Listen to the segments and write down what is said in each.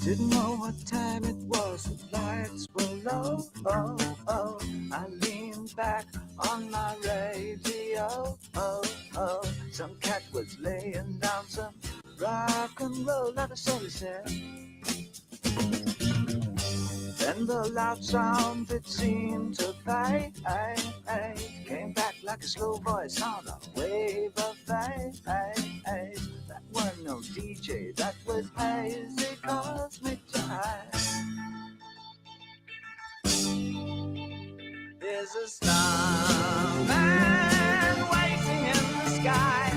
Didn't know what time it was, the lights were low. Oh, oh. I leaned back on my radio. Oh, oh. Some cat was laying down some rock and roll, like a story said. Then the loud sound it seemed to fade, came back like a slow voice on a wave of fade. That wasn't no DJ, that was hazy cosmic jive. There's a starman waiting in the sky.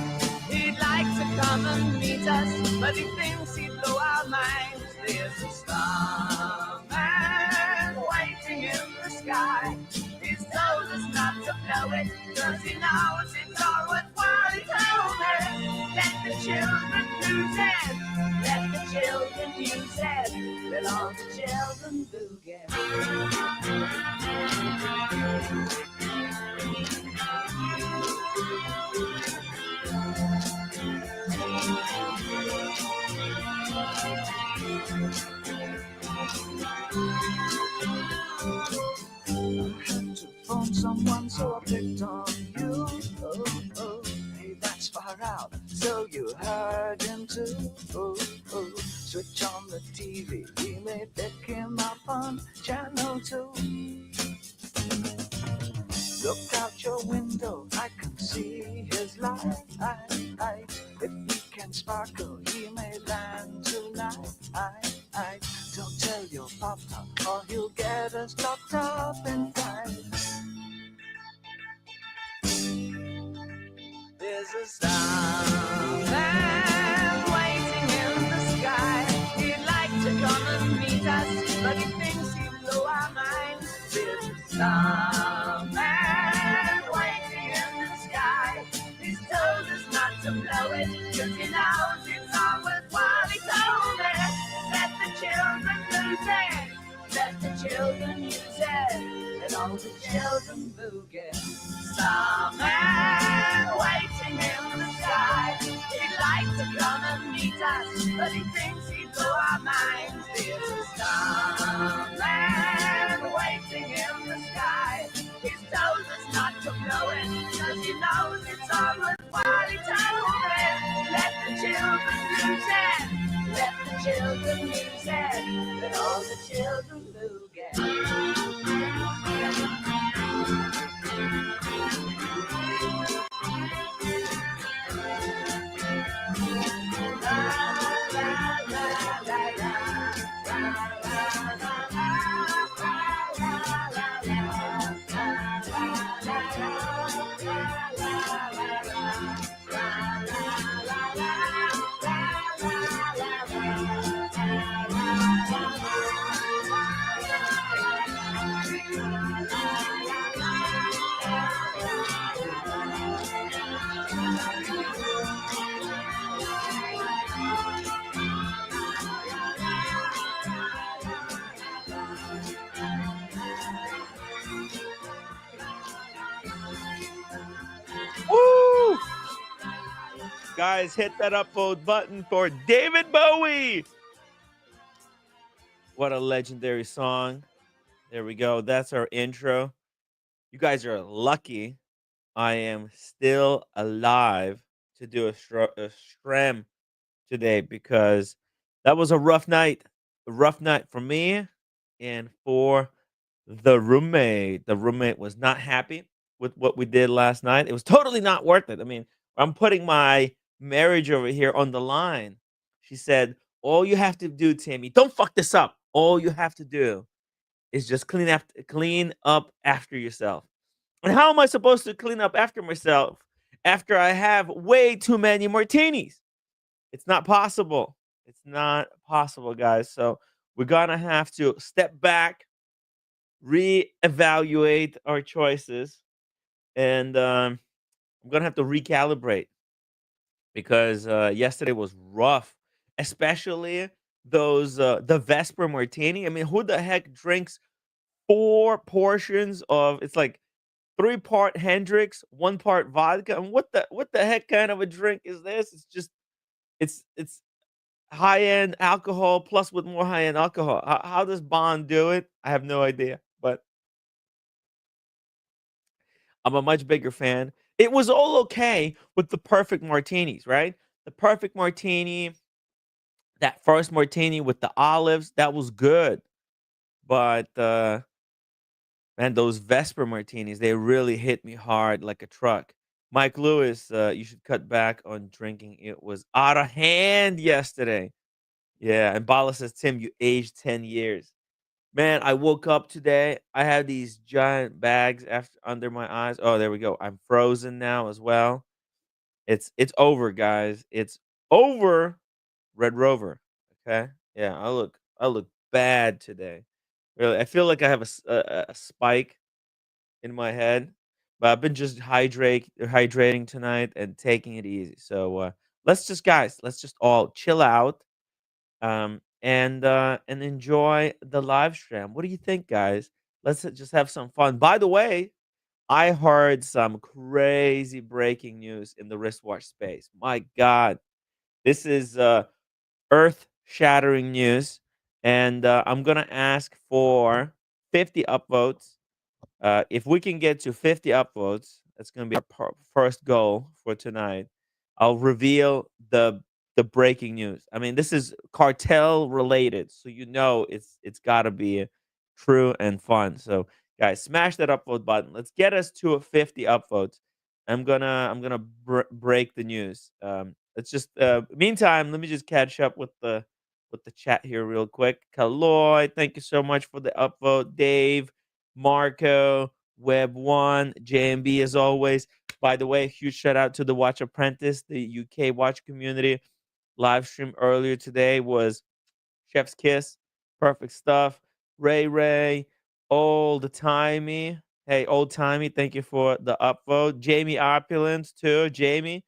He'd like to come and meet us, but he thinks he'd blow our minds. There's a starman waiting in the sky. He's told us not to blow it, cause he knows it's all worthwhile. He told me, let the children lose it, let the children use it, let all the children boogie. I had to phone someone, so I picked on you. Oh, oh, hey, that's far out, so you heard him too. Oh, oh, switch on the TV, we may pick him up on channel 2. Look out your window, I can see his light. If he can sparkle, he may land tonight. Don't tell your papa, or he'll get us locked up in time. There's a starman waiting in the sky. He'd like to come and meet us, but he thinks he'll blow our minds. There's a starman waiting in the sky. He's told us not to blow it, cause he knows it's all worthwhile. He told me, let the children lose it, let the children use it, let all the children boogie. Starman waiting in the sky. He'd like to come and meet us, but he thinks he'd blow our minds. There's a starman waiting in the sky. He's told us not to blow it, cause he knows it's all worthwhile. He told me, let the children use it, let the children use it, let all the children boogie. Woo! Guys, hit that upvote button for David Bowie. What a legendary song. There we go. That's our intro. You guys are lucky I am still alive to do a stream today, because that was a rough night. A rough night for me and for the roommate. The roommate was not happy with what we did last night. It was totally not worth it. I mean, I'm putting my marriage over here on the line. She said, all you have to do, Tammy, don't fuck this up. All you have to do is just clean up after yourself. And how am I supposed to clean up after myself after I have way too many martinis? It's not possible. It's not possible, guys. So we're gonna have to step back, reevaluate our choices, and I'm gonna have to recalibrate, because yesterday was rough, especially those the Vesper Martini. I mean, who the heck drinks 4 portions of it's like 3-part Hendrix, 1 part vodka, and what the heck kind of a drink is this? It's just it's high-end alcohol plus with more high-end alcohol. How does Bond do it? I have no idea, but I'm a much bigger fan. It was all okay with the perfect martinis, right? The perfect martini, that first martini with the olives, that was good. But man, those Vesper martinis, they really hit me hard like a truck. Mike Lewis, you should cut back on drinking. It was out of hand yesterday. Yeah, and Bala says, Tim, you aged 10 years. Man, I woke up today. I had these giant bags after under my eyes. Oh, there we go. I'm frozen now as well. It's over, guys. It's over. Red Rover. Okay. Yeah, I look bad today. Really, I feel like I have a spike in my head, but I've been just hydrating tonight and taking it easy. So let's just all chill out and enjoy the live stream. What do you think, guys? Let's just have some fun. By the way, I heard some crazy breaking news in the wristwatch space. My God, this is earth-shattering news, and I'm gonna ask for 50 upvotes. If we can get to 50 upvotes, that's going to be our first goal for tonight. I'll reveal the breaking news. I mean, this is cartel related, so you know it's got to be true and fun. So, guys, smash that upvote button. Let's get us to a 50 upvotes. I'm gonna break the news. Let's just meantime, let me just catch up with the chat here real quick. Kaloy, thank you so much for the upvote. Dave, Marco, Web One, JMB as always. By the way, huge shout out to the Watch Apprentice, the UK watch community. Live stream earlier today was Chef's Kiss, perfect stuff. Ray, old timey. Hey, old timey, thank you for the upvote. Jamie Opulence too. Jamie,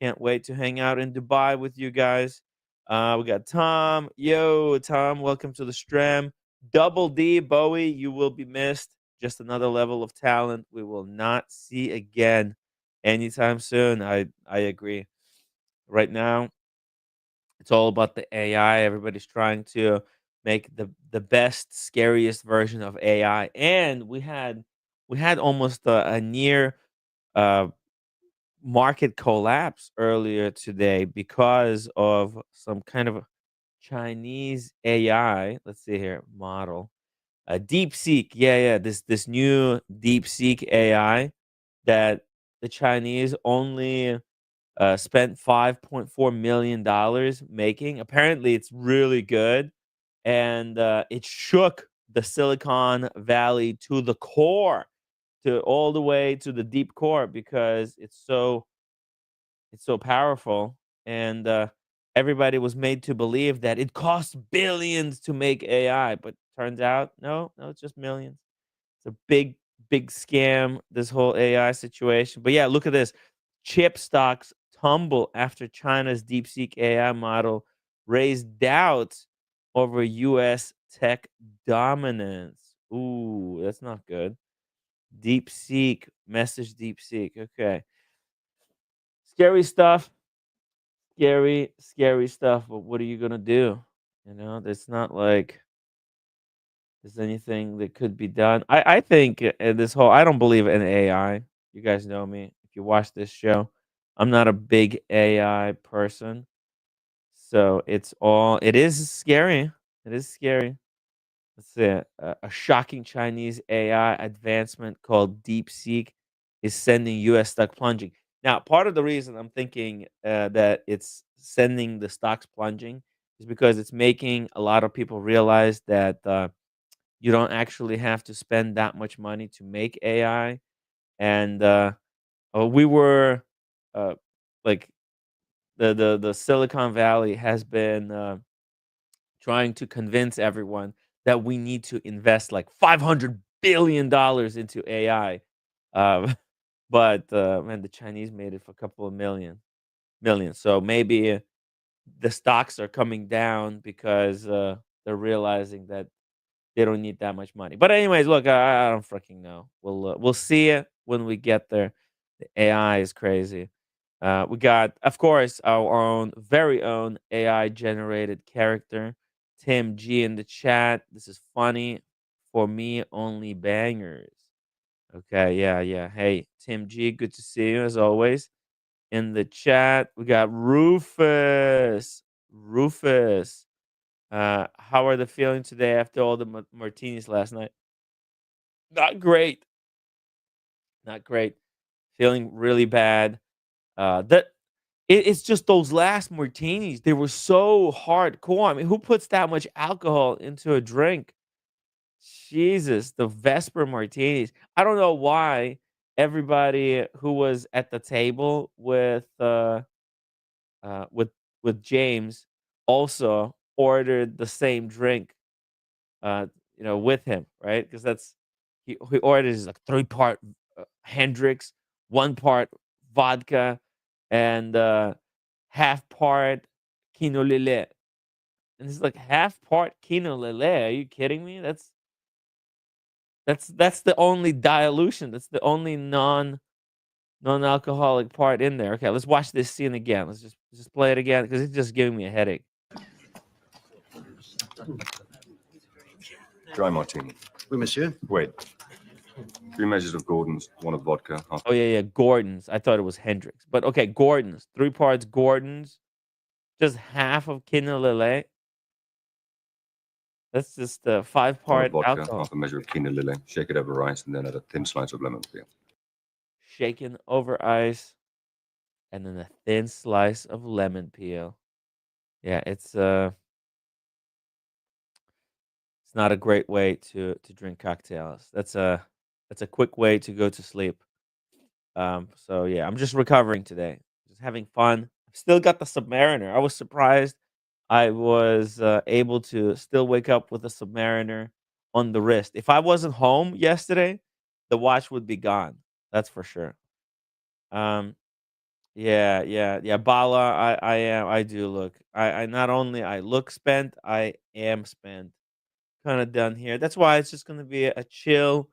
can't wait to hang out in Dubai with you guys. We got Tom. Yo, Tom, welcome to the stream. Double D, Bowie, you will be missed. Just another level of talent we will not see again anytime soon. I agree. Right now, it's all about the AI. Everybody's trying to make the best, scariest version of AI, and we had almost a near uh, market collapse earlier today because of some kind of Chinese AI. Let's see here, model. DeepSeek, yeah. This new DeepSeek AI that the Chinese only spent $5.4 million making. Apparently, it's really good, and it shook the Silicon Valley to the core, to all the way to the deep core because it's so powerful, and everybody was made to believe that it costs billions to make AI, but turns out no, it's just millions. It's a big scam, this whole AI situation. But yeah, look at this. Chip stocks tumble after China's DeepSeek AI model raised doubts over US tech dominance. Ooh, that's not good. DeepSeek, message DeepSeek. Okay. Scary stuff. Scary stuff. But what are you gonna do? There's not like there's anything that could be done. I think this whole I don't believe in AI. You guys know me. If you watch this show, I'm not a big AI person. So it is scary. It is scary. Let's see. A shocking Chinese AI advancement called DeepSeek is sending US stock plunging. Now, part of the reason I'm thinking that it's sending the stocks plunging is because it's making a lot of people realize that you don't actually have to spend that much money to make AI. And we were uh, like the Silicon Valley has been trying to convince everyone that we need to invest like $500 billion into AI. Uh, but man, the Chinese made it for a couple of million. So maybe the stocks are coming down because they're realizing that They don't need that much money. But anyways, look, I don't freaking know. We'll see it when we get there. The AI is crazy. We got, of course, our own very own AI generated character, Tim G in the chat. This is funny for me only bangers. Okay, yeah, yeah. Hey, Tim G, good to see you as always. In the chat, we got Rufus. Rufus. How are the feeling today after all the martinis last night? Not great. Not great. Feeling really bad. It's just those last martinis. They were so hardcore. I mean, who puts that much alcohol into a drink? Jesus, the Vesper martinis. I don't know why everybody who was at the table uh with with James also ordered the same drink uh, with him, right? Because he orders like 3 part Hendrix, 1 part vodka, and half part Kino Lillet. And it's like half part Kino Lillet. Are you kidding me? That's the only dilution. That's the only non-alcoholic part in there. Okay, let's watch this scene again. Let's just play it again because it's just giving me a headache. Dry martini. Oui, monsieur. Wait. 3 measures of Gordon's, 1 of vodka, half. Oh yeah, yeah, Gordon's. I thought it was Hendrix, but okay, Gordon's. 3 parts Gordon's, just half of Kino Lillet. That's just 1 of five-part vodka, alcohol. half a measure of Kino Lillet. Shake it over ice, and then add a thin slice of lemon peel. Shaken over ice, and then a thin slice of lemon peel. Yeah, it's not a great way to drink cocktails. That's a quick way to go to sleep. So yeah, I'm just recovering today, just having fun. I've still got the Submariner. I was surprised I was able to still wake up with a Submariner on the wrist. If I wasn't home yesterday, the watch would be gone. That's for sure. Um, yeah, yeah, yeah. Bala, I do look. I not only I look spent, I am spent. Kind of done here. That's why it's just gonna be a chill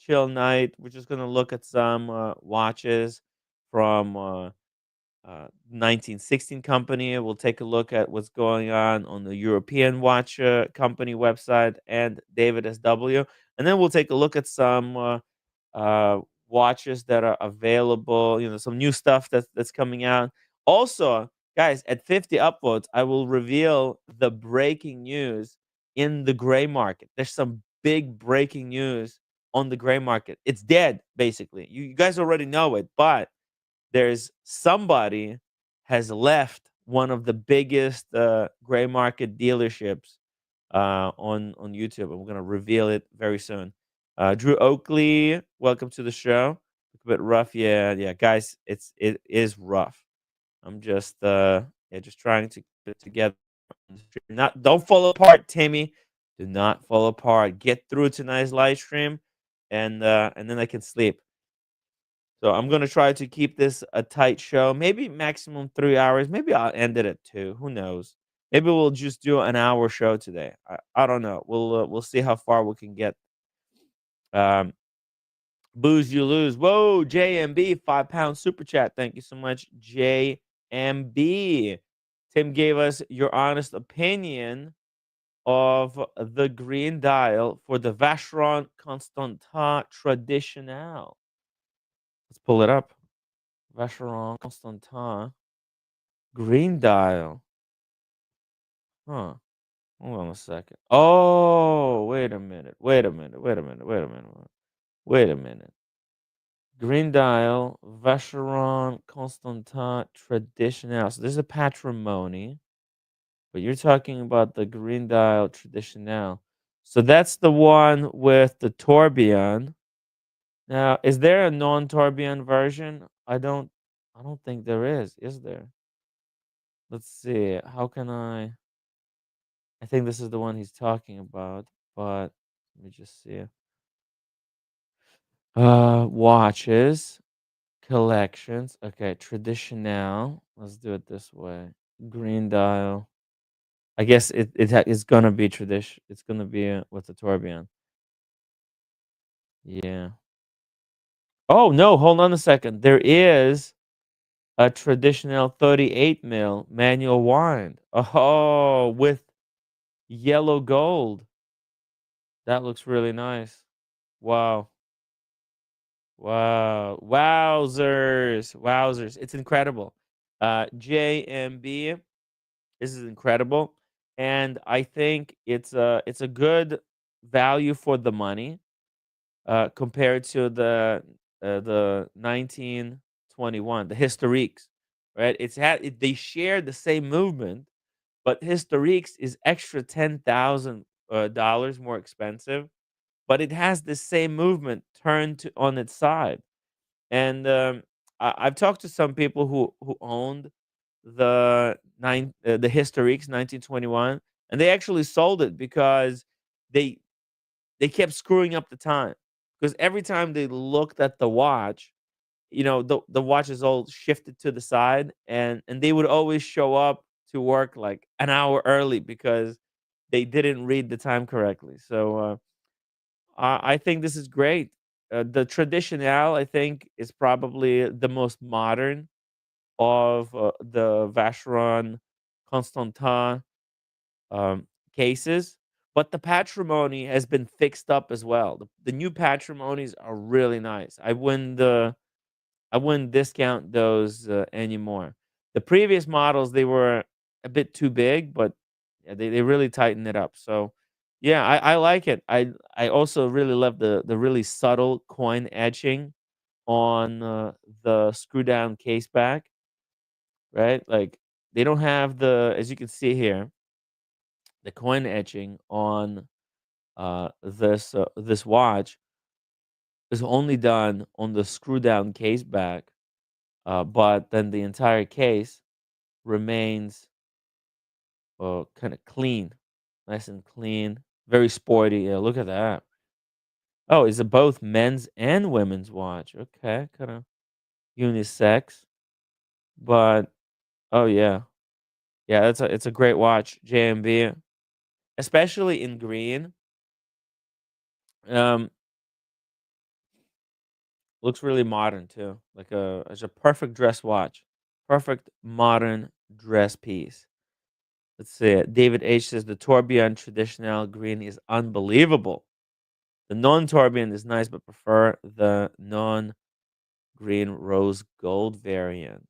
night. We're just gonna look at some watches from 1916 company. We'll take a look at what's going on the European watch company website and David SW, and then we'll take a look at some uh, watches that are available. Some new stuff that's coming out. Also, guys, at 50 upvotes, I will reveal the breaking news in the gray market. There's some big breaking news on the gray market. It's dead, basically. You guys already know it, but there's somebody has left one of the biggest gray market dealerships on YouTube, and we're gonna reveal it very soon. Drew Oakley, welcome to the show. A bit rough, yeah, yeah, guys. It is rough. I'm just yeah, just trying to put it together. Not don't fall apart, Timmy. Do not fall apart. Get through tonight's live stream, and then I can sleep. So I'm gonna try to keep this a tight show. Maybe maximum 3 hours. Maybe I'll end it at 2. Who knows? Maybe we'll just do an hour show today. I don't know. We'll see how far we can get. Um, Booze you lose. Whoa, JMB, £5 super chat. Thank you so much, JMB. Tim gave us your honest opinion of the green dial for the Vacheron Constantin Traditional. Let's pull it up. Vacheron Constantin green dial. Huh. Hold on a second. Oh, wait a minute. Wait a minute. Wait a minute. Wait a minute. Wait a minute. Green dial, Vacheron Constantin Traditional. So there's a patrimony, but you're talking about the green dial Traditional. So that's the one with the tourbillon. Now, is there a non-tourbillon version? I don't think there is there? Let's see. How can I think this is the one he's talking about, but let me just see. Watches, collections. Okay, traditional. Let's do it this way. Green dial. I guess it's gonna be tradition. It's gonna be with the tourbillon. Yeah. Oh no, hold on a second. There is a traditional 38 mil manual wind. Oh, with yellow gold. That looks really nice. Wow. Wow. Wowzers. Wowzers. It's incredible. JMB, this is incredible. And I think it's a good value for the money compared to the 1921, the Historiques, right? They share the same movement, but Historiques is extra $10,000 more expensive, but it has the same movement turned on its side. And I've talked to some people who owned the Historiques 1921, and they actually sold it because they they kept screwing up the time. Because every time they looked at the watch, the watch is all shifted to the side, and they would always show up to work like an hour early because they didn't read the time correctly. So I think this is great. The Traditional, I think, is probably the most modern of the Vacheron Constantin cases, but the patrimony has been fixed up as well. The new patrimonies are really nice. I wouldn't discount those anymore. The previous models, they were a bit too big, but yeah, they really tightened it up. So yeah, I like it. I also really love the really subtle coin etching on the screw down case back, right? Like they don't have the, as you can see here, the coin etching on this watch is only done on the screw down case back, but then the entire case remains kind of clean, nice and clean, very sporty. Yeah, look at that. Oh, is it both men's and women's watch? Okay, kind of unisex, but oh yeah, yeah, it's a great watch, JMB, especially in green. Um, Looks really modern too, like it's a perfect dress watch, perfect modern dress piece. Let's see it. David H says the tourbillon traditional green is unbelievable. The non-tourbillon is nice, but prefer the non-green rose gold variant.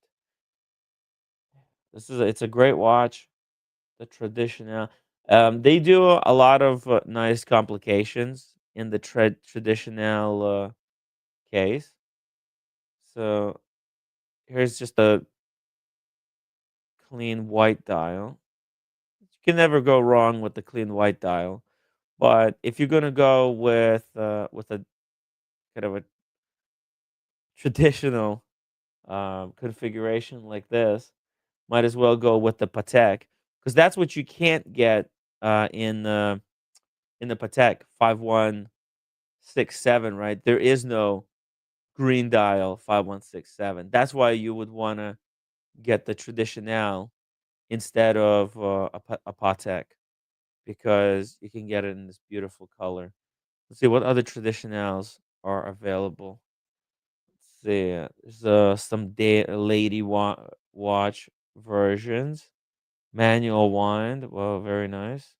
It's a great watch. The traditional. They do a lot of nice complications in the traditional case. So here's just a clean white dial. You can never go wrong with the clean white dial. But if you're gonna go with a kind of a traditional configuration like this, might as well go with the Patek because that's what you can't get in the Patek 5167. Right, there is no green dial 5167. That's why you would want to get the Traditional instead of a Patek because you can get it in this beautiful color. Let's see what other Traditionals are available. Let's see. There's some lady watch versions. Manual wind. Well, very nice.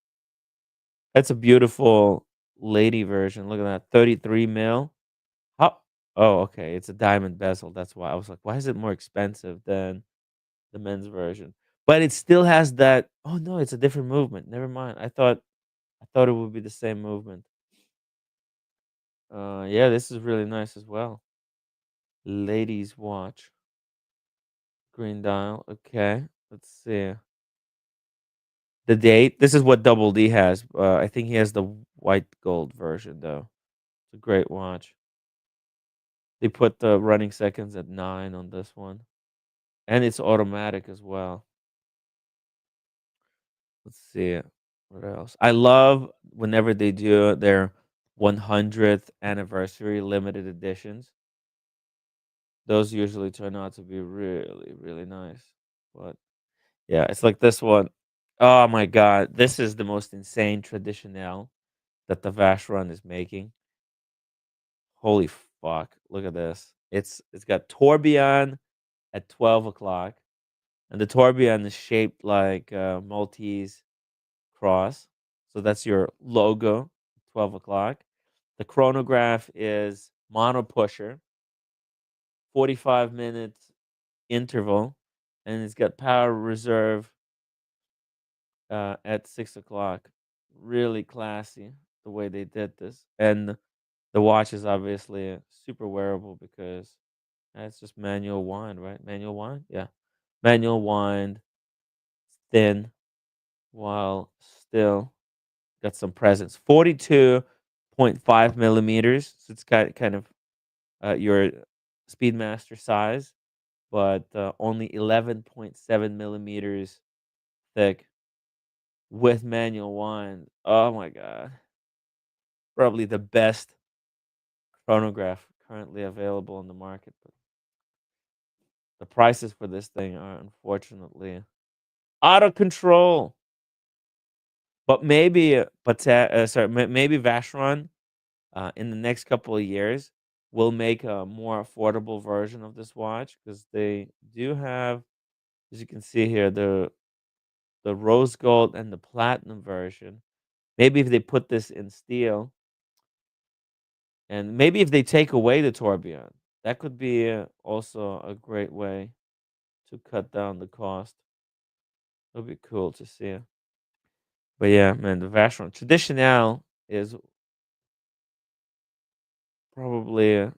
That's a beautiful lady version. Look at that. 33 mil. How? Oh, okay. It's a diamond bezel. That's why I was like, why is it more expensive than the men's version? But it still has that. Oh no, it's a different movement. Never mind. I thought it would be the same movement. Yeah, this is really nice as well. Ladies watch. Green dial. Okay. Let's see. The date. This is what Double D has. I think he has the white gold version though. It's a great watch. They put the running seconds at 9 on this one, and it's automatic as well. Let's see what else. I love whenever they do their 100th anniversary limited editions. Those usually turn out to be really, really nice. But yeah, it's like this one. Oh my god, this is the most insane traditional that the Vacheron is making. Holy fuck! Look at this. It's got tourbillon at 12 o'clock, and the tourbillon is shaped like a Maltese cross. So that's your logo. 12 o'clock. The chronograph is mono pusher, 45 minutes interval, and it's got power reserve at 6 o'clock. Really classy the way they did this, and the watch is obviously super wearable because it's just manual wind, right? Manual wind, yeah, manual wind, thin while still got some presence. 42.5 millimeters, so it's got kind of your Speedmaster size, but only 11.7 millimeters thick with manual wind. Oh my god. Probably the best chronograph currently available on the market. But the prices for this thing are unfortunately out of control. But maybe, maybe Vacheron in the next couple of years will make a more affordable version of this watch because they do have, as you can see here, the rose gold and the platinum version. Maybe if they put this in steel, and maybe if they take away the tourbillon, that could be also a great way to cut down the cost. It would be cool to see. But yeah, man, the Vacheron Traditional is probably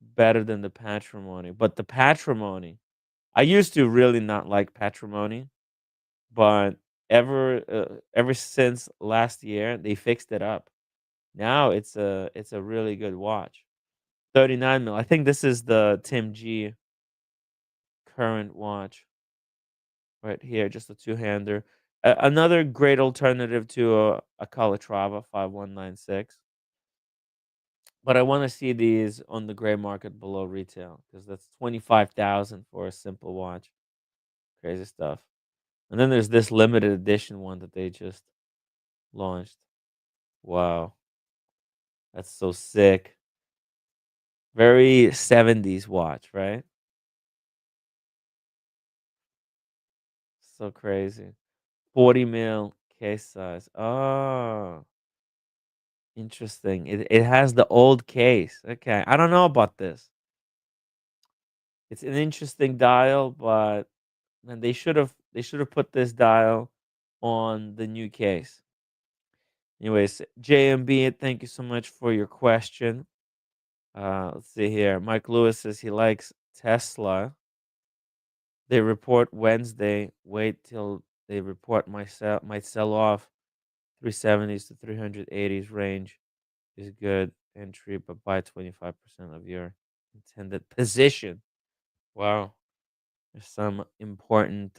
better than the Patrimony. But the Patrimony, I used to really not like Patrimony, but ever since last year they fixed it up. Now it's a really good watch. 39 mil. I think this is the Tim G current watch right here, just a two-hander. Another great alternative to a Calatrava 5196. But I want to see these on the gray market below retail because that's 25,000 for a simple watch. Crazy stuff. And then there's this limited edition one that they just launched. Wow, that's so sick. Very 70s watch, right? So crazy. 40 mil case size. Oh, interesting. It has the old case. Okay. I don't know about this. It's an interesting dial, but man, they should have put this dial on the new case. Anyways, JMB, thank you so much for your question. Let's see here. Mike Lewis says he likes Tesla. They report Wednesday. Wait till they report might sell off 370s to 380s range is good entry, but buy 25% of your intended position. Wow. There's some important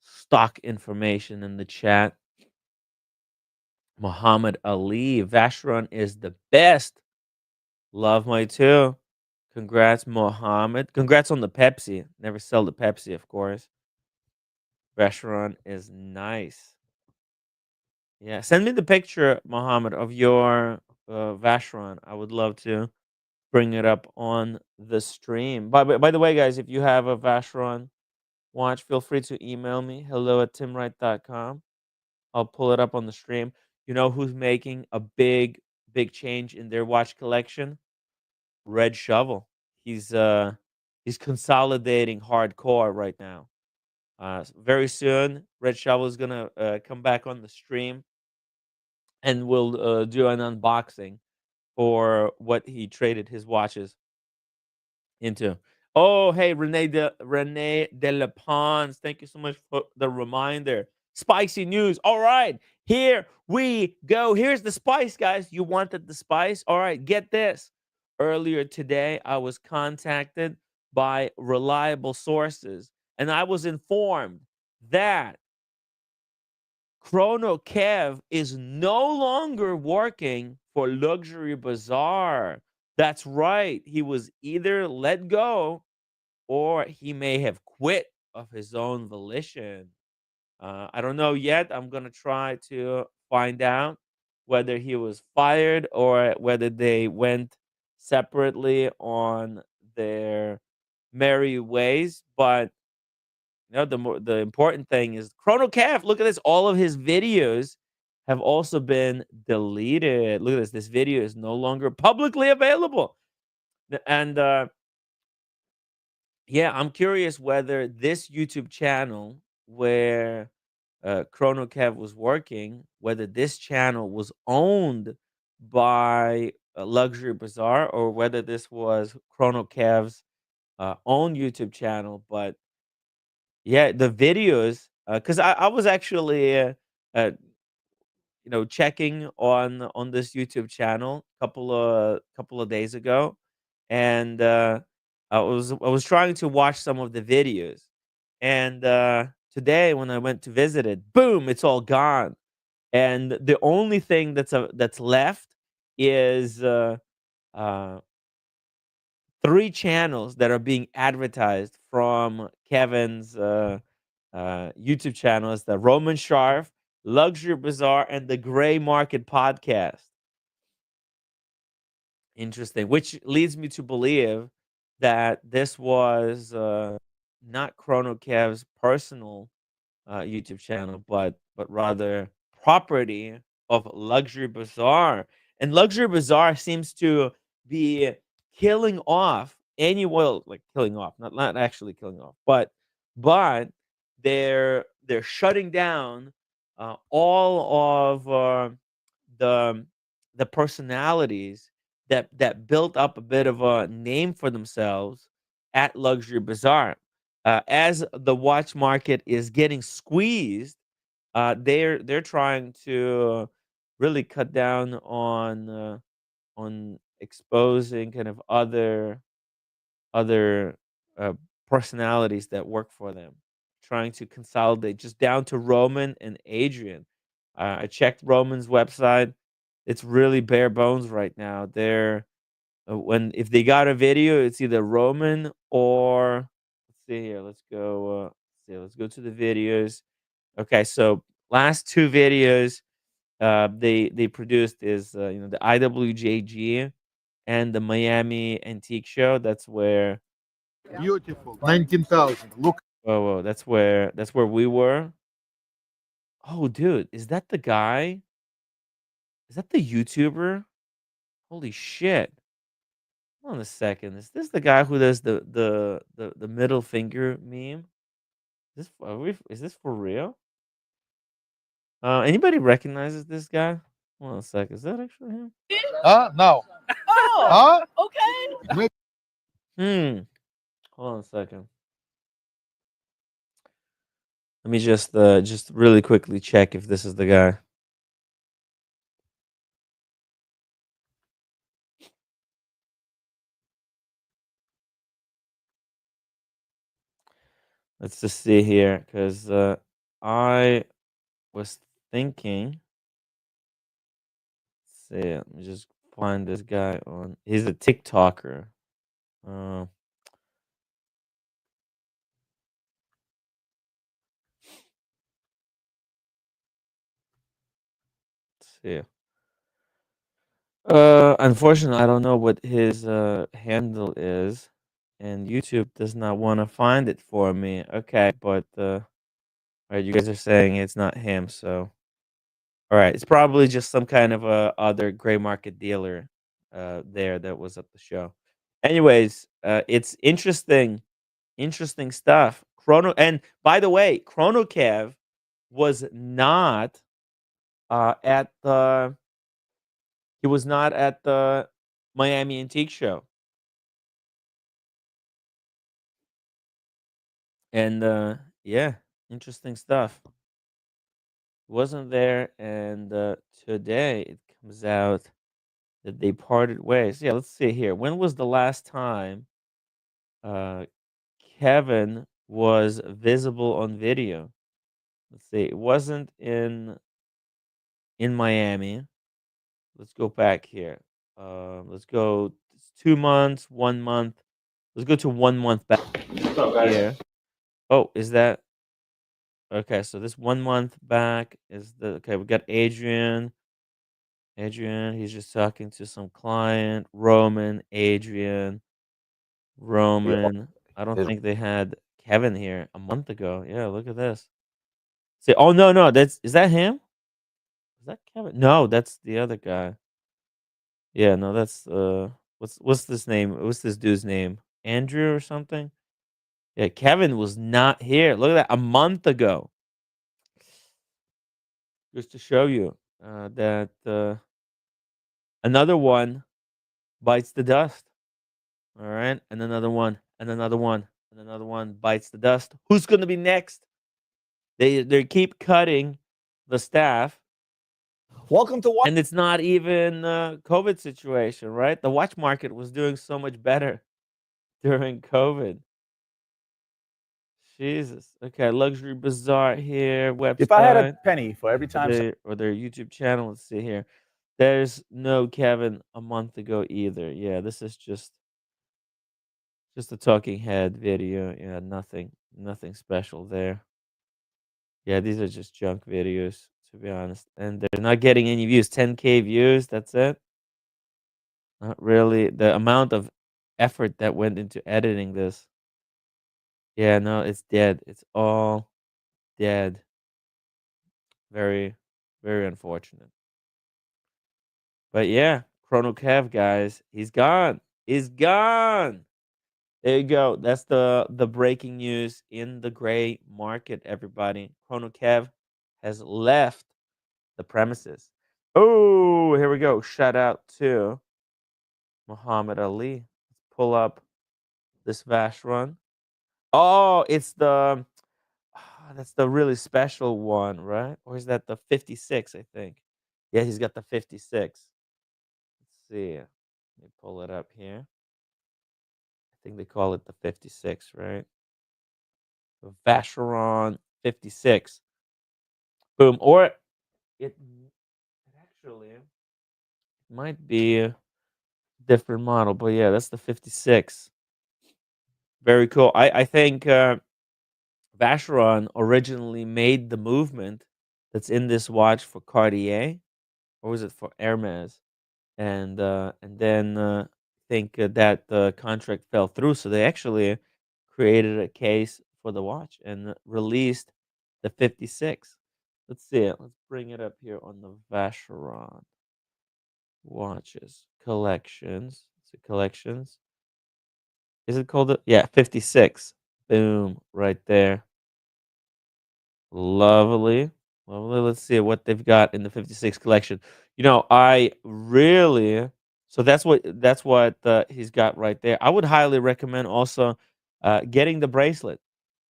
stock information in the chat. Muhammad Ali, Vacheron is the best. Love my too. Congrats, Mohammed. Congrats on the Pepsi. Never sell the Pepsi, of course. Vacheron is nice. Yeah, send me the picture, Mohammed, of your Vacheron. I would love to bring it up on the stream. By the way, guys, if you have a Vacheron watch, feel free to email me, hello@timwright.com. I'll pull it up on the stream. You know who's making a big change in their watch collection? Red Shovel. He's consolidating hardcore right now. Very soon, Red Shovel is gonna come back on the stream, and we'll do an unboxing for what he traded his watches into. Oh, hey, Renee de La Pons, thank you so much for the reminder. Spicy news. All right, here we go. Here's the spice, guys. You wanted the spice? All right, get this. Earlier today, I was contacted by reliable sources, and I was informed that Chrono Kev is no longer working for Luxury Bazaar. That's right. He was either let go or he may have quit of his own volition. I don't know yet. I'm gonna try to find out whether he was fired or whether they went separately on their merry ways. But the important thing is Chrono Calf. Look at this. All of his videos have also been deleted. Look at this. This video is no longer publicly available. And yeah, I'm curious whether this YouTube channel where Chrono Kev was working, whether this channel was owned by Luxury Bazaar or whether this was Chrono Kev's own YouTube channel. But yeah, the videos, because I was actually uh, checking on this YouTube channel couple of days ago, and I was trying to watch some of the videos, and today when I went to visit it, boom, it's all gone, and the only thing that's left is uh, three channels that are being advertised from Kevin's YouTube channels: the Roman Sharf, Luxury Bazaar, and the Gray Market Podcast. Interesting, which leads me to believe that this was not Chrono Kev's personal YouTube channel, but rather property of Luxury Bazaar. And Luxury Bazaar seems to be killing off any like killing off, not actually killing off, but they're shutting down all of the the personalities that built up a bit of a name for themselves at Luxury Bazaar. As the watch market is getting squeezed, they're trying to really cut down on exposing kind of other personalities that work for them, trying to consolidate just down to Roman and Adrian. I checked Roman's website; it's really bare bones right now. They're when if they got a video, it's either Roman or let's see here. Let's go to the videos. Okay, so last two videos they produced is the IWJG and the Miami Antique Show. That's where Beautiful. 19,000. Look. whoa, that's where we were. Oh, dude, is that the guy? Is that the YouTuber? Holy shit! Hold on a second. Is this the guy who does the middle finger meme? Is this for real? Anybody recognizes this guy? Hold on a sec. Is that actually him? No. Oh, okay. Hmm. Hold on a second. Let me just really quickly check if this is the guy. Let's just see here, because I was thinking. Let's see, let me just find this guy on. He's a TikToker. Uh, let's see. Unfortunately, I don't know what his handle is, and YouTube does not want to find it for me. Okay, but all right, you guys are saying it's not him, so all right, it's probably just some kind of other gray market dealer there that was at the show. Anyways, it's interesting stuff. And by the way, Chrono Kev was not at the he was not at the Miami Antique Show. And yeah, interesting stuff. Wasn't there, and today it comes out that they parted ways. Yeah, let's see here. When was the last time uh, Kevin was visible on video? Let's see. It wasn't in Miami. Let's go back here. Let's go. It's 2 months, 1 month. Let's go to 1 month back here. Oh, is that? Okay, so this 1 month back is the okay, we got Adrian. Adrian, he's just talking to some client. Roman, Adrian, Roman. I don't think they had Kevin here a month ago. Yeah, look at this. See, oh no, that's is that him? Is that Kevin? No, that's the other guy. Yeah, no, that's what's this name? What's this dude's name? Andrew or something? Yeah, Kevin was not here. Look at that, a month ago. Just to show you that another one bites the dust. All right, and another one, and another one, and another one bites the dust. Who's going to be next? They keep cutting the staff. Welcome to And it's not even a COVID situation, right? The watch market was doing so much better during COVID. Jesus. Okay, Luxury Bazaar here, If I had a website, penny for every time or their YouTube channel. Let's see here. There's no Kevin a month ago either. Yeah, this is just a talking head video. Yeah, nothing special there. Yeah, these are just junk videos, to be honest. And they're not getting any views. 10K views, that's it. Not really. The amount of effort that went into editing this. Yeah, no, it's dead. It's all dead. Very, very unfortunate. But yeah, Chrono Kev, guys, he's gone. He's gone. There you go. That's the breaking news in the gray market, everybody. Chrono Kev has left the premises. Oh, here we go. Shout out to Muhammad Ali. Let's pull up this Vacheron. Oh, it's the that's the really special one, right? Or is that the 56, I think? Yeah, he's got the 56. Let's see. Let me pull it up here. I think they call it the 56, right? The Vacheron 56. Boom. Or it actually might be a different model, but yeah, that's the 56. Very cool. I think Vacheron originally made the movement that's in this watch for Cartier, or was it for Hermes? And then I think that the contract fell through, so they actually created a case for the watch and released the 56. Let's see it. Let's bring it up here on the Vacheron watches collections. Is it collections? Is it called it? Yeah, 56. Boom, right there. Lovely. Lovely. Let's see what they've got in the 56 collection. You know, I really so that's what he's got right there. I would highly recommend also getting the bracelet.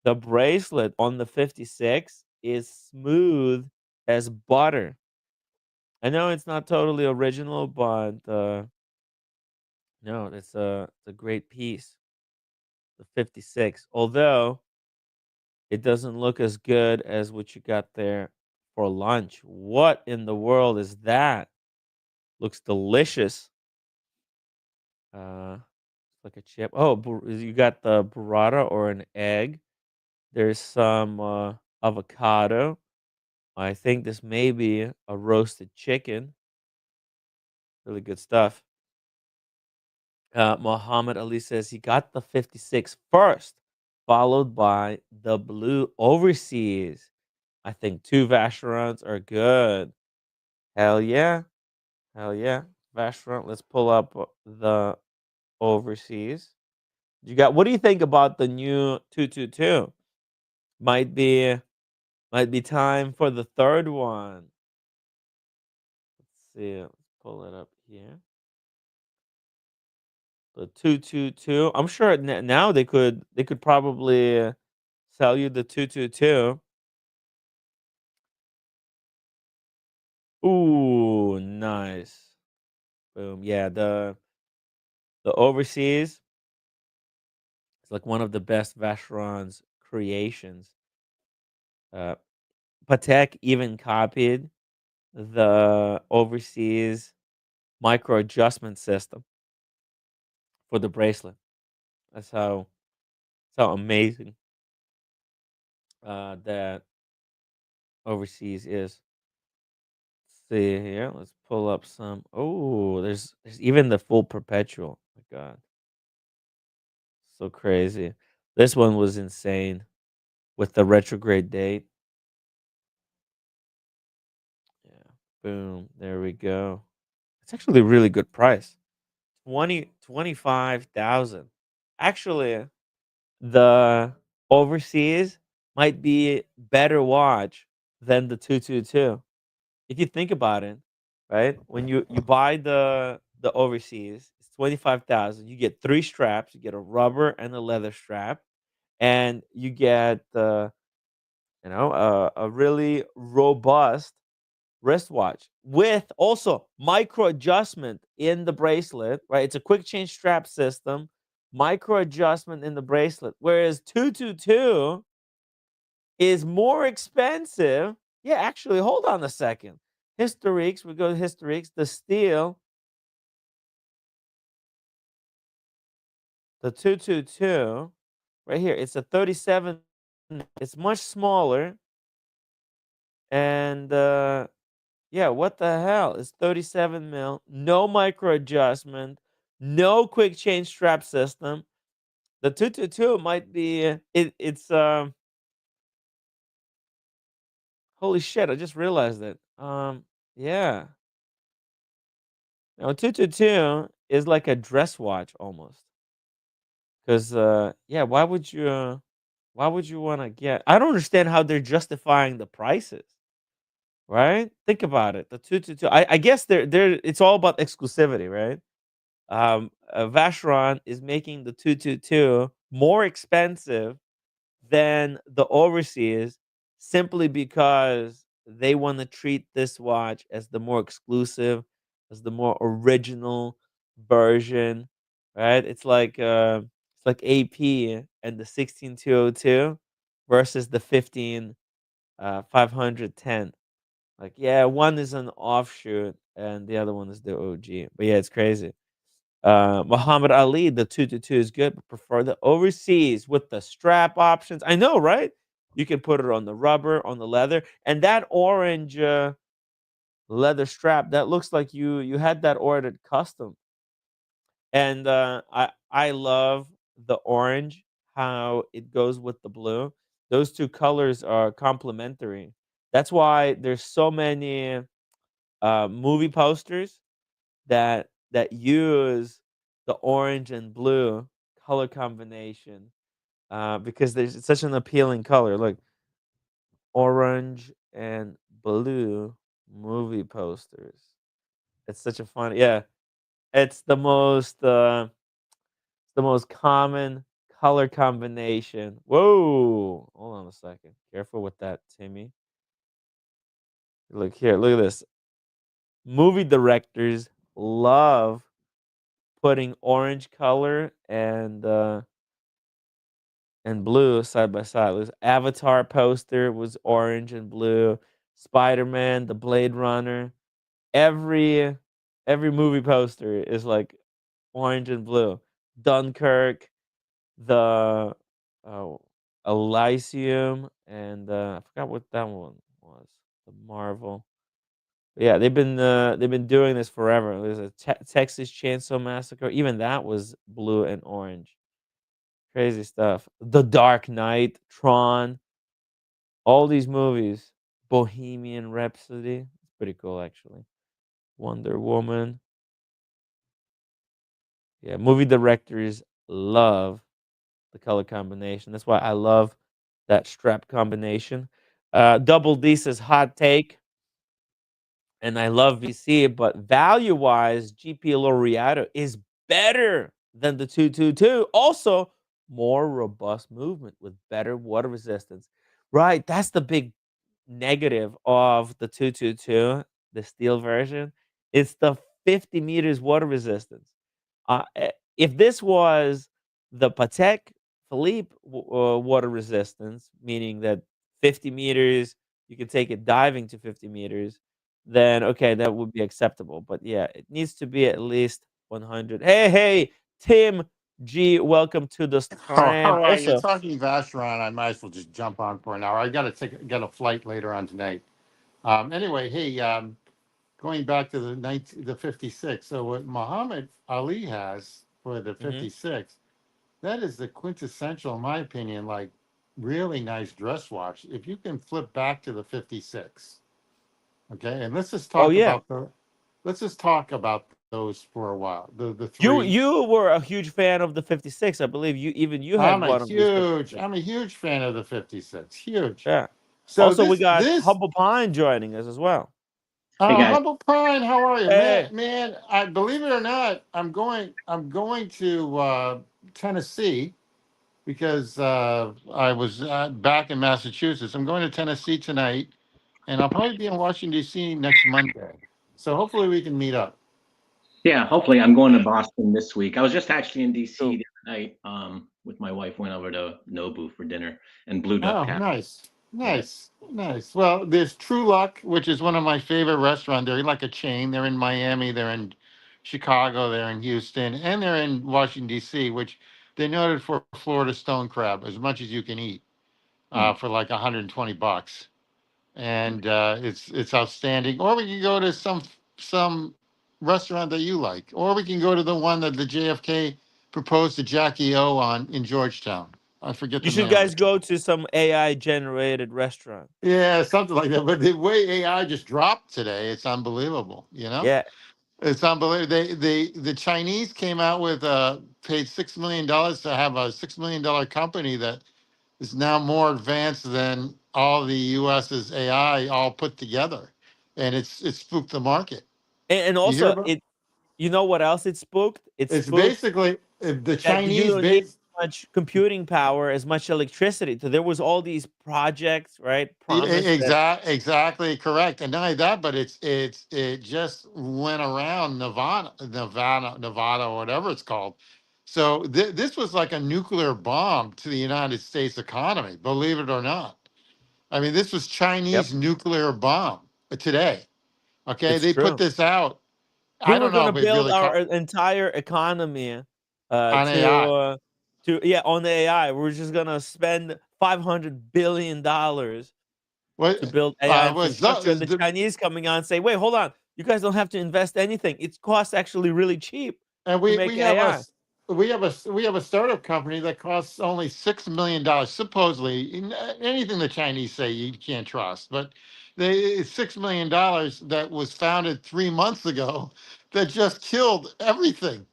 The bracelet on the 56 is smooth as butter. I know it's not totally original, but no, it's a great piece. The 56. Although it doesn't look as good as what you got there for lunch. What in the world is that? Looks delicious. Uh, like a chip. Oh, you got the burrata or an egg. There's some avocado. I think this may be a roasted chicken. Really good stuff. Muhammad Ali says he got the 56 first, followed by the blue overseas. I think two Vacherons are good. Hell yeah. Hell yeah. Vacheron. Let's pull up the overseas. You got what do you think about the new 222? Might be might be time for the third one. Let's see. Let's pull it up here. The 222. I'm sure now they could probably sell you the 222. Ooh, nice. Boom. Yeah, the overseas is like one of the best Vacheron's creations. Uh, Patek even copied the overseas micro adjustment system for the bracelet. That's how amazing that overseas is. Let's see here. Let's pull up some. Oh, there's even the full perpetual. My God, so crazy. This one was insane with the retrograde date. Yeah, boom. There we go. It's actually a really good price. 25,000. Actually, the overseas might be better watch than the 222. If you think about it, right? When you buy the overseas, it's 25,000. You get three straps. You get a rubber and a leather strap, and you get a really robust wristwatch with also micro adjustment in the bracelet, right? It's a quick change strap system, micro adjustment in the bracelet. Whereas 222 is more expensive. Yeah, actually, hold on a second. Historiques, we go to Historiques, the steel, the 222, right here, it's a 37. It's much smaller. And yeah, what the hell? It's 37 mil, no micro adjustment, no quick change strap system. The 222 might be it's holy shit, I just realized it. Yeah. Now 222 is like a dress watch almost. Cuz yeah, why would you want to get I don't understand how they're justifying the prices, right? Think about it. The 222 I guess they're it's all about exclusivity, right? Vacheron is making the 222 more expensive than the overseas simply because they want to treat this watch as the more exclusive, as the more original version, right? It's like AP and the 16202 versus the 15510. Like yeah, one is an offshoot and the other one is the OG. But yeah, it's crazy. Muhammad Ali, the 222 is good, but prefer the overseas with the strap options. I know, right? You can put it on the rubber, on the leather, and that orange leather strap that looks like you had that ordered custom. And I love the orange, how it goes with the blue. Those two colors are complementary. That's why there's so many movie posters that use the orange and blue color combination because there's it's such an appealing color. Like orange and blue movie posters. It's such a fun, yeah. It's the most common color combination. Whoa, hold on a second. Careful with that, Timmy. Look here. Look at this. Movie directors love putting orange color and blue side by side. This Avatar poster was orange and blue. Spider-Man, the Blade Runner, every every movie poster is like orange and blue. Dunkirk, the uh, Elysium, and I forgot what that one was. The Marvel. Yeah, they've been doing this forever. There's a Texas Chainsaw Massacre. Even that was blue and orange. Crazy stuff. The Dark Knight, Tron, all these movies. Bohemian Rhapsody. It's pretty cool actually. Wonder Woman. Yeah, movie directors love the color combination. That's why I love that strap combination. Double D says hot take, and I love VC, but value wise, GP Laureato is better than the 222. Also, more robust movement with better water resistance. Right, that's the big negative of the 222, the steel version. It's the 50 meters water resistance. If this was the Patek Philippe water resistance, meaning that 50 meters, you can take it diving to 50 meters, then okay, that would be acceptable. But yeah, it needs to be at least 100. Hey, hey, Tim G, welcome to the Oh, stream. how are you? Also, Talking Vacheron, I might as well just jump on for an hour. I got to get a flight later on tonight. Anyway, hey, going back to the 56. So what Muhammad Ali has for the mhm. 56, that is the quintessential, in my opinion, like really nice dress watch. If you can flip back to the 56, okay, and Oh yeah, let's just talk about those for a while. The you three. you were a huge fan of the 56. I believe you had one of these 56. I'm a huge fan of the 56. Huge. Yeah. So Also, we this got this Humble Pine joining us as well. Hey guys. Humble Pine, how are you, Hey. man? I believe it or not, I'm going to Tennessee because I was back in Massachusetts. I'm going to Tennessee tonight, and I'll probably be in Washington D.C. next Monday. So hopefully we can meet up. Yeah, hopefully I'm going to Boston this week. I was just actually in DC Cool. the other night. With my wife, went over to Nobu for dinner and Blue Duck Oh, Tap. nice, Yeah. nice. Well, there's True Luck, which is one of my favorite restaurants. They're like a chain. They're in Miami, they're in Chicago, they're in Houston, and they're in Washington D.C., which they're noted for Florida stone crab, as much as you can eat, Hmm. for like $120, and it's outstanding. Or we can go to some restaurant that you like, or we can go to the one that the JFK proposed to Jackie O on in Georgetown. I forget You the should name of guys it. go to some AI generated restaurant. Yeah, something like that. But the way AI just dropped today, it's unbelievable. Yeah. It's unbelievable. The Chinese came out with paid $6 million to have a $6 million company that is now more advanced than all the U.S.'s AI all put together, and it spooked the market. And You hear also about? it you know what else it spooked? It It's spooked basically the that you Chinese don't need base. much computing power, as much electricity. So there was all these projects, right? Promised that Exactly correct. And not only that, but it just went around Nevada, or whatever it's called. So this was like a nuclear bomb to the United States economy, believe it or not. I mean, this was yep, Chinese nuclear bomb today. Okay, it's they put true. this out. We I were don't know gonna if it build really our entire economy on AI. to yeah, on the AI. We're just gonna spend $500 billion to What build AI was infrastructure, and the Chinese coming on and say, "Wait, hold on, you guys don't have to invest anything. It costs actually really cheap and to we make we have a AI." s- we have a startup company that costs only $6 million. Supposedly, anything the Chinese say you can't trust, but they $6 million that was founded 3 months ago that just killed everything.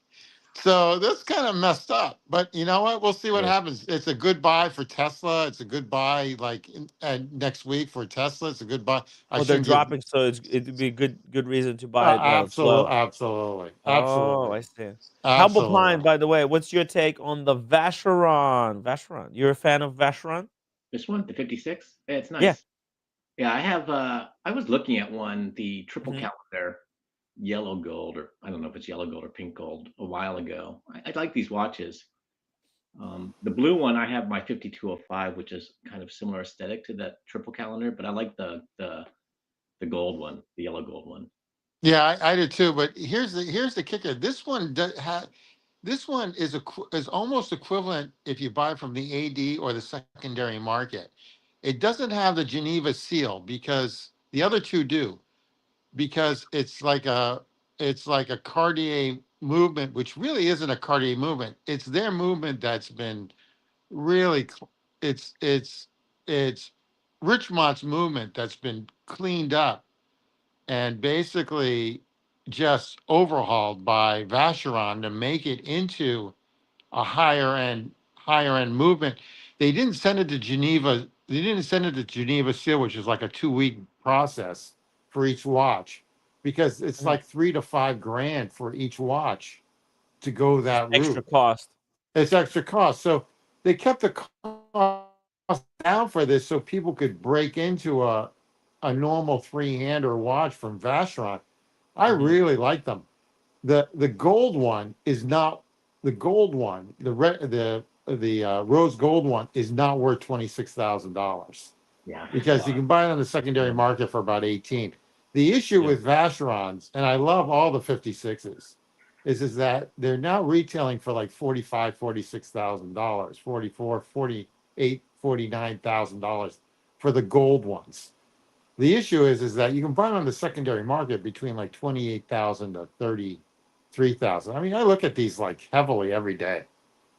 So that's kind of messed up. But you know what? We'll see what Yeah. happens. It's a good buy for Tesla. It's a good buy like next week for Tesla. It's a good buy. I Oh, they're shouldn't give. dropping, so it'd be a good reason to buy it slow. Oh, Absolutely, I see. Humble Pine, absolutely. by the way, what's your take on the Vacheron? Vacheron, you're a fan of Vacheron? This one, the 56. Yeah, it's Yeah. nice. Yeah, I have. I was looking at one, the triple Mhm. calendar, yellow gold, or I don't know if it's yellow gold or pink gold, a while ago. I like these watches. The blue one, I have my 5205, which is kind of similar aesthetic to that triple calendar, but I like the gold one, the yellow gold one. Yeah, I do too. But here's the kicker. This one is almost equivalent if you buy from the AD or the secondary market. It doesn't have the Geneva seal because the other two do, because it's like a Cartier movement, which really isn't a Cartier movement. It's their movement that's been really it's Richmont's movement that's been cleaned up and basically just overhauled by Vacheron to make it into a higher end movement. They didn't send it to Geneva. They didn't send it to Geneva Seal, which is like a 2 week process for each watch, because it's Mhm. like 3 to 5 grand for each watch to go Just that extra route. cost. It's extra cost. So they kept the cost down for this so people could break into a normal three-hander watch from Vacheron. I Mhm. really like them. The gold one is not the gold one. The rose gold one is not worth $26,000 Yeah, it's a because you lot. can buy it on the secondary Yeah. market for about 18. The issue Yeah. with Vacherons, and I love all the 56s, is that they're now retailing for like $45,000, $46,000, 44, 48, $49,000 for the gold ones. The issue is that you can buy them on the secondary market between like 28,000 to 33,000. I mean, I look at these like heavily every day,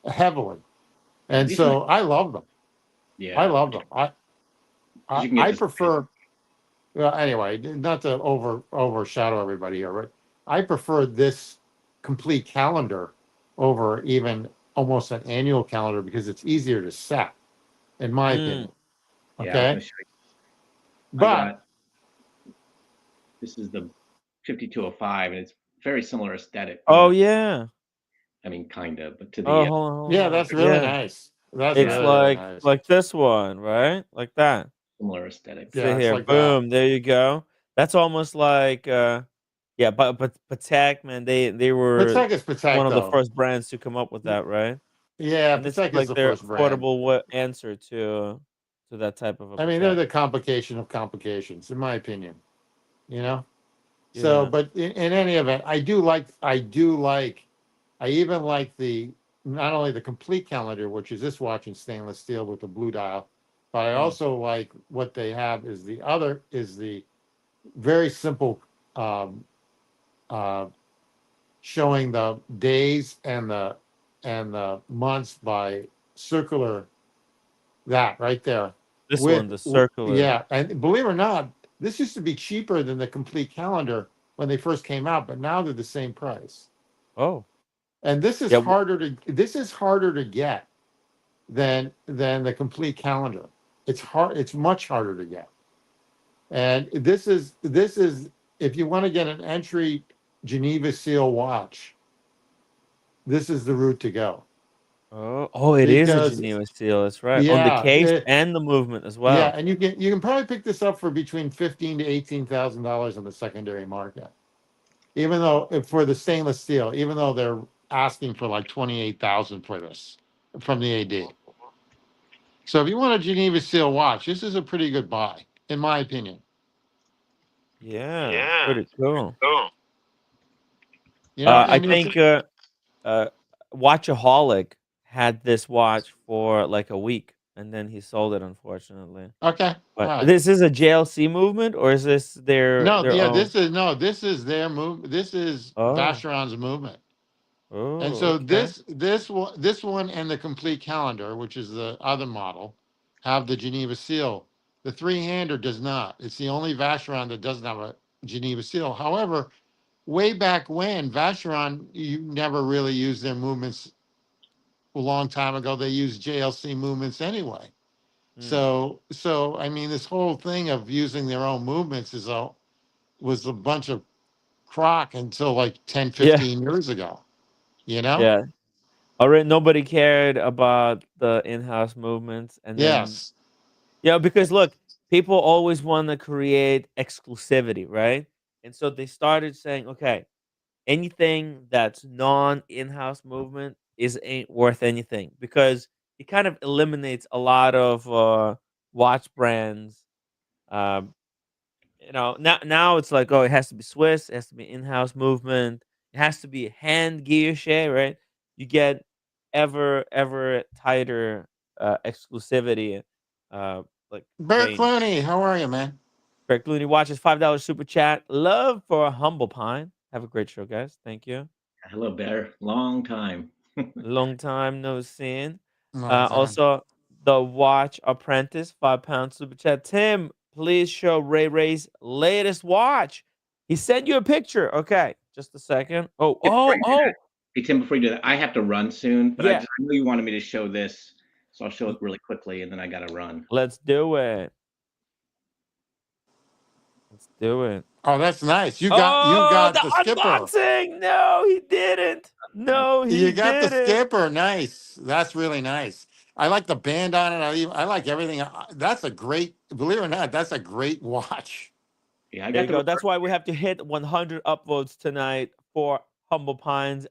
heavily, and These are so I love them. yeah. I love them. You can get I this- prefer. Well, anyway, not to overshadow everybody here, but I prefer this complete calendar over even almost an annual calendar because it's easier to set, in my opinion. Yeah, I was Okay, gonna show you. I but got this is the 5205, and it's very similar aesthetic. Oh yeah. I mean, kind of, but to Oh, the hold on, hold yeah, on. that's really Yeah. nice. That's It's really nice. like this one, right? Like that. similar aesthetic. Yeah, See it's here, like that. boom, there you go. That's almost like yeah, but Patek, man, they were Patek is one Patek of the though. first brands to come up with that, right? Yeah, And this is Patek is like the their first brand. affordable answer to that type of a I mean, they're Patek. the complication of complications, in my opinion. You know. So, Yeah. but in any event, I even like the not only the complete calendar, which is this watch in stainless steel with the blue dial, but I Mm. also like what they have is the very simple uh, showing the days and the months by circular, that right there. This one, the circular. Yeah, and believe it or not, this used to be cheaper than the complete calendar when they first came out, but now they're the same price. Oh. And this is Yeah. harder to get than the complete calendar. It's much harder to get. And this is if you want to get an entry Geneva seal watch, this is the route to go. Oh, it is a Because Geneva seal. That's right. On the yeah, case and the movement as well. yeah, and you can probably pick this up for between $15,000 to $18,000 on the secondary market. Even though for the stainless steel, even though they're asking for like 28,000 for this from the AD. So if you want a Geneva seal watch, this is a pretty good buy, in my opinion. Yeah, pretty cool. You know, I and think Watchaholic had this watch for like a week, and then he sold it, unfortunately. okay, all But right. this is a JLC movement, or is this their No, yeah, own? this is their move. This is Oh, Vacheron's movement. And oh, so okay. this one and the complete calendar, which is the other model, have the Geneva seal. The three-hander does not. It's the only Vacheron that doesn't have a Geneva seal. However, way back when, Vacheron, you never really used their movements. A long time ago, they used JLC movements anyway. Mm. So I mean, this whole thing of using their own movements was a bunch of crock until like 10, Yeah, 15 years ago. You know? yeah. Already, nobody cared about the in-house movements, and then Yes. because look, people always want to create exclusivity, right? And so they started saying, okay, anything that's non in-house movement is ain't worth anything because it kind of eliminates a lot of watch brands. Um, now it's like, oh, it has to be Swiss, it has to be in-house movement, it has to be hand guilloche, right? You get ever tighter exclusivity, like Bert range. Clooney, how are you, man? Greg Clooney watches $5 super chat. Love for a humble pine. Have a great show, guys. Thank you. Hello, Bear. Long time. Long time no seen. Long time. Also, the Watch Apprentice, £5 super chat. Tim, please show Ray Ray's latest watch. He sent you a picture. Okay, just a second. Oh. Hey, Tim, before you do that, I have to run soon, but I Yeah, know you wanted me to show this, so I'll show it really quickly, and then I got to run. let's do it. Let's do it. Oh, that's nice. You Oh, got the the skipper. unboxing. No, he didn't. No, he You got the didn't. skipper. Nice. That's really nice. I like the band on it. I like everything. That's a great, believe it or not, that's a great watch. Yeah, I There got you the go. That's why we have to hit 100 upvotes tonight for Humble Pine's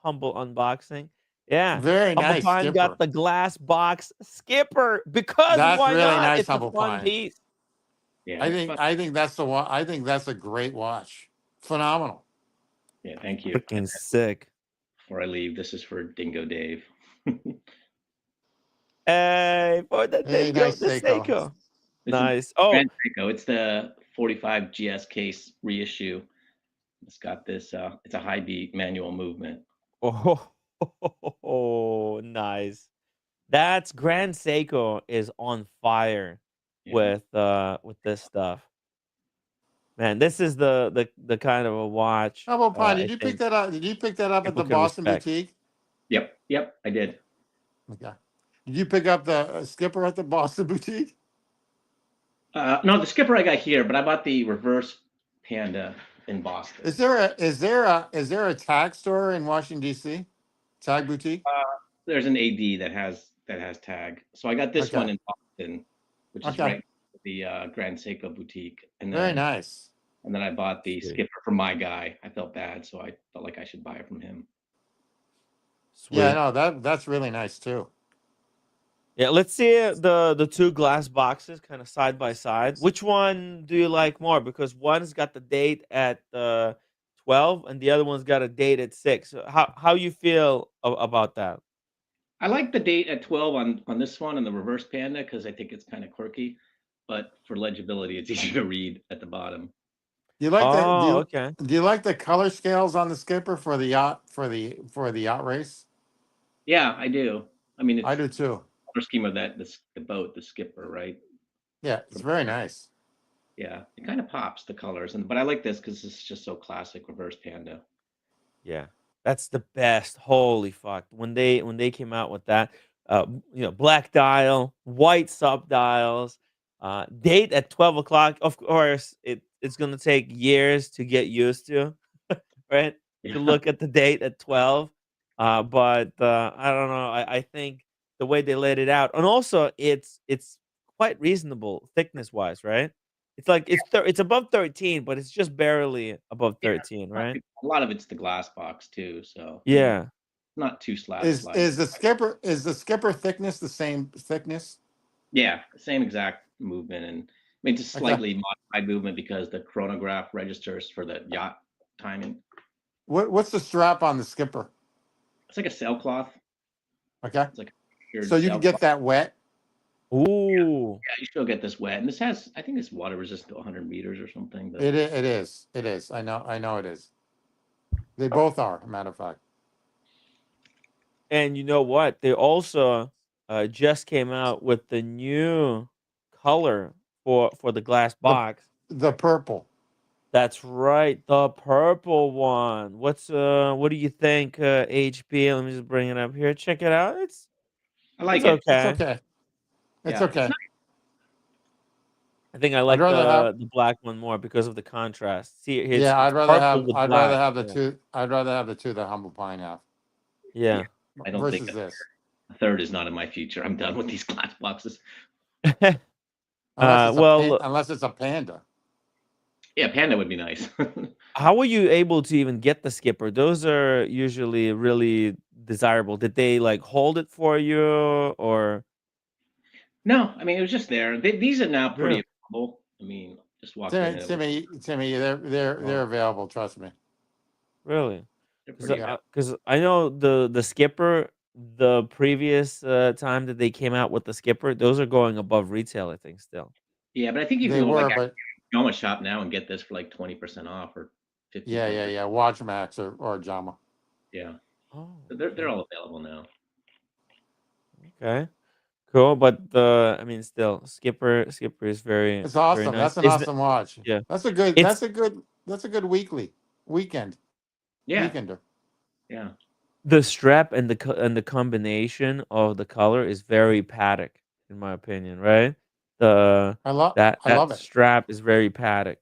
humble unboxing. Yeah. Very Humble nice Pine skipper. got the glass box skipper because That's why really not? nice, It's a Humble fun Pine. piece. Yeah, I it's think fun. I think that's the one. I think that's a great watch. Phenomenal. Yeah, thank you. Freaking sick. Before I leave, this is for Dingo Dave. Hey, for the Hey, nice the Seiko. Seiko. It's a Nice. Oh, Grand Seiko. It's the 45 GS case reissue. It's got this. It's a high beat manual movement. oh, nice. That's Grand Seiko is on fire Yeah. with this stuff. Man, this is the kind of a watch How about Pine? I Did you pick think that up? Did you pick that up at people the can Boston respect. Boutique? Yep. Yep. I did. Okay. Did you pick up the skipper at the Boston Boutique? No, the skipper I got here, but I bought the reverse Panda in Boston. Is there a tag store in Washington D.C.? Tag boutique? There's an AD that has tag. So I got this Okay. one in Boston, which is Okay. right at the Grand Seiko boutique. And Very then nice. and then I bought the Sweet. skipper for my guy. I felt bad, so I felt like I should buy it from him. Sweet. Yeah, no, that's really nice too. Yeah, let's see the two glass boxes kind of side by side. Which one do you like more? Because one's got the date at 12 and the other one's got a date at 6. How you feel about that? I like the date at 12 on this one and the reverse Panda because I think it's kind of quirky, but for legibility, it's easier to read at the bottom. Do you like the Oh, okay. do you like the color scales on the skipper for the yacht for the yacht race? Yeah, I do. I mean, it's I do too. color scheme of that the boat, the skipper, right? Yeah, it's very nice. Yeah, it kind of pops the colors, but I like this because it's just so classic reverse Panda. Yeah. That's the best. Holy fuck. When they came out with that, black dial, white sub dials, date at 12 o'clock. Of course, it's gonna take years to get used to, right? Yeah. To look at the date at 12. But I don't know. I think the way they laid it out, and also it's quite reasonable thickness wise, right? It's like it's above 13, but it's just barely above Yeah, 13, right? a lot of it's the glass box too, so Yeah. not too slab Is slide. is the skipper thickness the same thickness? Yeah, same exact movement, and I mean just Okay. slightly modified movement because the chronograph registers for the yacht timing. What's the strap on the skipper? It's like a sailcloth. Okay. It's like a So you can get that wet? Ooh. Yeah, you still get this wet, and this has I think it's water resistant to 100 meters or something. But It is. I know it is. They both are, a matter of fact. And you know what? They also just came out with the new color for the glass box. The purple. That's right, the purple one. What do you think, HP? Let me just bring it up here. Check it out. I like it's it. It's okay. okay. It's Yeah, okay. I think I like rather have- the black one more because of the contrast. See, it's Yeah, it's purple with I'd black. rather have the Yeah. two. I'd rather have the two that Humble Pine have Yeah. I don't versus think this. a third is not in my future. I'm done with these glass boxes. Unless it's a Panda. Yeah, Panda would be nice. How were you able to even get the skipper? Those are usually really desirable. Did they like hold it for you or? No, I mean it was just there. These are now pretty Really? available. I mean, just walked in. And Timmy, they're available. Trust me. Really? they're pretty. Because I know the skipper, the previous time that they came out with the skipper, those are going above retail, I think, still. Yeah, but I think you They can go were, like but Jama shop now and get this for like 20% off or 50%. yeah. Watchmax or Jama. Yeah, Oh, they're all available now. okay. Cool, but I mean, still, skipper is very It's very awesome. nice. That's an awesome watch. Yeah. That's a good. It's That's a good weekend. Yeah, Weekender. yeah. the strap and the combination of the color is very Paddock, in my opinion, right? The I love that it. strap is very Paddock.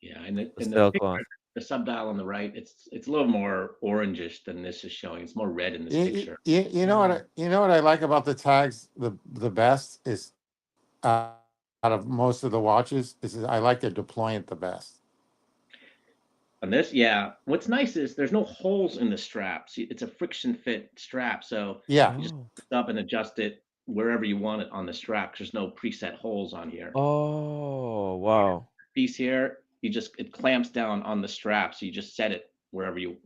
Yeah, and The the sailcloth. the subdial on the right, it's a little more orangish than this is showing. It's more red in this picture. You know what I like about the tags the best is out of most of the watches is I like their deployment the best. On this, yeah. What's nice is there's no holes in the straps. It's a friction fit strap, so Yeah. you just lift up and adjust it wherever you want it on the strap. There's no preset holes on here. Oh, wow. Piece here, it clamps down on the strap, so you just set it wherever you.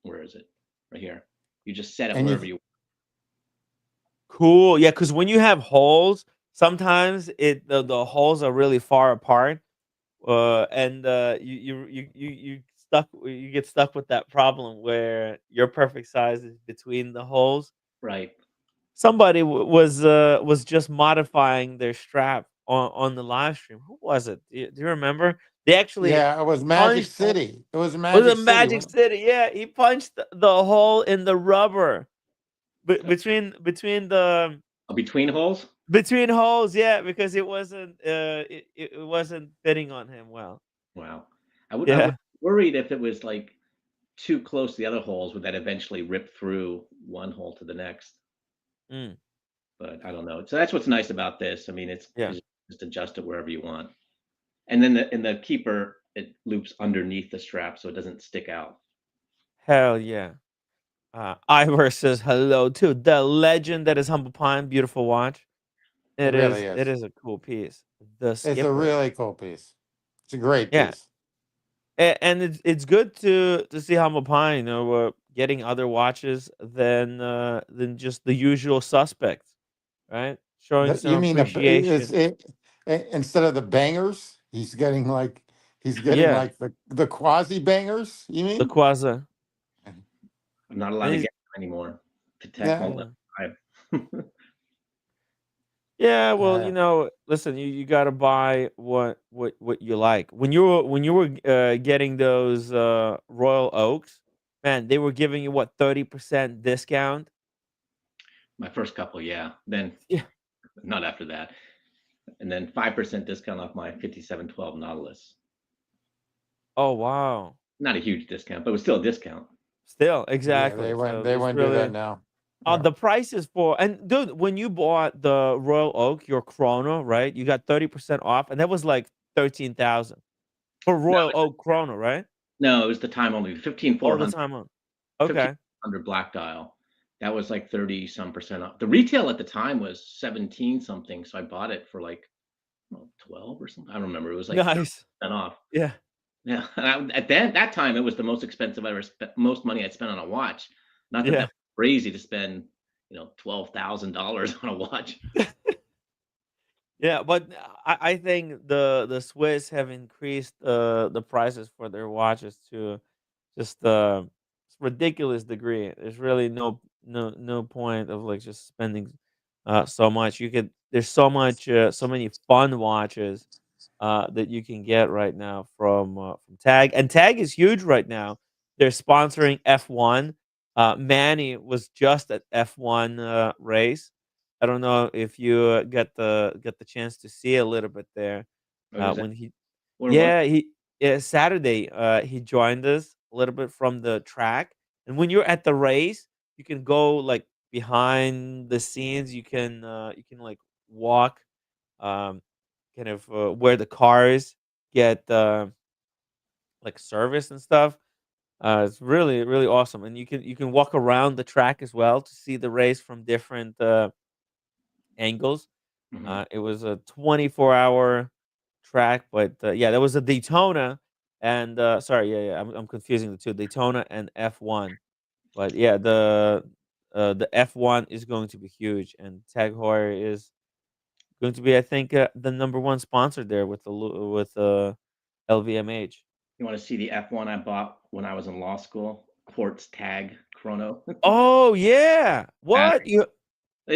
Where is it? Right here. You just set it And wherever you you. Cool. Yeah, because when you have holes, sometimes the holes are really far apart, and you get stuck with that problem where your perfect size is between the holes. Right. Somebody was just modifying their strap on the live stream. Who was it? Do you remember? They actually Yeah, it was Magic punched. City. It was Was Magic it City. Magic City? Yeah, he punched the hole in the rubber Between holes. between holes. Yeah, because it wasn't fitting on him well. Wow. I would Yeah. worried if it was like too close to the other holes, would that eventually rip through one hole to the next? Mm, But I don't know. So that's what's nice about this. I mean, yeah. you just adjust it wherever you want. And then the keeper, it loops underneath the strap so it doesn't stick out. Hell yeah. Ivor says hello to the legend that is Humble Pine. Beautiful watch. It It really is. It is. is a cool piece. The It's a skipper. really cool piece. It's a great Yeah, piece. and it's good to see Humble Pine, getting other watches than just the usual suspects, right? Showing You some mean appreciation. instead of the bangers, he's getting Yeah, like the quasi bangers. You the mean? Quasar. I'm not allowed And to he's get them anymore. The tech Yeah. won't let yeah. me buy. Yeah, well, Uh, listen, you gotta buy what you like. When you were getting those Royal Oaks, man, they were giving you what 30% discount. My first couple, yeah. Then Yeah. not after that. And then 5% discount off my 5712 Nautilus. Oh wow. Not a huge discount, but it was still a discount. Still, yeah, exactly. So they there's wouldn't do that really now. Yeah. the prices for and dude, when you bought the Royal Oak, your Chrono, right? You got 30% off, and that was like 13,000 for No, Royal Oak Chrono, right? no, it was the time only. All the 15400, time on. Okay. 15400 black dial. That was like 30 some percent off. The retail at the time was 17 something, so I bought it for like 12 or something. I don't remember. It was like Nice. 30% off. Yeah. Yeah, and at that time, it was the most expensive I ever spent. Most money I'd spent on a watch. Not that Yeah. that was crazy to spend, $12,000 on a watch. Yeah, but I think the Swiss have increased the prices for their watches to just ridiculous degree. There's really no point of like just spending so much. You could there's so many fun watches that you can get right now from Tag, and Tag is huge right now. They're sponsoring F1. Manny was just at F1 race. I don't know if you get the chance to see a little bit there Oh, is that when he where was? yeah, Saturday, he joined us a little bit from the track, and when you're at the race, you can go, like, behind the scenes, you can, like, walk, um, kind of, where the cars get, like, service and stuff. It's really, really awesome, and you can walk around the track as well to see the race from different, angles. Mhm. It was a 24-hour track, but, yeah, there was a Daytona and, sorry, yeah, yeah, I'm confusing the 2, Daytona and F1. But, yeah, the F1 is going to be huge, and Tag Heuer is going to be, I think, the number 1 sponsor there with LVMH. You want to see the F1 I bought when I was in law school? Quartz tag chrono. Oh, yeah. And What?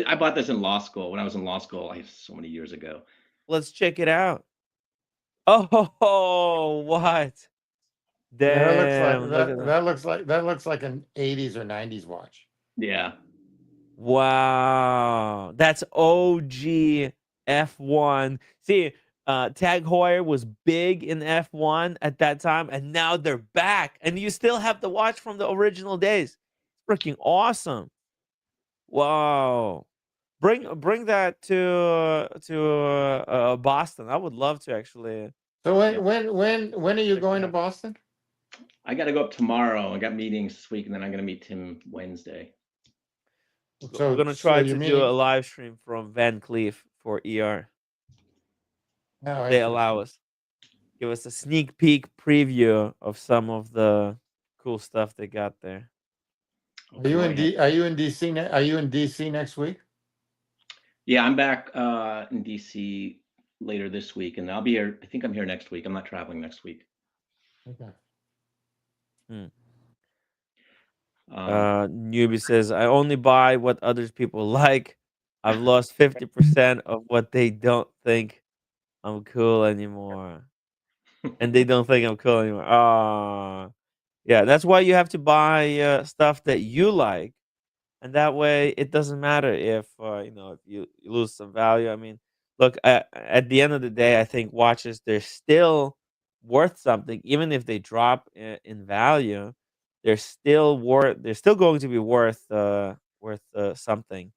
I bought this in law school when I was in law school, so many years ago. Let's check it out. Oh, what? Yeah, that looks like Damn, look at that. that. That looks like an '80s or '90s watch. Yeah. Wow, that's OG F1. See, Tag Heuer was big in F1 at that time, and now they're back, and you still have the watch from the original days. Freaking awesome! Wow, bring that to Boston. I would love to actually. So Yeah. when are you Check it going to out. Boston? I got to go up tomorrow. I got meetings this week, and then I'm going to meet Tim Wednesday. We're So gonna so try you're to do a meeting? live stream from Van Cleef for ER Oh, if they allow interesting. us. Give us a sneak peek preview of some of the cool stuff they got there. Are you in Boy, Are you in DC? Are you in DC next week? yeah, I'm back in DC later this week, and I'll be here. I think I'm here next week. I'm not traveling next week. Okay. Hmm. Um, Newbie says, I only buy what others people like. I've lost 50% of what they don't think I'm cool anymore. And they don't think I'm cool anymore. Ah, yeah, that's why you have to buy stuff that you like. And that way it doesn't matter if, if you lose some value. I mean, look, at the end of the day, I think watches, they're still worth something. Even if they drop in value, they're still going to be worth something.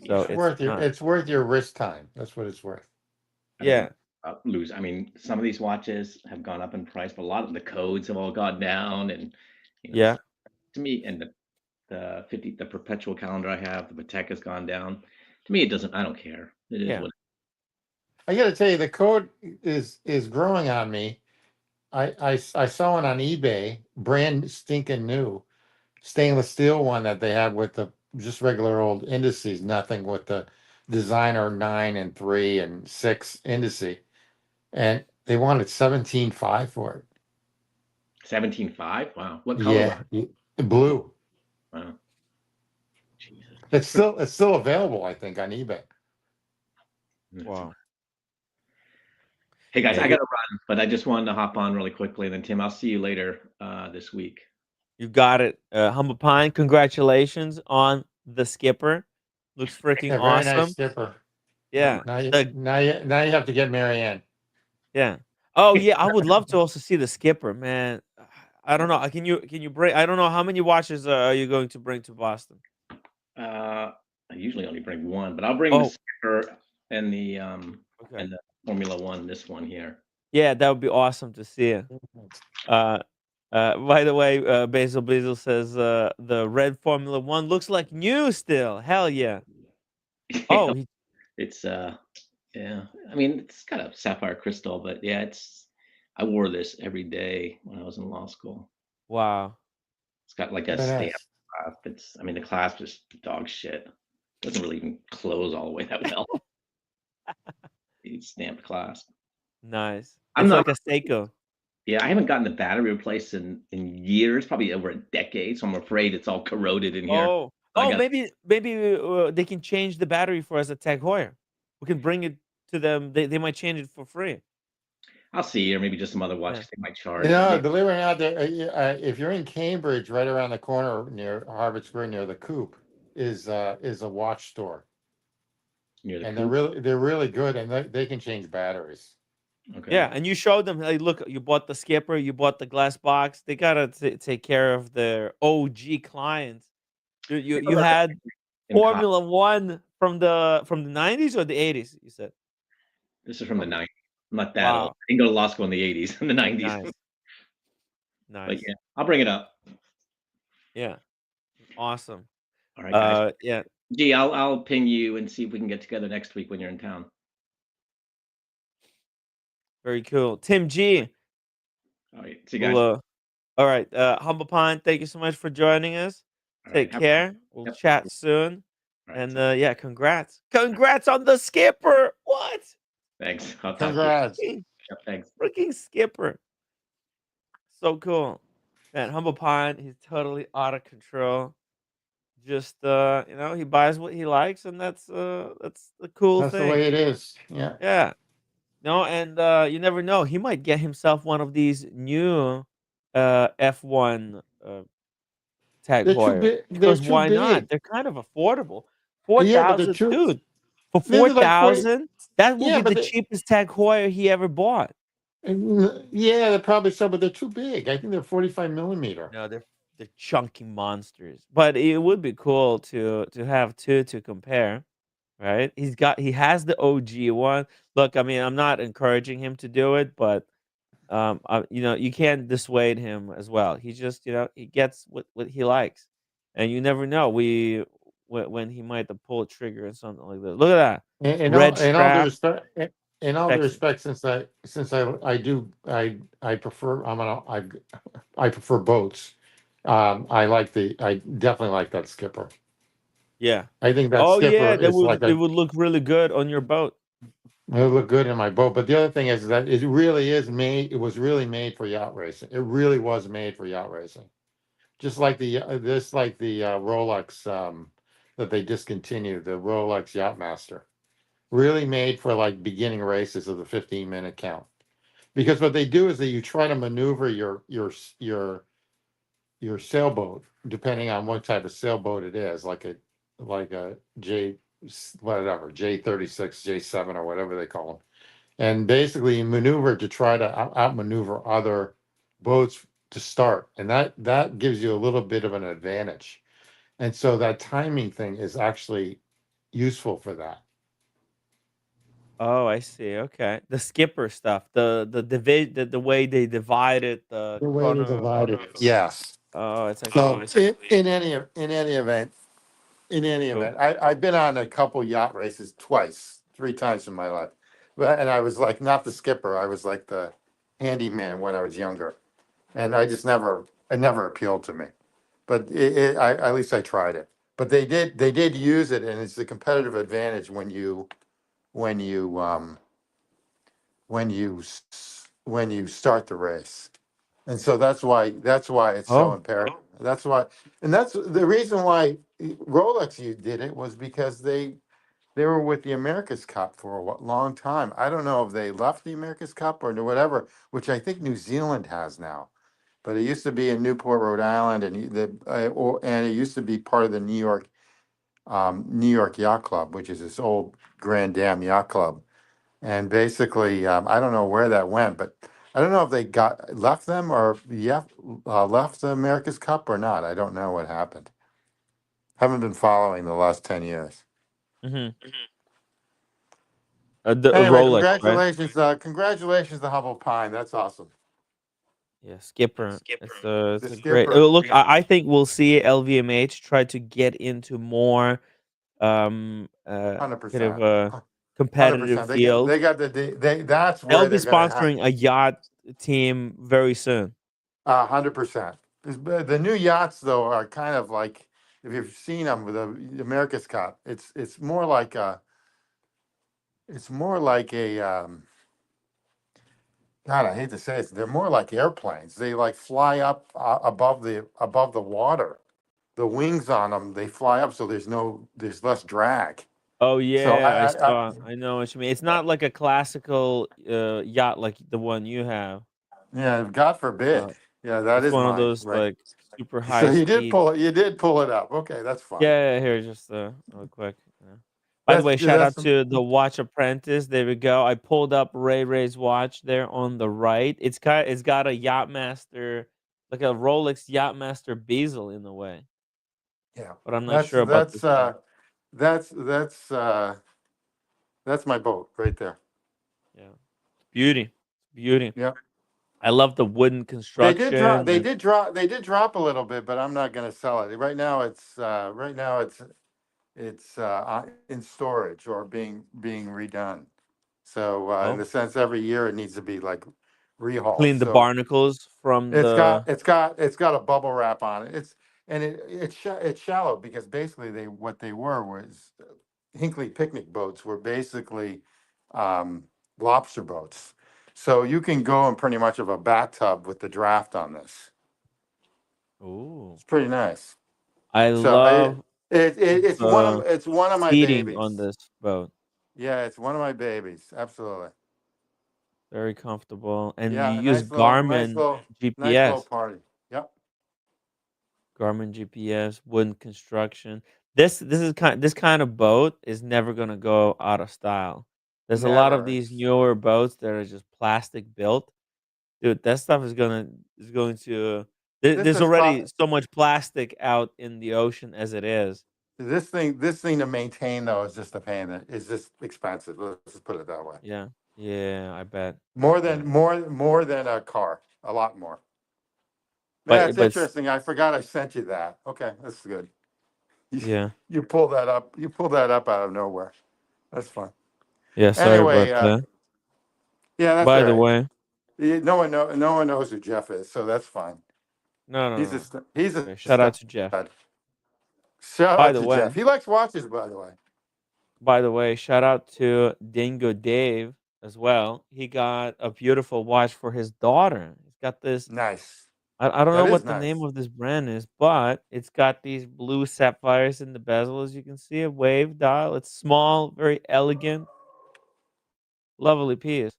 So it's not. It's worth your risk time. That's what it's worth. I don't Yeah, think lose. I mean, some of these watches have gone up in price, but a lot of the codes have all gone down, and yeah, to me, and the perpetual calendar I have, the Patek has gone down. To me, it doesn't. I don't care. It is yeah. what. I got to tell you, the code is growing on me. I saw one on eBay, brand stinking new, stainless steel one that they have with the just regular old indices, nothing with the designer 9 and 3 and 6 indice, and they wanted 17.5 for it. 17.5. Wow. What color? Yeah, blue. Wow. Jesus. It's still available, I think, on eBay. Wow. Hey guys, Yeah, I gotta run, but I just wanted to hop on really quickly, and then Tim, I'll see you later this week. you got it. Humble Pine, congratulations on the skipper. Looks freaking Yeah, very nice awesome. skipper. Yeah. Now you have to get Marianne. Yeah. Oh yeah, I would love to also see the skipper, man. I don't know. Can you bring? I don't know how many watches are you going to bring to Boston. I usually only bring one, but I'll bring the Oh, skipper and okay. the Formula One. This one here. Yeah, that would be awesome to see. Uh, by the way, Basil Basil says the red Formula One looks like new still. Hell yeah. Oh, It's yeah. I mean, it's got a sapphire crystal, but yeah, I wore this every day when I was in law school. wow. It's got like a Very stamp nice. clasp. I mean, the clasp is dog shit. Doesn't really even close all the way that well. It's stamped clasp. Nice. I'm It's not. like a Seiko. Yeah, I haven't gotten the battery replaced in years, probably over a decade. So I'm afraid it's all corroded in here. Oh, I oh, got. maybe they can change the battery for us at Tag Heuer. We can bring it to them. They might change it for free. I'll see, or maybe just some other Yeah. watches they might charge. You But know, maybe, believe it or not, if you're in Cambridge, right around the corner near Harvard Square, near the Coop, is a watch store, near the and coop. they're really good, and they can change batteries. Okay. Yeah, and you showed them, hey, look, you bought the skipper, you bought the glass box. They gotta take care of their OG clients. You had In cop. Formula One from the 90s or the 80s. You said, This is from the 90s. I'm not that old. wow, I didn't go to law school in the 80s, in the 90s. nice, But nice, yeah, I'll bring it up. yeah, awesome. All right, guys. Yeah, Gee, I'll ping you and see if we can get together next week when you're in town. very cool. Tim G. All right. See you guys. Well, all right, Humble Pine, thank you so much for joining us. All right. Take care. We'll Yep. chat soon. All right. And yeah, congrats on the skipper. What? Thanks. I'll talk to Congrats. you. Yep, thanks. Freaking skipper. So cool. Man, Humble Pine, he's totally out of control. Just he buys what he likes, and that's the cool That's the thing. way it is. Yeah. Yeah. No, and you never know. He might get himself one of these new F1 Tag They're too Heuer. big. They're Because too why not? big. They're kind of affordable. Yeah, but they're 4,000, too. dude. For They're like 4,000, that will Yeah, be but the cheapest Tag Heuer he ever bought. yeah, they're probably so, but they're too big. I think they're 45 millimeter. No, they're chunky monsters. But it would be cool to have two to compare, right? He has the OG one. Look, I mean, I'm not encouraging him to do it, but you can't dissuade him as well. He just, he gets what he likes, and you never know. When he might have pulled a trigger or something like that. Look at that In red all due strap. respect, in all due Texas. respect, since I prefer I prefer boats. I definitely like that skipper. Yeah. I think that Oh yeah, skipper that is would like it a would look really good on your boat. it'll look good in my boat. But the other thing is that it really is made. It was really made for yacht racing. It really was made for yacht racing. Just like the Rolex that they discontinued, the Rolex Yachtmaster, really made for like beginning races of the 15-minute count. Because what they do is that you try to maneuver your sailboat, depending on what type of sailboat it is, like a whatever J36, J7, or whatever they call them, and basically you maneuver to try to outmaneuver other boats to start, and that gives you a little bit of an advantage, and so that timing thing is actually useful for that. Oh, I see. Okay. The skipper stuff, the way they divided the The way to chrono. divide it. Yes. Oh, it's So actually in any cool. event, I've been on a couple yacht races twice, three times in my life. But and I was like not the skipper, I was like the handyman when I was younger. And it never appealed to me. But at least I tried it. But they did use it, and it's a competitive advantage when you when you start the race. And so that's why it's so Oh, imperative. That's why, and that's the reason why Rolex you did it was because they were with the America's Cup for a long time. I don't know if they left the America's Cup or whatever, which I think New Zealand has now. But it used to be in Newport, Rhode Island, and and it used to be part of the New York Yacht Club, which is this old Grand Dam Yacht Club. And basically, I don't know where that went, but I don't know if they got left them or left the America's Cup or not. I don't know what happened. Haven't been following the last 10 years. mm-hmm. The Anyway, Rolex, right? congratulations to Humble Pine. That's awesome. Yeah, skipper. The It's a great. skipper, Look, I think we'll see LVMH try to get into more hundred kind of percent, a hundred competitive percent. field. They got they that's They'll where be they're gonna have sponsoring a yacht team very soon. 100%. The new yachts though are kind of like if you've seen them with the America's Cup, it's more like a God, I hate to say it, they're more like airplanes. They like fly up above the water. The wings on them, they fly up, so there's less drag. Oh So yeah, I saw. I know what you mean. It's not like a classical yacht like the one you have. yeah, God forbid. Uh, Yeah, that it's is one of mine, those right? like super So high speed. you did pull it up. Okay, that's fine. Yeah, here, just real quick. Yeah. By the way, shout out That's to the Watch Apprentice. There we go. I pulled up Ray's watch there on the right. It's got a Yachtmaster, like a Rolex Yachtmaster bezel in the way, yeah. but I'm not That's sure about that's this one. uh that's that's uh that's my boat right there. Yeah, beauty, beauty. Yeah. I love the wooden construction and They did drop a little bit, but I'm not going to sell it. Right now it's in storage or being redone. So in oh, the sense, every year it needs to be like rehauled. clean the So barnacles from the. it's got a bubble wrap on it. It's shallow because basically what they were was Hinkley picnic boats were basically um, lobster boats. So you can go in pretty much of a bathtub with the draft on this. Ooh, It's pretty nice. I So love the it's one of my seating on babies. this boat. Yeah, it's one of my babies. Absolutely. Very comfortable, and you Yeah, a use Garmin nice little GPS. party. Yep. Garmin GPS, wooden construction. This kind of boat is never gonna go out of style. There's a lot of Never. these newer boats that are just plastic built. Dude, that stuff is going to This there's is already pro- so much plastic out in the ocean as it is. this thing to maintain though is just a pain. It's just expensive. Let's just put it that way. Yeah. Yeah, I bet. More Yeah. than a car. A lot more. Yeah, But it's but s interesting. I forgot I sent you that. Okay, that's good. You, yeah. you pulled that up. You pulled that up out of nowhere. That's fun. Yeah, sorry about Anyway, that. Yeah, that's By all the right. way, No one knows who Jeff is, so that's fine. no, He's no, he's a okay, shout out to Jeff. stud. Shout By out the to way, Jeff. He likes watches, by the way. shout out to Dingo Dave as well. He got a beautiful watch for his daughter. He's got this. Nice. I don't That know is what the name nice. of this brand is, but it's got these blue sapphires in the bezel, as you can see, a wave dial. It's small, very elegant, lovely piece.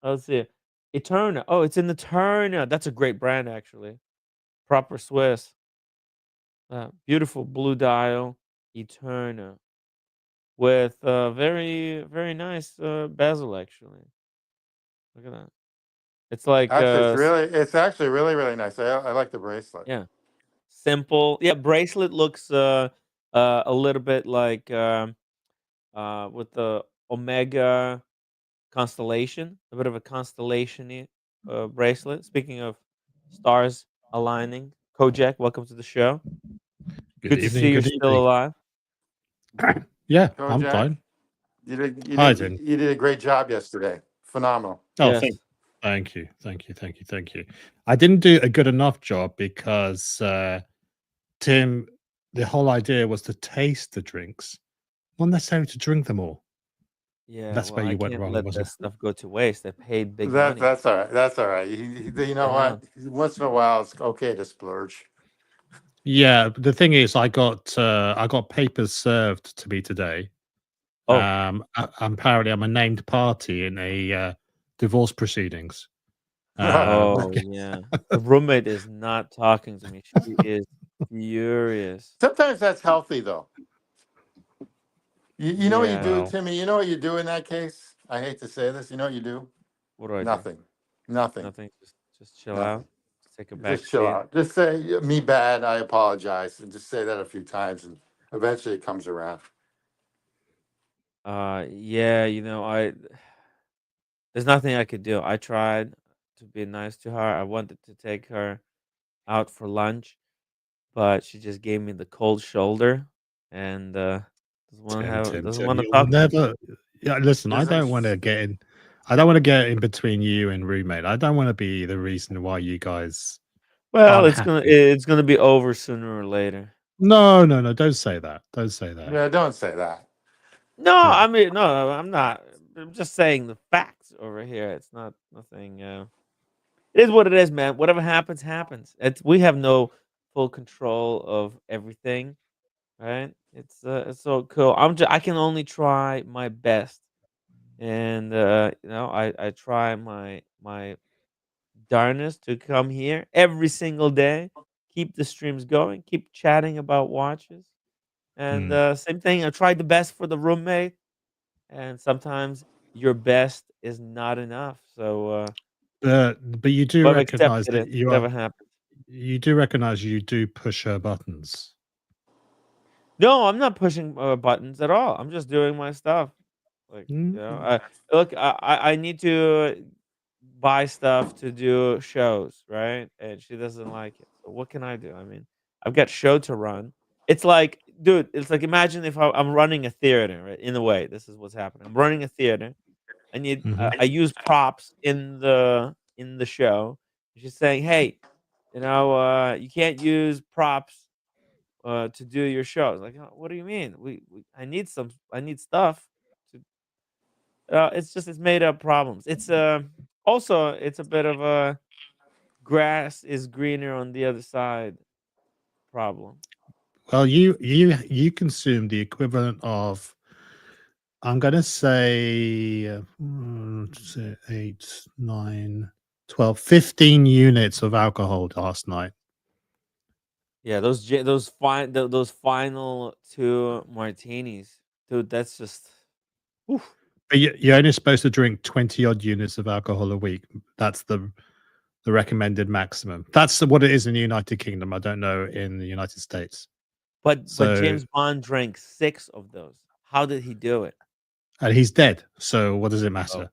Let's see. Eterna. Oh, it's in the Eterna. That's a great brand, actually. Proper Swiss. Beautiful blue dial. Eterna. With very, very nice bezel, actually. Look at that. It's like, Actually, it's actually really, really nice. I like the bracelet. yeah, simple. Yeah, bracelet looks a little bit like with the Omega constellation, a bit of a constellation bracelet. Speaking of stars aligning, Kojak, welcome to the show. Good Good to evening. see you're Good still evening. alive. Yeah, Go, I'm Jack. fine. You did Hi, Tim. you did a great job yesterday. Phenomenal. Oh, Yes. thank you. I didn't do a good enough job because Tim, the whole idea was to taste the drinks, not necessarily to drink them all. Yeah, That's well, where I you went can't wrong, let wasn't that it? stuff go to waste. I paid big That money. that's all right. That's all right. You know Yeah. what? Once in a while, it's okay to splurge. Yeah, but the thing is, I got papers served to me today. Oh, Apparently, I'm a named party in a divorce proceedings. oh yeah. The roommate is not talking to me. She is furious. Sometimes that's healthy, though. You know what you Yeah. do, Well, Timmy? You know what you do in that case? I hate to say this. You know what you do? What do I do? Nothing. Nothing. Nothing. Just chill Nothing. out. Just take a back Just chill seat. out. Just say me bad. I apologize, and just say that a few times, and eventually it comes around. Yeah, there's nothing I could do. I tried to be nice to her. I wanted to take her out for lunch, but she just gave me the cold shoulder and doesn't want to you will talk to me. never. Yeah, listen, I Isn't don't want to get in. I don't want to get in between you and roommate. I don't want to be the reason why you guys Well, aren't happy. it's gonna be over sooner or later. No, no, no. Don't say that. Don't say that. Yeah, don't say that. No, Yeah. I mean, no, I'm not. I'm just saying the facts over here. It's not nothing. It is what it is, man. Whatever happens, happens. We have no full control of everything, right? It's so cool. I can only try my best, and I try my darnest to come here every single day, keep the streams going, keep chatting about watches, and same thing. I tried the best for the roommate, and sometimes your best is not enough. So But you do I've recognize accepted that it. Whatever happens. you do recognize you do push her buttons. No, I'm not pushing buttons at all. I'm just doing my stuff. Like, Mm. look, I need to buy stuff to do shows, right? And she doesn't like it. So what can I do? I mean, I've got show to run. It's like, dude, it's like imagine if I'm running a theater, right? In a way, this is what's happening. I'm running a theater. Mhm. I use props in the show. She's saying, hey, you can't use props to do your shows. Like, "Oh, what do you mean? I need stuff. To, it's made up problems. It's also it's a bit of a grass is greener on the other side problem. Well, you consume the equivalent of, I'm going to say, 8, 9, 12, 15 units of alcohol last night. Yeah, those final two martinis, dude. That's just. Oof. But you're only supposed to drink 20 odd units of alcohol a week. That's the recommended maximum. That's what it is in the United Kingdom. I don't know in the United States. But So, James Bond drank 6 of those. How did he do it? and he's dead. So what does it Oh, matter?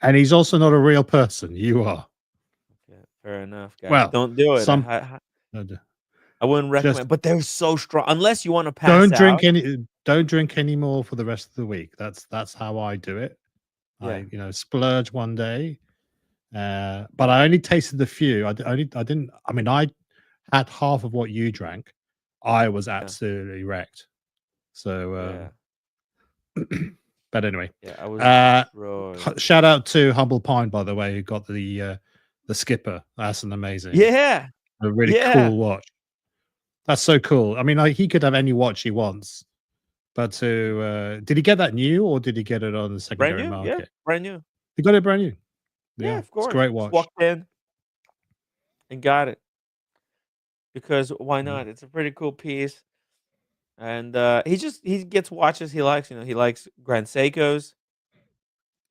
And he's also not a real person. You are. okay, fair enough, guys. Well, Don't do it. some I wouldn't just recommend, but they're so strong. Unless you want to pass out. don't drink any more for the rest of the week. That's how I do it. Yeah. I splurged one day, but I only tasted a few. I didn't. I mean, I had half of what you drank. I was Yeah. absolutely wrecked. So, Yeah. but anyway, Yeah. I was destroyed. shout out to Humble Pine, by the way, who got the Skipper. That's an amazing, Yeah. a really Yeah. cool watch. That's so cool. I mean, like, he could have any watch he wants, but did he get that new or did he get it on the Brand secondary new. Yeah. market? Brand new. He got it brand new. Yeah. Yeah, Of it's a course. great Just watch. walked in and got it because why Mm. not? It's a pretty cool piece. And he gets watches he likes. He likes Grand Seikos.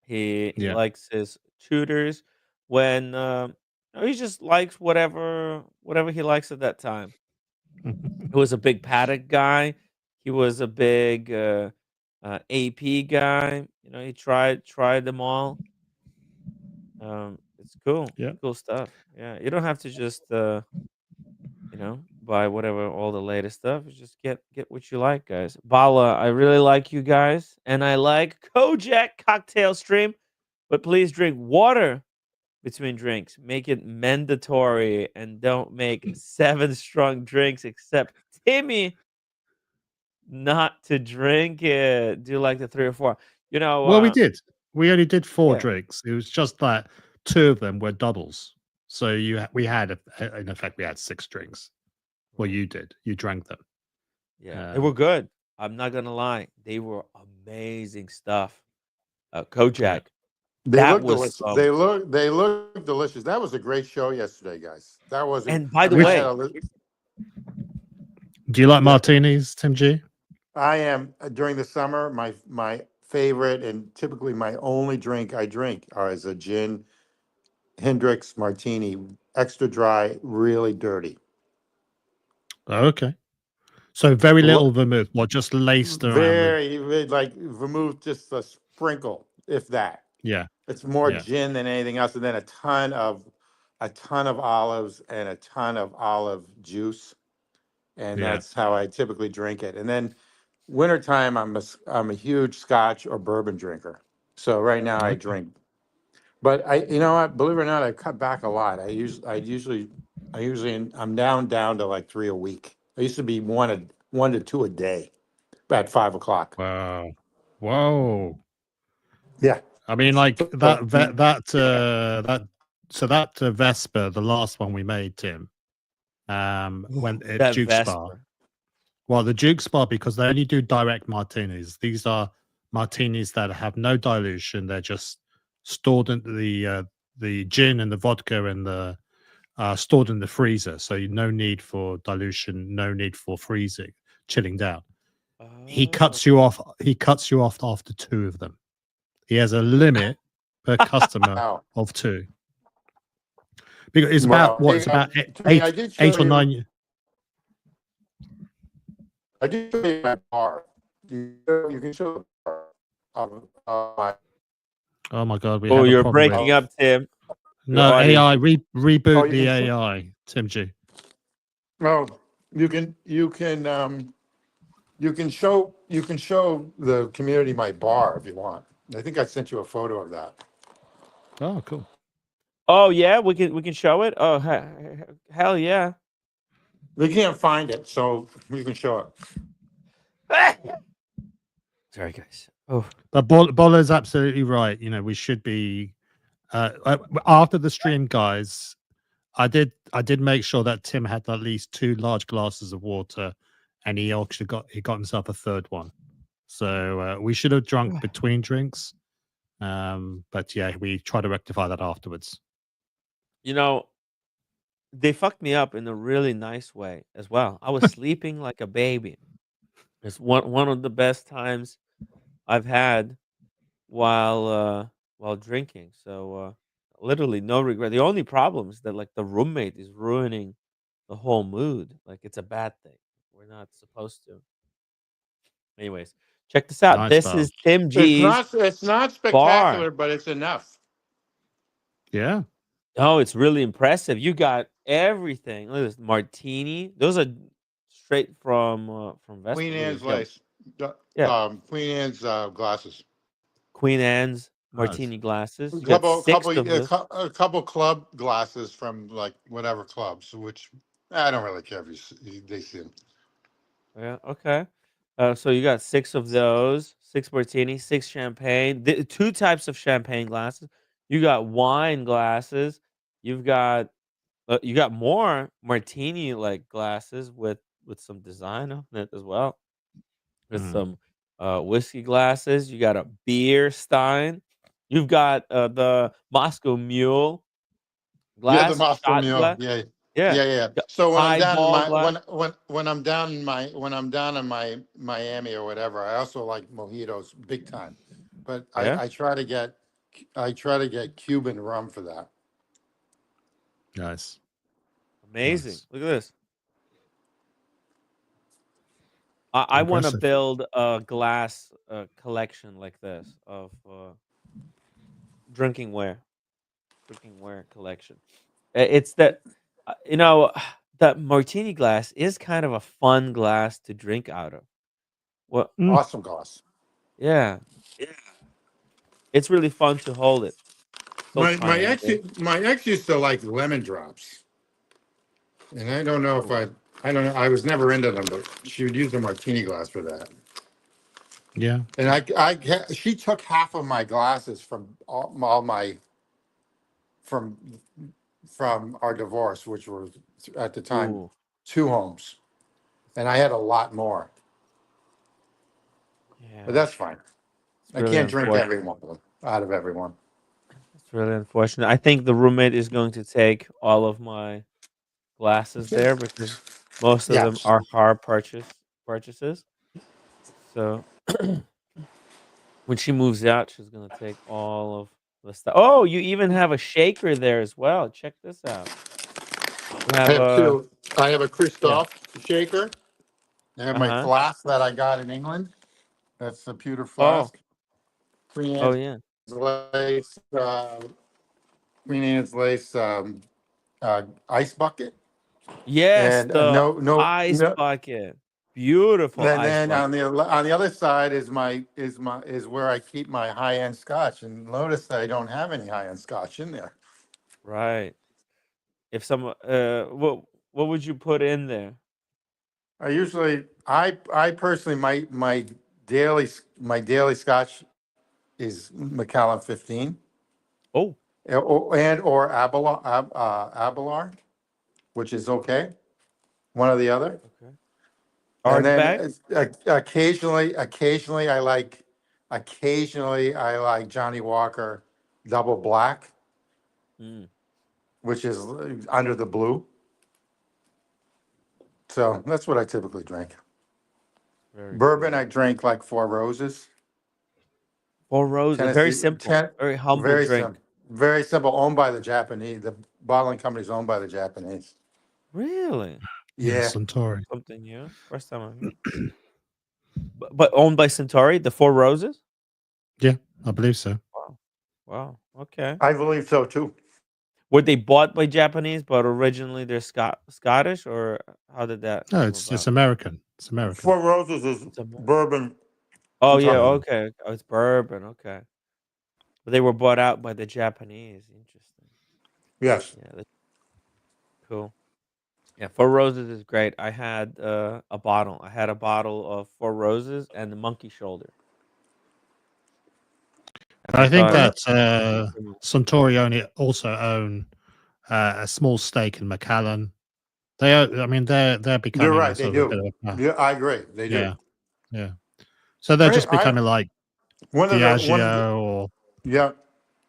He Yeah. likes his Tudors. When he just likes whatever he likes at that time. He was a big Patek guy. He was a big AP guy. He tried them all. It's cool. Yeah. Cool stuff. Yeah, you don't have to just buy whatever all the latest stuff. You just get what you like, guys. Bala, I really like you guys, and I like Kojak cocktail stream, but please drink water between drinks. Make it mandatory, and don't make 7 strong drinks except Timmy not to drink it. Do like the 3 or 4. Well, we did. We only did 4 Yeah. drinks. It was just that 2 of them were doubles. So we had, in effect, we had 6 drinks. Well, you did. You drank them. Yeah, they were good. I'm not gonna lie, they were amazing stuff. Kojak. They That look was delicious. They look delicious. That was a great show yesterday, guys. That was. And by the I way, had a Do you like Yeah. martinis, Tim G? I am during the summer. My favorite and typically my only drink I drink is a gin Hendrix Martini, extra dry, really dirty. Oh, okay. So very Lo- little vermouth, or just laced around with. Very like vermouth, just a sprinkle, if that. Yeah. It's more Yeah. gin than anything else, and then a ton of olives and a ton of olive juice, and Yeah. that's how I typically drink it. And then wintertime, I'm a huge Scotch or bourbon drinker. So right now I Okay. drink, but you know what? Believe it or not, I cut back a lot. I'm down to like 3 a week. I used to be 1 to 2 a day at 5 o'clock. Wow. Whoa. Yeah. I mean, like So, that Vesper, the last one we made, Tim, when at that Duke Spa. Vesper. Well, the Duke Spa, because they only do direct martinis. These are martinis that have no dilution. They're just stored in the gin and the vodka and the stored in the freezer. So no need for dilution, no need for freezing, chilling down. He cuts you off. He cuts you off after 2 of them. He has a limit per customer wow. of 2. Because it's about Well, it's about Tony, I did show 8 or you- 9. I did show you my bar. You can show the bar of my. Oh my god, we Oh, have a you're problem with- breaking up, Tim. No, audience. AI reboot Oh, you the can- AI, Tim G. Well, you can show the community my bar if you want. I think I sent you a photo of that. Oh, cool. Oh yeah, we can show it. Oh hell yeah. They can't find it, so you can show it. Sorry, guys. Oh, But Boller's absolutely right. We should be after the stream, guys. I did make sure that Tim had at least 2 large glasses of water, and he actually got himself a 3rd one. So we should have drunk between drinks. But yeah, we try to rectify that afterwards. they fucked me up in a really nice way as well. I was sleeping like a baby. It's one of the best times I've had while drinking. So literally no regret. The only problem is that like the roommate is ruining the whole mood. Like it's a bad thing. We're not supposed to. Anyways, check this out. Nice This bar. is Tim G's. It's not spectacular, but it's enough. Yeah. Oh, it's really impressive. You got everything. Look at this Martini. Those are straight from Vespa. Queen Look at Anne's this. lace. Yeah. Queen Anne's glasses. Queen Anne's martini glasses. A You got couple, 6 couple, of a this. cou- a couple club glasses from like whatever clubs, which I don't really care if they see them. Yeah, okay. So you got 6 of those, 6 martini, 6 champagne. 2 types of champagne glasses. You got wine glasses. You've got you got more martini like glasses with some design on it as well. With Mm. some whiskey glasses. You got a beer stein. You've got the Moscow Mule Yeah, the glass, Moscow shot Mule. glass. Yeah, Yeah. yeah. Got So when I'm down in highball my glass. when I'm down in my when I'm down in my Miami or whatever, I also like mojitos big time. But Yeah. I try to get Cuban rum for that. Nice. Amazing. Nice. Look at this. I want to Impressive. build a glass collection like this of drinking ware, drinking ware collection. It's that you know that martini glass is kind of a fun glass to drink out of. Well, Mm. Awesome glass. yeah, it's really fun to hold it. So triangle. My ex used to like lemon drops, and I don't know if Ooh, I don't know. I was never into them, but she would use a martini glass for that. Yeah. And she took half of my glasses from all my from our divorce, which was at the time ooh, 2 homes, and I had a lot more. But yeah. that's fine. It's I really can't drink unfortunate. everyone out of everyone. It's really unfortunate. I think the roommate is going to take all of my glasses there because most of Yeah. them are hard purchases. So when she moves out, she's gonna take all of the stuff. Oh, you even have a shaker there as well. Check this out. You I have have a two. I have a yeah. Christoph shaker. I have my Uh-huh. flask that I got in England. That's the pewter Oh. flask. Queen Oh Anne's yeah. lace, Queen Anne's lace ice bucket, Yes, and the ice no. bucket. Beautiful And ice then bucket. on the other side is where I keep my high end scotch. And notice that I don't have any high end scotch in there. Right. If someone what would you put in there? I personally my daily scotch is Macallan 15 Oh, or Abelard, which is okay, one or the other. okay. And then Ardbeg? occasionally I like Johnny Walker Double Black, Mm, which is under the blue. So that's what I typically drink. very Bourbon, cool. I drink like Four Roses, 4 roses. Very Tennessee, simple. Very humble drink. very simple, owned by the Japanese. The bottling company is owned by the Japanese. Really? Yeah. Yeah, Suntory. Something new. First time I'm hearing. But owned by Centauri, the 4 roses? Yeah, I believe so. Wow. Wow. Okay. I believe so too. Were they bought by Japanese, but originally they're Scottish, or how did that No, come it's about? American. It's American. Four Roses is It's a bourbon. Oh yeah. Kentucky. Yeah. Okay. Oh, it's bourbon. Okay. But they were bought out by the Japanese. Interesting. Yes. Yeah. That's cool. Yeah. Four roses is great. I had a bottle. I had a bottle of Four Roses and the Monkey Shoulder, and I I think thought. Oh, that Suntory also own a small stake in Macallan. I mean, they're you're becoming a right. They sort of a do. bit of a Yeah, I agree. They do. yeah, yeah. So they're just I becoming like one of the Diageo or yeah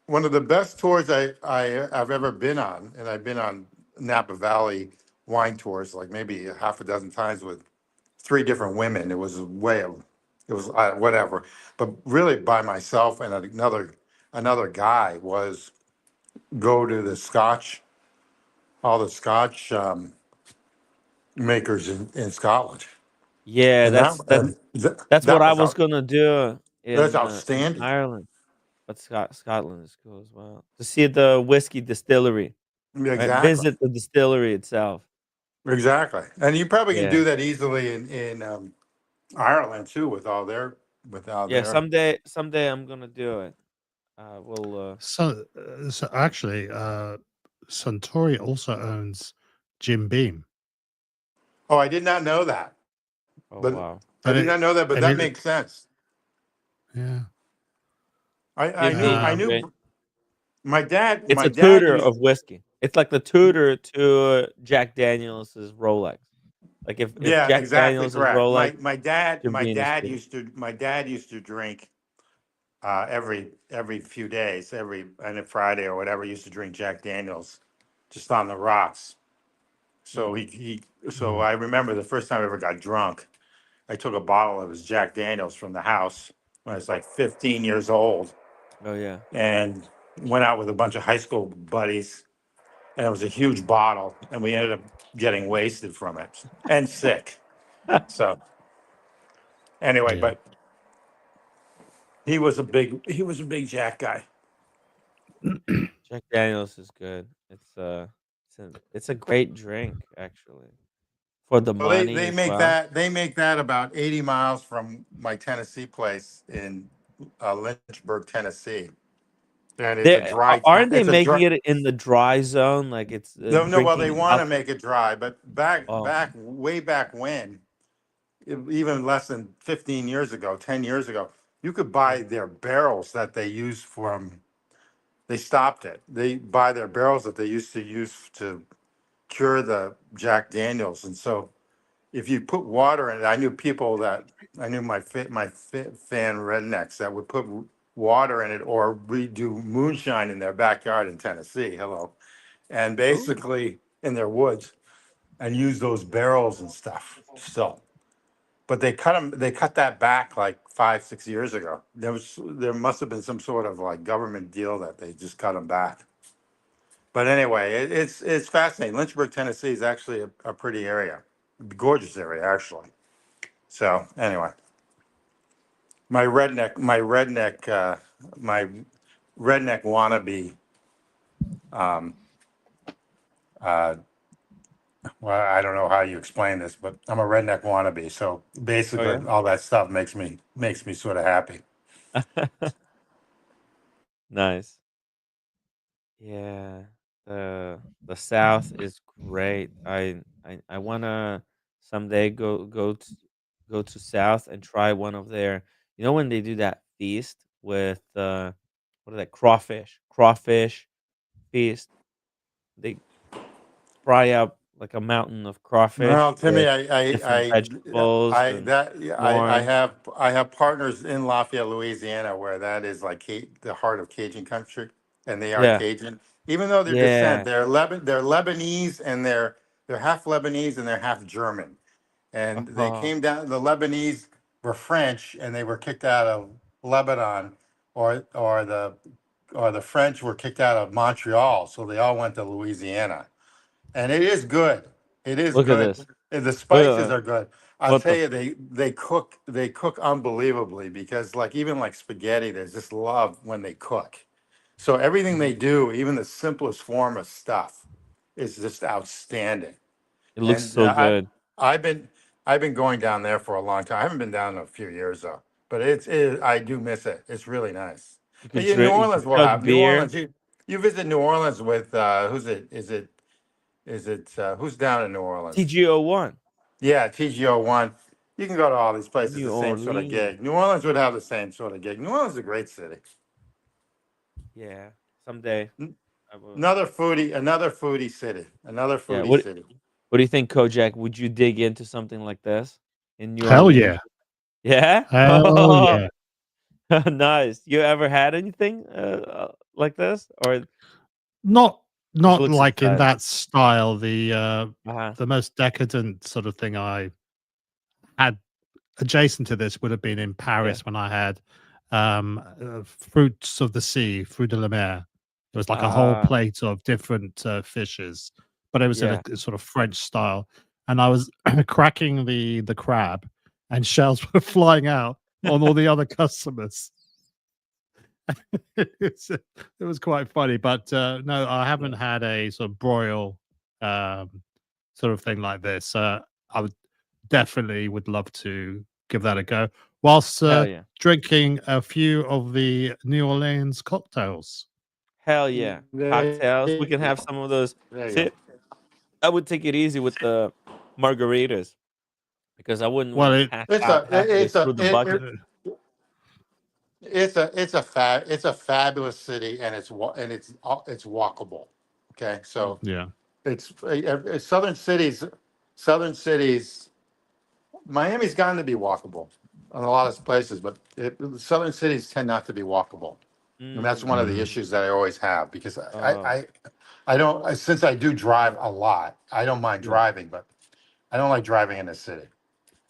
one of the best tours I've ever been on, and I've been on Napa Valley wine tours like maybe a half a dozen times with three different women. It was whatever, but really by myself and another guy was go to the all the Scotch makers in Scotland, Yeah, and that's what that I was was out gonna do that's in outstanding. Ireland, but Scotland is cool as well. To see the whiskey distillery, right? Exactly, Visit the distillery itself. exactly, and you probably can Yeah, do that easily in Ireland too with all yeah. their. Someday I'm gonna do it. We'll. So actually, Suntory also owns Jim Beam. Oh, I did not know that. Oh But wow. I did not know that, but and that it, makes sense. yeah. I Jim knew Beam I is Um, great. knew my dad It's my a dad tutor used of whiskey. It's like the tutor to Jack Daniels's Rolex. Like if yeah, Jack exactly Daniels is correct. Rolex, My Jim Beam is dad tutor. used to drink every few days, every on a Friday or whatever, he used to drink Jack Daniels just on the rocks. So Hmm. so I remember the first time I ever got drunk, I took a bottle of his Jack Daniels from the house when I was like 15 years old Oh yeah. and went out with a bunch of high school buddies. And it was a huge bottle, and we ended up getting wasted from it and sick. So anyway, yeah. but he was a big Jack guy. Jack Daniels is good. It's a great drink actually for the Well, money as well. they make that about 80 miles from my Tennessee place in Lynchburg, Tennessee, and it's a They dry. aren't they It's a making dry. it in the dry zone? Like it's No, no. Well, they drinking want to alcohol. make it dry, but Oh, way back when, even less than 15 years ago, 10 years ago, you could buy their barrels that they use from. They stopped it. They buy their barrels that they used to use to cure the Jack Daniels, and so if you put water in it, I knew fan rednecks that would put water in it or redo moonshine in their backyard in Tennessee. Hello, and ooh, basically in their woods and use those barrels and stuff still. But they cut that back like 5, 6 years ago. There must have been some sort of like government deal that they just cut them back. But anyway, it's fascinating. Lynchburg, Tennessee is actually a pretty area, gorgeous area actually. So anyway, my redneck wannabe. Um, uh, well, I don't know how you explain this, but I'm a redneck wannabe. So oh basically, yeah. all that stuff makes me sort of happy. Nice. Yeah, the South is great. I wanna someday go to South and try one of their. You know when they do that feast with what are that crawfish feast? They fry up like a mountain of Well, crawfish Timmy, with different vegetables and corn. I have partners in Lafayette, Louisiana, where that is like the heart of Cajun country, and they are Yeah, Cajun. Even though they're descent, yeah. they're Lebanese, and they're half Lebanese and they're half German. And they Oh, came down. The Lebanese were French, and they were kicked out of Lebanon, or the French were kicked out of Montreal, so they all went to Louisiana, and it is good. It is look at good. this. And the Look spices at are good. I'll what tell the. you, they cook unbelievably because like even like spaghetti, there's just love when they cook. So everything Mhm. they do, even the simplest form of stuff, is just outstanding. It looks And so good. I've been I've been going down there for a long time. I haven't been down in a few years though, but I do miss it. It's really nice. You And could yeah, New drink. You Orleans could will chug have New beer. Orleans. You visit New Orleans with who's it? Is it who's down in New Orleans? TGO1. Yeah, TGO1. You can go to all these places, New the same sort of Orleans. gig. New Orleans would have the same sort of gig. New Orleans is a great city. Yeah, someday N- I will. Another foodie city. Another Yeah, foodie city. what do you think, Kojak? Would you dig into something like this in New Hell Orleans? yeah. Yeah? Hell yeah. Nice. You ever had anything like this, or Not just not looks like in exciting? that style. Uh-huh. The most decadent sort of thing I had adjacent to this would have been in Yeah. Paris when I had fruits of the sea, fruit de la mer. It was like a whole Ah, plate of different fishes, but it was in yeah. a sort of French style. And I was cracking the crab, and shells were flying out on all the other customers. It was quite funny, but no, I haven't Yeah. had a sort of broil um, sort of thing like this. I would definitely would love to give that a go. whilst Hell yeah. drinking a few of the New Orleans cocktails. Hell yeah. Cocktails. We can have some of those. There you See, go. I would take it easy with the margaritas because I wouldn't Well, want to it pass It's out a halfway it's a through the bucket. it's a fabulous city, and it's walkable. Okay, Mm. so yeah. it's southern cities. Miami's gotten to be walkable in a lot of places, but southern cities tend not to be walkable, and that's one of the Mm. issues that I always have because Oh, I don't since I do drive a lot. I don't mind yeah. driving, but I don't like driving in the city,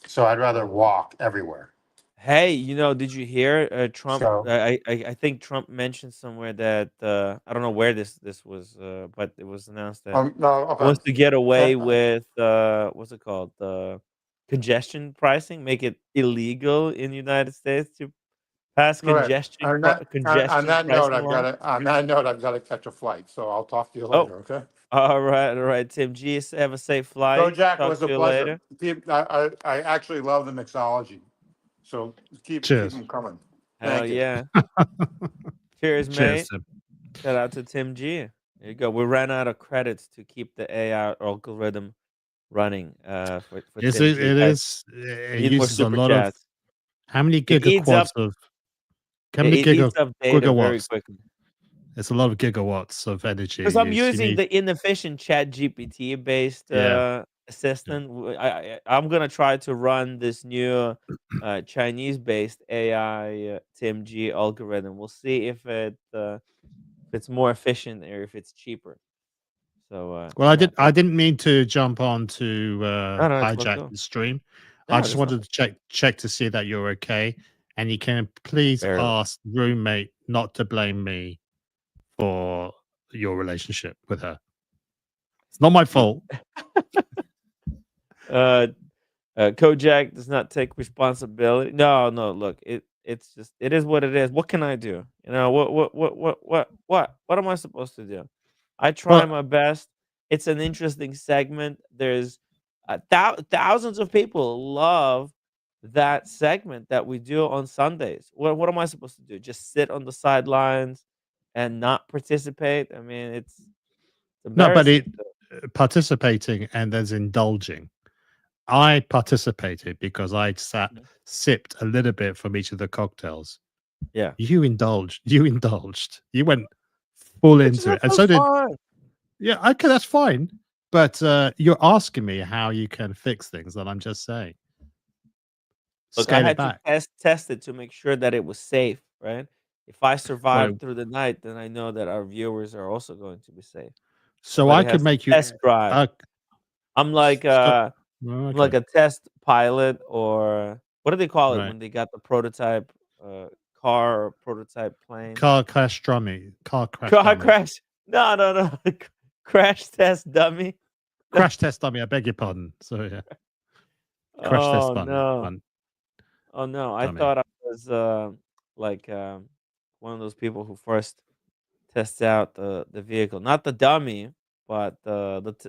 so I'd rather Oh. walk everywhere. Hey, did you hear Trump? So I think Trump mentioned somewhere that I don't know where this was, but it was announced that no, he wants okay. to get Uh, away with what's it called? The congestion pricing, make it illegal in the United States to pass Correct. On congestion that note, pricing law. I've got to catch a flight. So I'll talk to you Oh, later. Okay. all right, Tim G. Have a safe So flight. Jack, it Talk was a to you pleasure. later. I actually love the mixology. So keep Cheers. them coming. Hell Thank you. yeah. Cheers, Cheers, mate. Tim. Shout out to Tim G. There you go. We ran out of credits to keep the AI algorithm running for Yes, Tim G. it Guys, is. we It need more uses a super lot of chats. how many It eats up gigaquads of how it, many it eats up data very gigawatts? quickly. It's a lot of gigawatts of energy Because I'm used. You using need the inefficient Chat GPT based yeah. assistant. I'm gonna try to run this new Chinese based AI Tim G algorithm. We'll see if it's more efficient or if it's cheaper. So Well, yeah. I didn't mean to jump on to No, no, it's hijack cool. the stream. I No, just that's not wanted to check to see that you're okay, and you can please barely. ask roommate not to blame me for your relationship with her. It's not my Yeah. fault. Uh, Kojak does not take responsibility. No, no. Look, it's just it is what it is. What can I do? What am I supposed to do? I try Well, my best. It's an interesting segment. There's thousands of people love that segment that we do on Sundays. What am I supposed to do? Just sit on the sidelines and not participate? I mean, it's no, but embarrassing. it participating and there's indulging. I participated because I Mhm. sipped a little bit from each of the cocktails. Yeah, You indulged. You indulged. You went full which is into it, and also so did fine. yeah. Okay, that's fine. But you're asking me how you can fix things, and I'm just saying Look, I scale it had to back. test it to make sure that it was safe, right? If I Well, survive through the night, then I know that our viewers are also going to be safe. so But I it could has a make you. test drive. Uh, I'm like so, I'm like okay, a test pilot, or what do they call it right. when they got the prototype uh car or prototype plane? Car crash dummy. Car crash Car dummy. crash. No, no, no. Crash test dummy. No. Crash test dummy. I beg your pardon. So yeah, crash test Oh no. Oh no. I dummy. thought I was like one of those people who first tests out the vehicle, not the dummy, but what's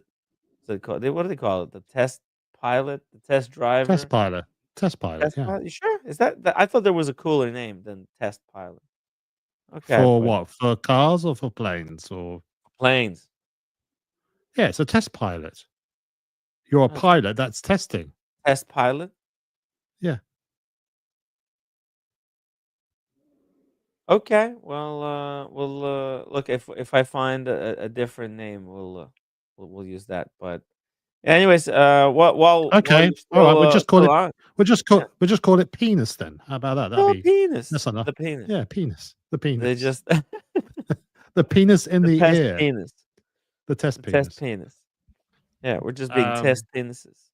it called? What do they call it? The test pilot, the test Test driver, pilot. Test pilot. test Yeah. pilot. You sure? Is that? I thought there was a cooler name than test pilot. Okay, For but what? For cars or for planes or planes. yeah, it's a test pilot. You're a That's pilot. That's testing. test pilot. Yeah. Okay, well, we'll look if I find a different name, we'll use that. But anyways, while Okay. you're All right. still on, yeah, We'll just call it penis then. How about that? That'll no be penis, that's enough. the penis. Yeah, penis. The They penis. just The penis in the the test ear. penis, The test the test penis. penis. Yeah, we're just being test Um, penises.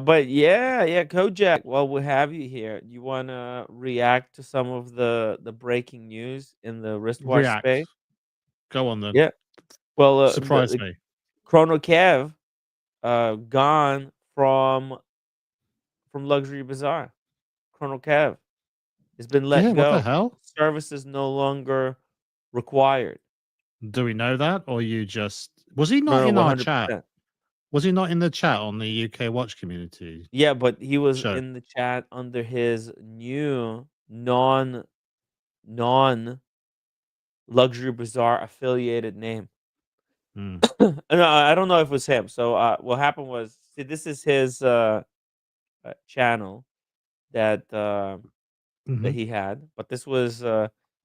But yeah, Kojak. While we have you here, you wanna react to some of the breaking news in the wristwatch react. space? Go on then. Yeah. Well, Surprise me. Chrono Kev, gone from Luxury Bazaar. Chrono Kev has been Yeah, let what the go. hell? Service is no longer required. Do we know that? Or you just was he No, not no, in our chat? 100%. Was he not in the chat on the UK watch community Yeah, but he was show? in the chat under his new non luxury bazaar affiliated name. Mm. No, I don't know if it was him. So what happened was, see, this is his channel that that Hmm. he had, but this was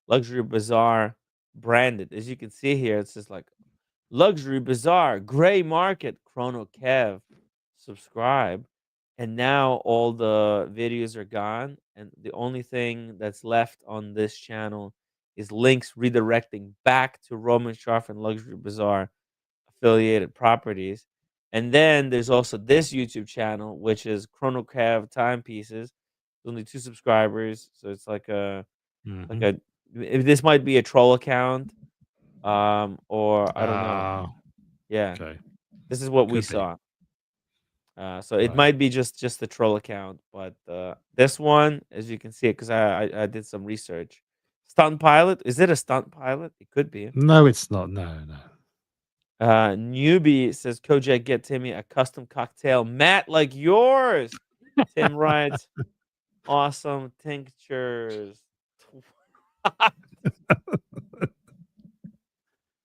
luxury bazaar branded. As you can see here, it says like luxury bazaar, gray market, Chrono Kev, subscribe. And now all the videos are gone, and the only thing that's left on this channel is links redirecting back to Roman Sharf and Luxury Bazaar affiliated properties. And then there's also this YouTube channel, which is Chrono Cav Timepieces. Only 2 subscribers, so it's like Hmm. a if this might be a troll account, or I don't know. Ah, Yeah, okay. this is what we Could be. saw. So it Right. might be just the troll account, but this one, as you can see, because I did some research. Stunt pilot, is it a stunt pilot? It could be. No, it's not. No, no. Newbie says, Kojak, get Timmy a custom cocktail mat like yours. Tim writes, awesome tinctures.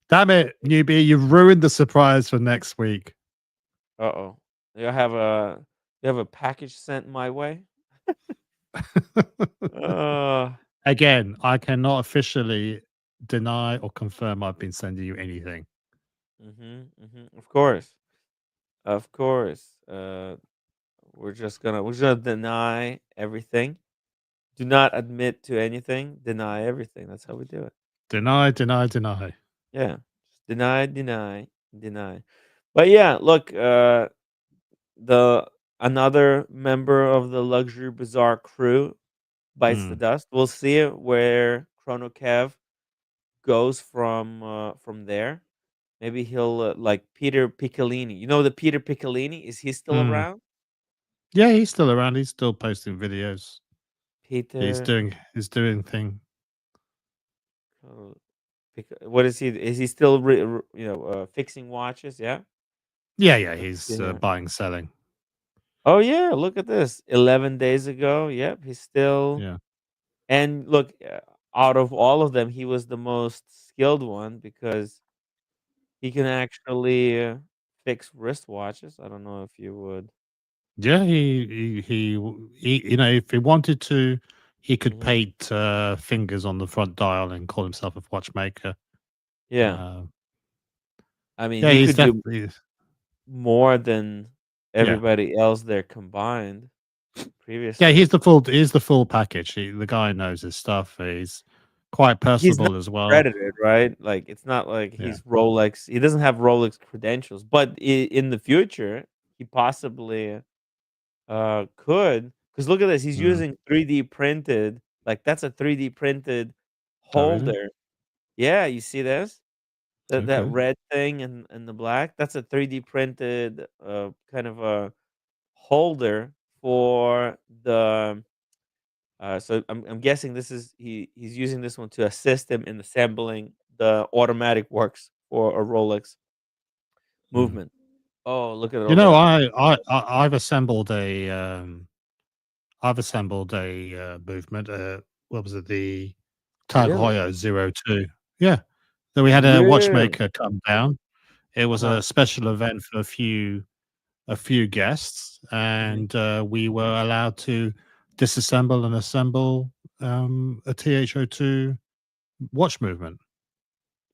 Damn it, newbie! You've ruined the surprise for next week. Uh-oh. You have a package sent my way? Uh, Again, I cannot officially deny or confirm I've been sending you anything. Of course. Of course. We're just gonna deny everything. Do not admit to anything. Deny everything. That's how we do it. Deny, deny, deny. Yeah. Just deny, deny, deny. But yeah, look, the another member of the Luxury Bazaar crew bites the Mm. dust. We'll see where Chrono Kev goes from there. Maybe he'll like Peter Piccolini. You know the Peter Piccolini? Is he still Mm. around? Yeah, he's still around. He's still posting videos. He's Peter. doing thing. What is he? Is he still fixing watches? Yeah. Yeah, yeah, Let's see he's here. buying, selling. Oh yeah, look at this. 11 days ago. Yep, he's still. Yeah. And look, out of all of them, he was the most skilled one because he can actually fix wristwatches. I don't know if you would. Yeah, you know, if he wanted to, he could Mhm. paint fingers on the front dial and call himself a watchmaker. Yeah, Uh, I mean, yeah, he he's could do definitely more than yeah. everybody else there combined Yeah, previously. he's the full package. The guy knows his stuff. He's quite He's not personable as well. credited, right? Like, it's not like Yeah. he's Rolex. He doesn't have Rolex credentials, but in the future, he possibly could. Because look at this, he's Mm. using 3D printed. Like, that's a 3D printed Oh, really? holder. Yeah, you see this? That Okay. red thing and the black. That's a 3D printed kind of a holder for the. So I'm guessing this is he's using this one to assist him in assembling the automatic works for a Rolex Mm. movement. Oh, look at You all know, the. I've assembled a movement. What was it? The Tag Really? Heuer 02. Yeah. So we had a Really? watchmaker come down. It was Uh-huh. a special event for a few guests, Mhm. and we were allowed to disassemble and assemble a TH02 watch movement.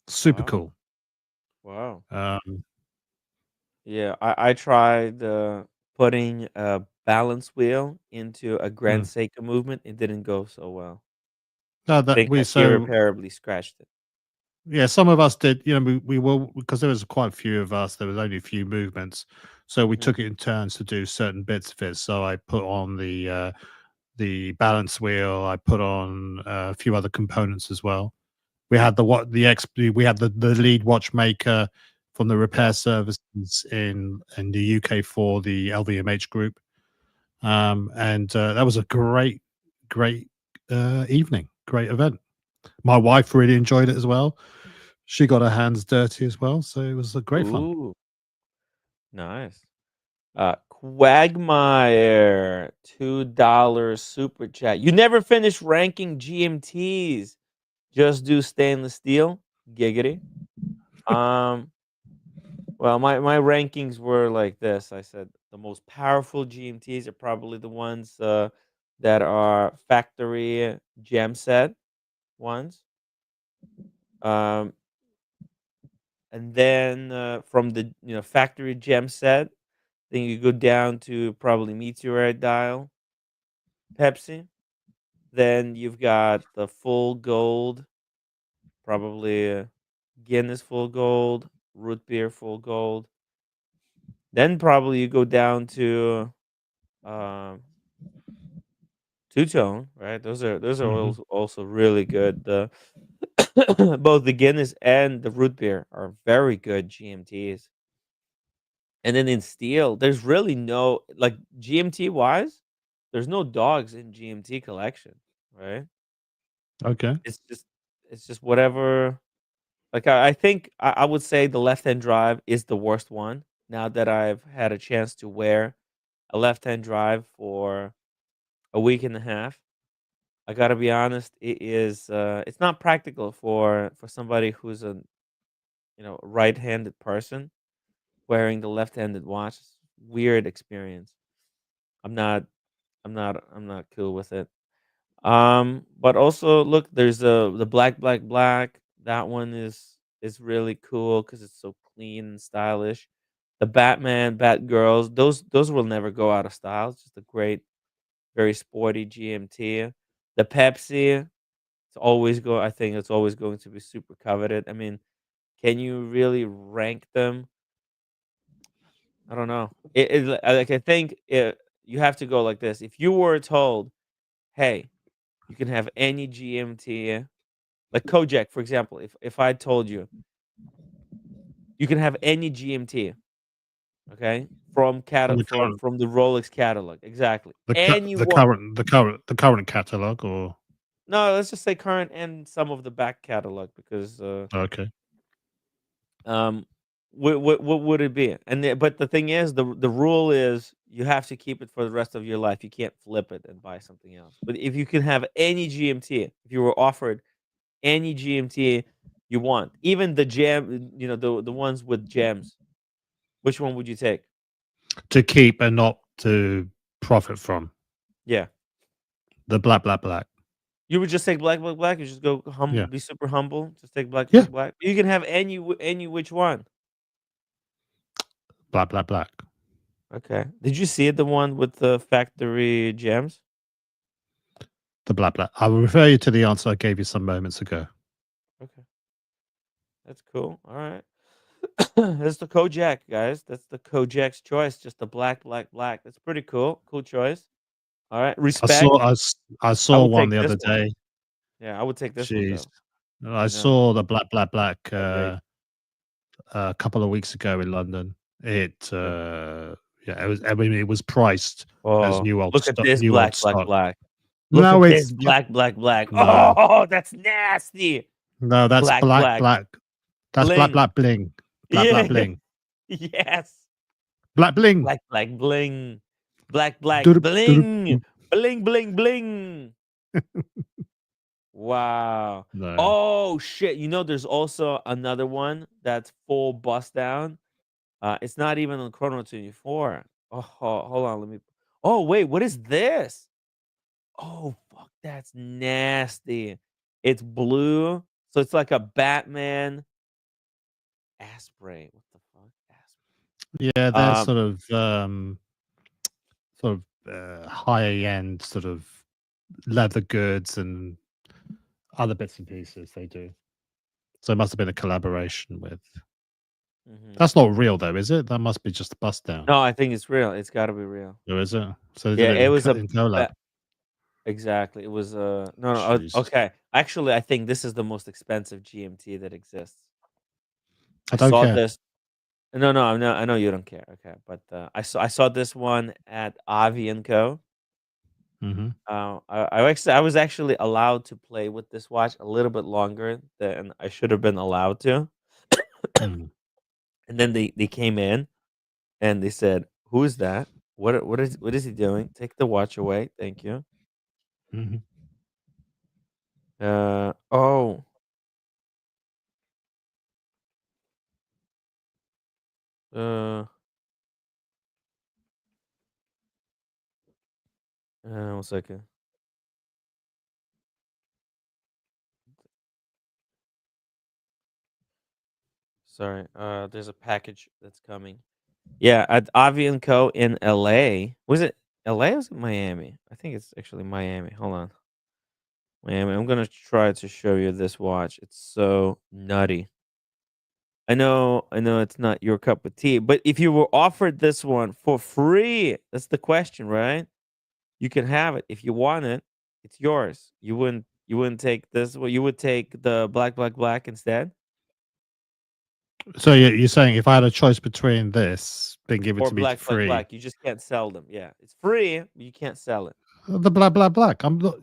Super Wow. cool. Wow. Um, Yeah, I tried putting a balance wheel into a Grand mm. Seiko movement. It didn't go so well. No, I that think we I so irreparably scratched it. yeah, some of us did. You know, we were because there was quite a few of us. There was only a few movements, so we Mhm. took it in turns to do certain bits of it. So I put on the balance wheel. I put on a few other components as well. We had we had the lead watchmaker from the Yeah. repair services in the UK for the LVMH group, and that was a great evening, great event. My wife really enjoyed it as well. She got her hands dirty as well, so it was a great fun. Ooh. Nice. Quagmire, $2 super chat. You never finish ranking GMTs. Just do stainless steel. Giggity. Um, well, my rankings were like this. I said the most powerful GMTs are probably the ones that are factory gem set ones. Um, and then from the factory gem set, then you go down to probably meteorite dial, Pepsi. Then you've got the full gold, probably Guinness full gold, root beer full gold. Then probably you go down to um, two tone, right? Those are Hmm. also really good. The both the Guinness and the root beer are very good GMTs. And then in steel, there's really no like GMT wise, there's no dogs in GMT collection, right? Okay. It's just it's just whatever. Like I think I would say the left hand drive is the worst one. Now that I've had a chance to wear a left hand drive for a week and a half, I gotta be honest, it is it's not practical for somebody who's a right handed person wearing the left handed watch. Weird experience. I'm not I'm not cool with it. But also look, there's the black. That one is really cool because it's so clean and stylish. The Batman, Batgirls, those will never go out of style. It's just a great, very sporty GMT. The Pepsi, I think it's always going to be super coveted. I mean, can you really rank them? I don't know. Like I think you have to go like this. If you were told, hey, you can have any GMT. Like Kojak, for example, if I told you you can have any GMT, okay, from From the from current, from the Rolex catalog, exactly. the cu- Any one. the current catalog, or No, let's just say current and some of the back catalog because okay. um what would it be? But the thing is, the rule is you have to keep it for the rest of your life. You can't flip it and buy something else. But if you can have any GMT, if you were offered any GMT you want, even the gem, the ones with gems. Which one would you take? To keep and not to profit from. Yeah, The black. you would just take black. You just go Yeah. be super humble. Just take Yeah. black. You can have any which one. Black. Okay. Did you see the one with the factory gems? The black. I will refer you to the answer I gave you some moments ago. Okay, that's cool. All right. That's the Kojak, guys. That's the Kojak's choice. Just the black. That's pretty cool. Cool choice. All right. Respect. I I saw would one take the this other one. day. Yeah, I would take this one Jeez. though. I You know, saw the black I agree. a couple of weeks ago in London. It Yeah. yeah, it was. I mean, it was priced as Oh, look at this new old stock. black. Look No, at this it's black. no, Oh, that's nasty. no. That's Black. black. That's Bling. bling. Yeah. Bling. Yes. Bling. Bling. Black Doodle, doodle, bling. doop. Bling. Wow. No. Oh shit. There's also another one that's full bust down. It's not even on Chrono 24. Oh, hold on. Let me. Oh, wait. What is this? Oh, fuck. That's nasty. It's blue. So it's like a Batman Asprey. What the fuck? Yeah, Asprey. they're sort of higher end sort of leather goods and other bits and pieces they do. So it must have been a collaboration with. Mhm. That's not real though, is it? That must be just a bust down. No, I think it's real. It's got to be real. Or is it? So they Yeah, did it it was a in collab. exactly. It was no. Jesus. Okay. Actually, I think this is the most expensive GMT that exists. I I don't saw care. this. No, I know you don't care. Okay, but I saw this one at Avi and Co. Hmm. I was actually allowed to play with this watch a little bit longer than I should have been allowed to, Mm. and then they came in. and they said, "Who is that? What is he doing? Take the watch away, thank you." Mhm. Oh, uh, 1 second. Sorry. There's a package that's coming. Yeah, at Avi and Co in LA. Was it LA or was it Miami? I think it's actually Miami. Hold on. Miami. I'm gonna try to show you this watch. It's so nutty. I know it's not your cup of tea, but if you were offered this one for free, that's the question, right? You can have it. If you want it, it's yours. You wouldn't take this. Well, you would take the black instead, So you're saying if I had a choice between this being given or to me free, black. You just can't sell them. Yeah, it's free, but you can't sell it. the black, I'm not,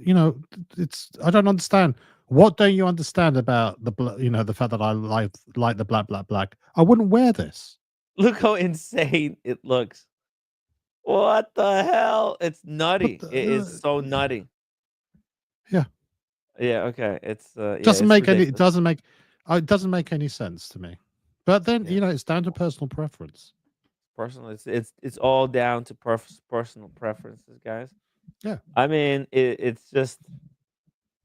it's I don't understand. What don't you understand about the fact that I like the black? I wouldn't wear this. Look how insane it looks. What the hell? It's But nutty. It is so nutty. yeah, Yeah. Okay. Yeah. doesn't It's make any it ridiculous. doesn't make it doesn't make any sense to me. But then Yeah. it's down to personal preference. Personal. It's all down to personal preferences, guys. Yeah. I mean, it's just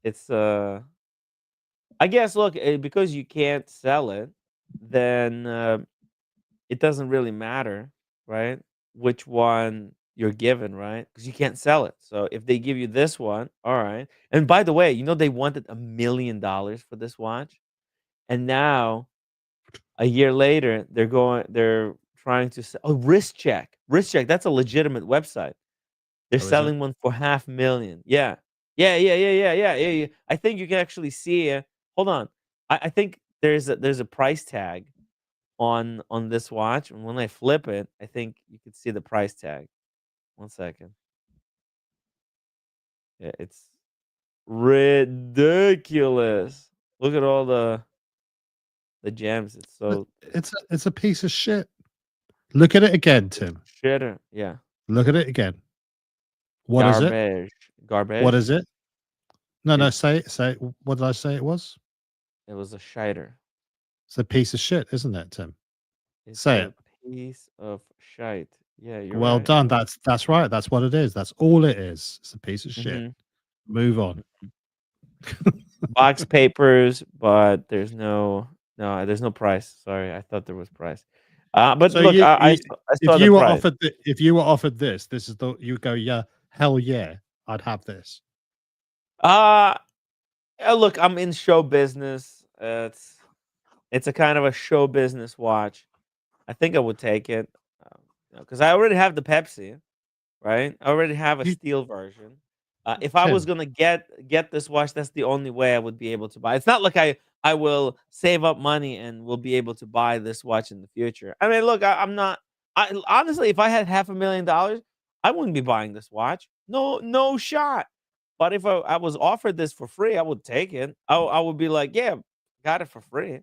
it's I guess look, because you can't sell it, then it doesn't really matter, right? Which one you're given, right? Because you can't sell it. So if they give you this one, all right. And by the way, they wanted $1 million for this watch, and now a year later, they're trying to sell. Oh, wrist check. That's a legitimate website. They're Oh, is it? selling one for 500,000. Yeah. Yeah. I think you can actually see. Hold on. I think there's a price tag on this watch, and when I flip it, I think you can see the price tag. 1 second. Yeah, it's ridiculous. Look at all the gems. It's But so it's a piece of shit. Look at it again, it's Tim. shitter. Yeah, Look at it again. What is it? garbage. What Garbage. is it? No, It say it. What did I say it was? it was a shiter. It's a piece of shit, isn't it, Tim? It's Say a it. piece of shite. Yeah, you're Well right. done. That's right. That's what it is. That's all it is. It's a piece of shit. Mhm. Move on. Box papers, but there's no price. Sorry, I thought there was price. But So look, I if saw the you were price. offered if you were offered this is the you would go, yeah, hell yeah, I'd have this. Uh Look, I'm in show business. It's a kind of a show business watch. I think I would take it, because I already have the Pepsi. Right? I already have a You steel version. If I was Tim, gonna get this watch, that's the only way I would be able to buy. It's not like I will save up money and will be able to buy this watch in the future. I mean, look, I'm not. I honestly, if I had $500,000, I wouldn't be buying this watch. No shot. But if I was offered this for free, I would take it. I would be like, yeah, got it for free.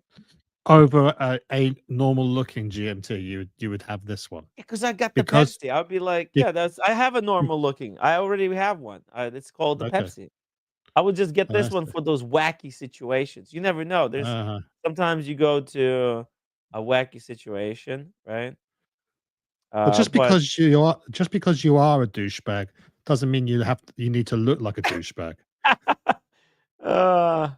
over a normal looking GMT, you would have this one Because I got the because Pepsi. I would be like, be- yeah, I have a normal looking. I already have one. It's called the okay. Pepsi. I would just get this That's one for those wacky situations. You never know. There's uh sometimes you go to a wacky situation, right? But But just because you are a douchebag doesn't mean you need to look like a douchebag. uh,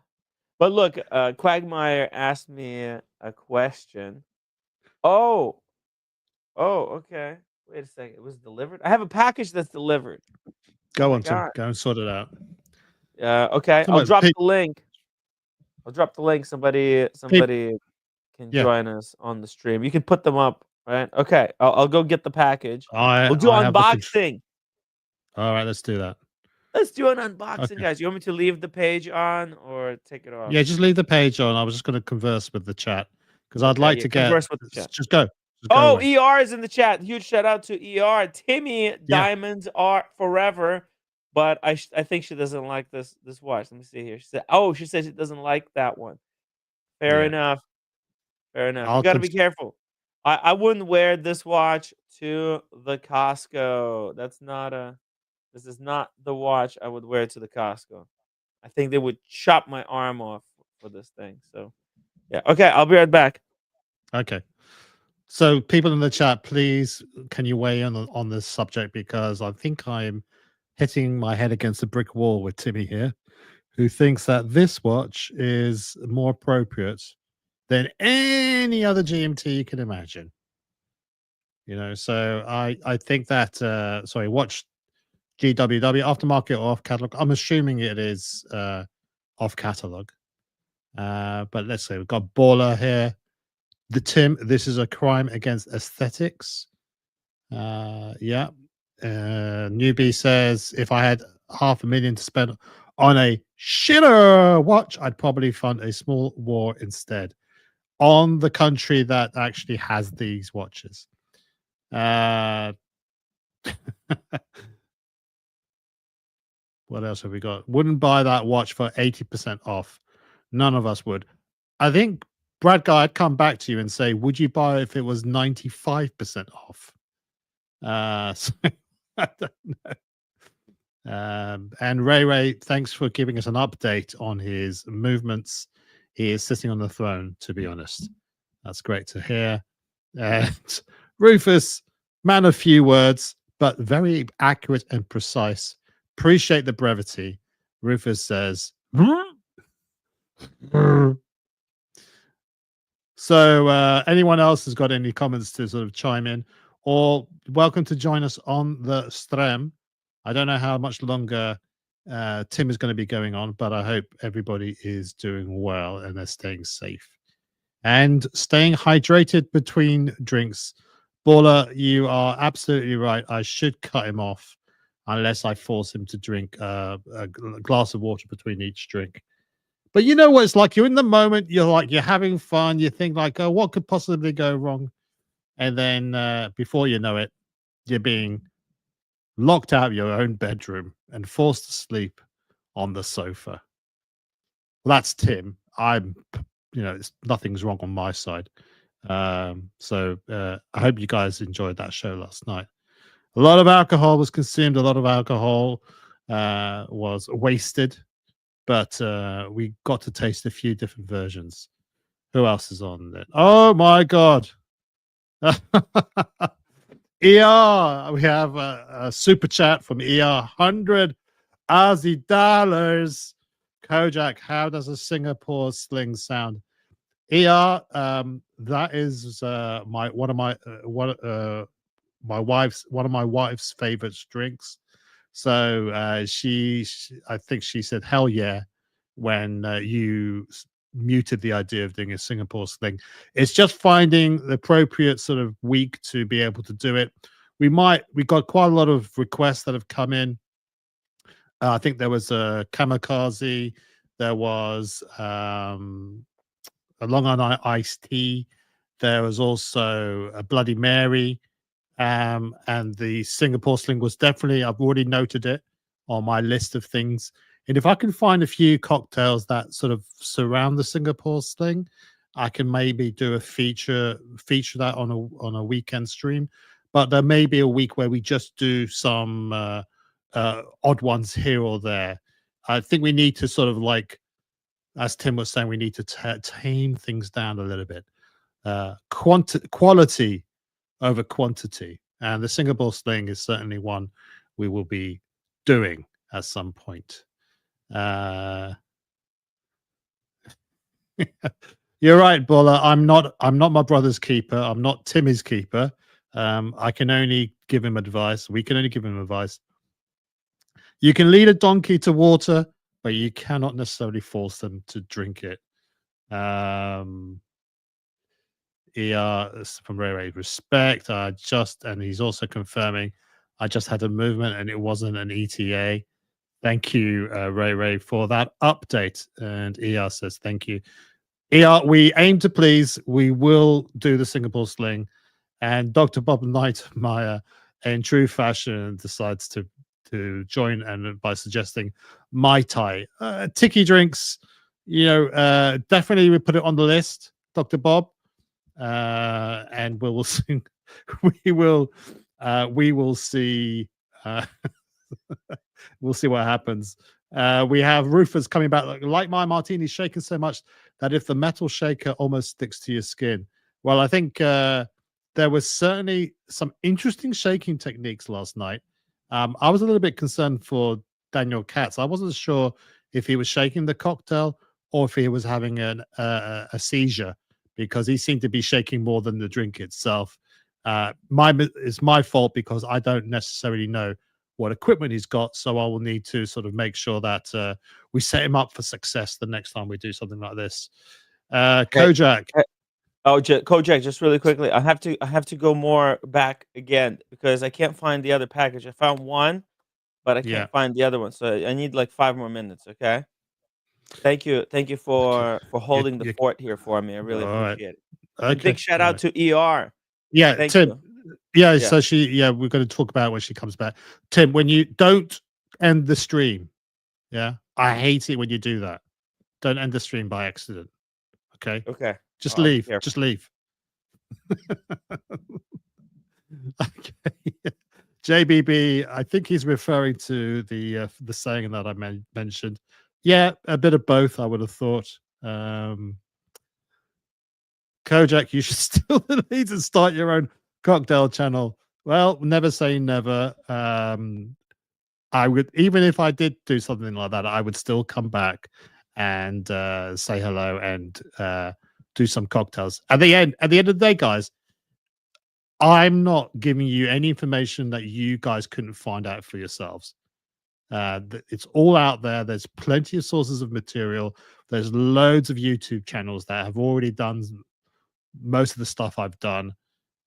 but look, Quagmire asked me a question. Oh, okay. Wait a second. It was delivered. I have a package that's delivered. Oh Go my on, Tim. god. Go and sort it out. Okay. Come I'll on, drop the link. I'll drop the link. peop- Somebody can yeah. join us on the stream. You can put them up, right? Okay, I'll go get the package. We'll do I have the control. unboxing. All right, let's do that. Let's do an unboxing, Okay. guys. You want me to leave the page on or take it off? Yeah, just leave the page on. I was just going to converse with the chat because I'd Okay, like yeah, to get. converse with the chat. Just go. Just go Oh, away. ER is in the chat. Huge shout out to ER. Timmy, Yeah. diamonds are forever, but I think she doesn't like this watch. Let me see here. She said she doesn't like that one. Fair Yeah. enough. Fair enough. You I'll got to be cons- careful. I wouldn't wear this watch to the Costco. This is not the watch I would wear to the Costco. I think they would chop my arm off for this thing. So yeah. Okay, I'll be right back. Okay. So, people in the chat, please, can you weigh in on this subject? Because I think I'm hitting my head against a brick wall with Timmy here, who thinks that this watch is more appropriate than any other GMT you can imagine. You know, so I think that watch GWW aftermarket or off catalog. I'm assuming it is off catalog. But let's say we've got Baller here. The Tim, this is a crime against aesthetics. Yeah. Newbie says, if I had $500,000 to spend on a shitter watch, I'd probably fund a small war instead on the country that actually has these watches. What else have we got? Wouldn't buy that watch for 80% off. None of us would. I think, Brad Guy, I'd come back to you and say, would you buy it if it was 95% off? So I don't know. And Ray, thanks for giving us an update on his movements. He is sitting on the throne, to be honest. That's great to hear. And Rufus, man of few words, but very accurate and precise. Appreciate the brevity. Rufus says, so anyone else has got any comments to sort of chime in, or welcome to join us on the stream. I don't know how much longer Tim is going to be going on, but I hope everybody is doing well and they're staying safe and staying hydrated between drinks. Baller, you are absolutely right. I should cut him off unless I force him to drink a glass of water between each drink. But you know what it's like? You're in the moment. You're having fun. You think like, oh, what could possibly go wrong? And then before you know it, you're being locked out of your own bedroom and forced to sleep on the sofa. Well, that's Tim. Nothing's wrong on my side. So I hope you guys enjoyed that show last night. A lot of alcohol was consumed. A lot of alcohol was wasted. But we got to taste a few different versions. Who else is on there? Oh my God. ER. We have a super chat from ER. 100 Aussie dollars. Kojak, how does a Singapore sling sound? ER, that is one of my wife's favorite drinks. So I think she said, hell yeah, when you muted the idea of doing a Singapore sling. It's just finding the appropriate sort of week to be able to do it. We got quite a lot of requests that have come in. I think there was a Kamikaze. There was a Long Island iced tea. There was also a Bloody Mary. And the Singapore sling was definitely, I've already noted it on my list of things. And if I can find a few cocktails that sort of surround the Singapore sling, I can maybe do a feature that on a weekend stream. But there may be a week where we just do some odd ones here or there. I think we need to sort of, like, as Tim was saying, we need to tame things down a little bit. Quality over quantity, and the Singapore sling is certainly one we will be doing at some point. You're right, Buller. I'm not my brother's keeper. I'm not Timmy's keeper. I can only give him advice. We can only give him advice. You can lead a donkey to water, but you cannot necessarily force them to drink it. From Ray, respect. And he's also confirming, I just had a movement and it wasn't an ETA. Thank you, Ray, for that update. And ER says, thank you. ER, we aim to please. We will do the Singapore sling. And Dr. Bob Nightmeyer, in true fashion, decides to join, and by suggesting Mai Tai. Tiki drinks, definitely we put it on the list, Dr. Bob. and we will soon we will see we'll see what happens. We have Rufus coming back. Like my martini shaking so much that if the metal shaker almost sticks to your skin. Well, I think there was certainly some interesting shaking techniques last night. I was a little bit concerned for Daniel Katz. I wasn't sure if he was shaking the cocktail or if he was having a seizure, because he seemed to be shaking more than the drink itself. It's my fault because I don't necessarily know what equipment he's got, so I will need to sort of make sure that we set him up for success the next time we do something like this. Kojak. Kojak, just really quickly, I have to go more back again because I can't find the other package. I found one, but I can't find the other one, so I need like 5 more minutes. Okay. Thank you for holding the fort here for me. I really appreciate it. And big shout out to ER. Yeah, Thank Tim. you. Yeah, so we're going to talk about when she comes back. Tim, when you don't end the stream, I hate it when you do that. Don't end the stream by accident. Okay. Just leave. Just leave. Okay. JBB, I think he's referring to the saying that I mentioned. Yeah, a bit of both, I would have thought. Kojak, you should still need to start your own cocktail channel. Well, never say never. I would, even if I did do something like that, I would still come back and say hello and do some cocktails. At the end of the day, guys, I'm not giving you any information that you guys couldn't find out for yourselves. It's all out there. There's plenty of sources of material. There's loads of YouTube channels that have already done most of the stuff I've done.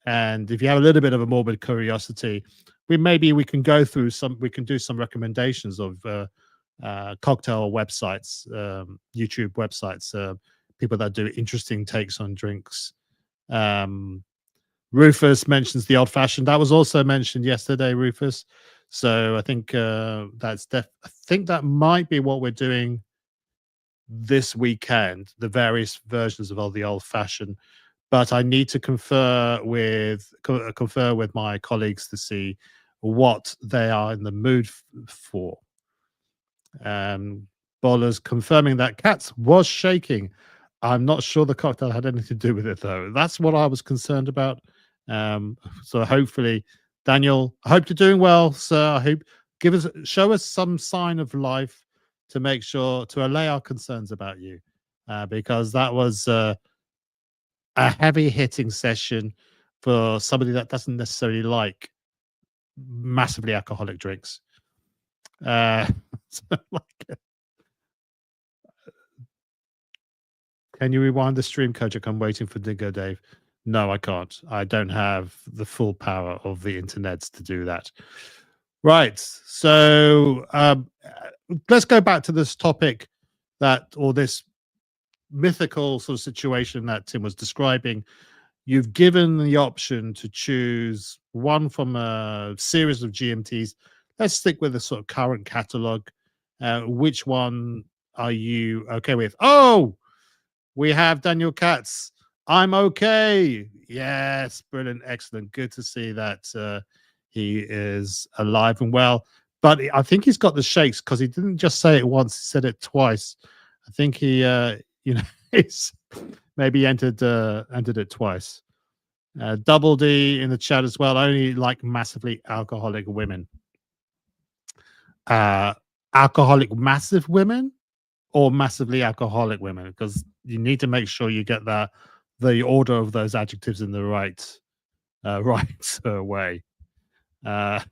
And if you have a little bit of a morbid curiosity, we can go through we can do some recommendations of cocktail websites, YouTube websites, people that do interesting takes on drinks. Rufus mentions the old fashioned. That was also mentioned yesterday, Rufus. So I think I think that might be what we're doing this weekend, the various versions of the old fashioned. But I need to confer with my colleagues to see what they are in the mood for. Bollers confirming that Katz was shaking. I'm not sure the cocktail had anything to do with it, though. That's what I was concerned about. So hopefully, Daniel, I hope you're doing well, sir. I hope show us some sign of life to make sure to allay our concerns about you, because that was a heavy hitting session for somebody that doesn't necessarily like massively alcoholic drinks. Can you rewind the stream, Kojak? I'm waiting for Dingo Dave. No, I can't. I don't have the full power of the internet to do that. Right. So let's go back to this topic or this mythical sort of situation that Tim was describing. You've given the option to choose one from a series of GMTs. Let's stick with the sort of current catalog. Which one are you okay with? Oh, we have Daniel Katz. I'm okay. Yes, brilliant, excellent. Good to see that he is alive and well. But I think he's got the shakes because he didn't just say it once; he said it twice. I think he, he's maybe entered it twice. Double D in the chat as well. Only like massively alcoholic women. Alcoholic massive women or massively alcoholic women, because you need to make sure you get the order of those adjectives in the right way. And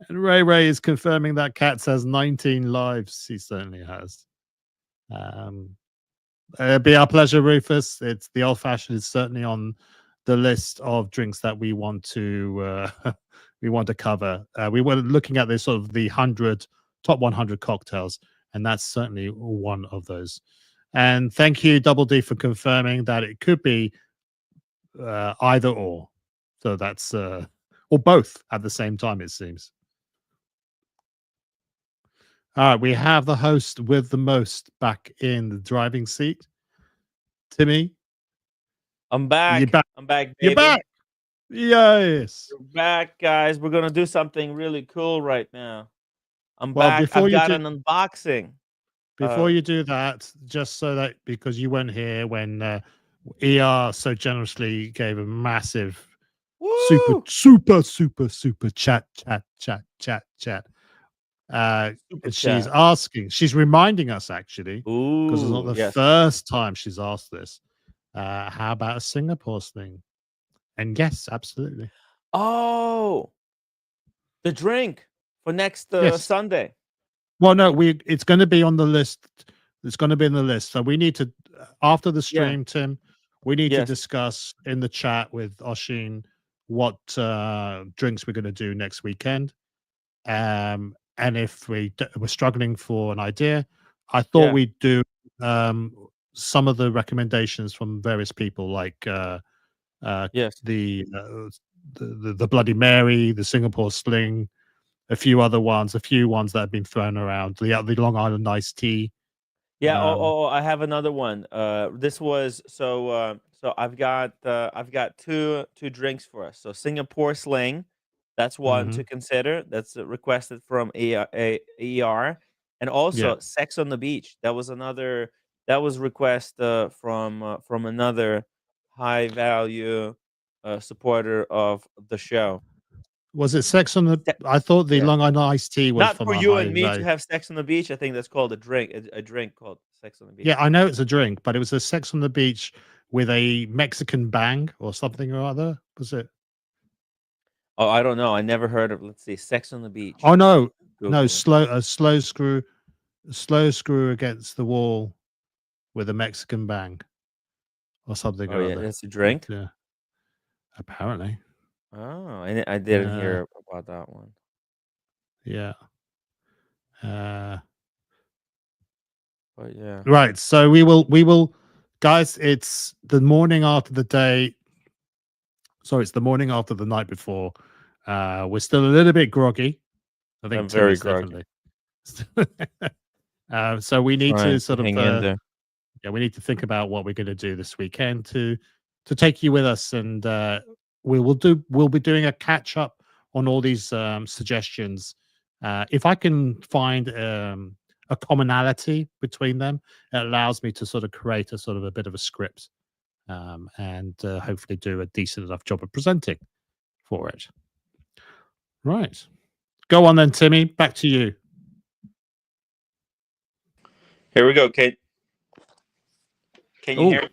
Ray is confirming that Katz has 19 lives. He certainly has. It'd be our pleasure, Rufus. It's the old fashioned is certainly on the list of drinks that we want to cover. We were looking at this sort of the top 100 cocktails, and that's certainly one of those. And thank you, Double D, for confirming that it could be either or. So that's or both at the same time, it seems. All right, we have the host with the most back in the driving seat. Timmy, I'm back. You back? I'm back, You're baby. back. Yes. We're back, guys. We're gonna do something really cool right now. I'm Well, back. before I've you got do, an unboxing. before you do that, just so that because you weren't here when ER so generously gave a massive super Woo! super chat. Super And she's chat. asking, she's reminding us actually, because it's not Ooh, the yes. first time she's asked this. How about a Singapore sling? And yes, absolutely. Oh, the drink for next Yes. Sunday. Well, no, it's going to be on the list. It's going to be in the list. So we need to after the Yeah. stream, Tim. We need to Yes. discuss in the chat with Oshin what drinks we're going to do next weekend. And if we're struggling for an idea, I thought Yeah. we'd do some of the recommendations from various people, like Yes. the Bloody Mary, the Singapore Sling, a few ones that have been thrown around. The Long Island iced tea. Yeah. Oh, I have another one. This was so. So I've got two drinks for us. So Singapore Sling, that's one Mhm. to consider. That's requested from ER, and Yeah. also Sex on the Beach. That was another. That was request from another high value supporter of the show. Was it Sex on the? Se- I thought the yeah. Long Island iced tea was Not from for a you high and me to value. have sex on the beach. I think that's called a drink. A drink called Sex on the Beach. Yeah, I know it's a drink, but it was a Sex on the Beach with a Mexican bang or something or other. Was it? Oh, I don't know. I never heard of. Let's see, Sex on the Beach. Oh no, no, Google it. slow screw against the wall with a Mexican bang or something Oh or yeah, other. that's a drink. Yeah, apparently. Oh, I didn't hear about that one. Yeah. But yeah, Right. So we will, guys. It's the morning after the day. Sorry, it's the morning after the night before. We're still a little bit groggy. I think I'm Tim very is groggy. definitely. So we need to Trying to sort of hang in there. we need to think about what we're going to do this weekend to take you with us, and we'll be doing a catch up on all these suggestions. If I can find a commonality between them, it allows me to sort of create a sort of a bit of a script, and hopefully do a decent enough job of presenting for it. Right, go on then, Timmy. Back to you. Here we go, Kate. Can you Ooh. hear?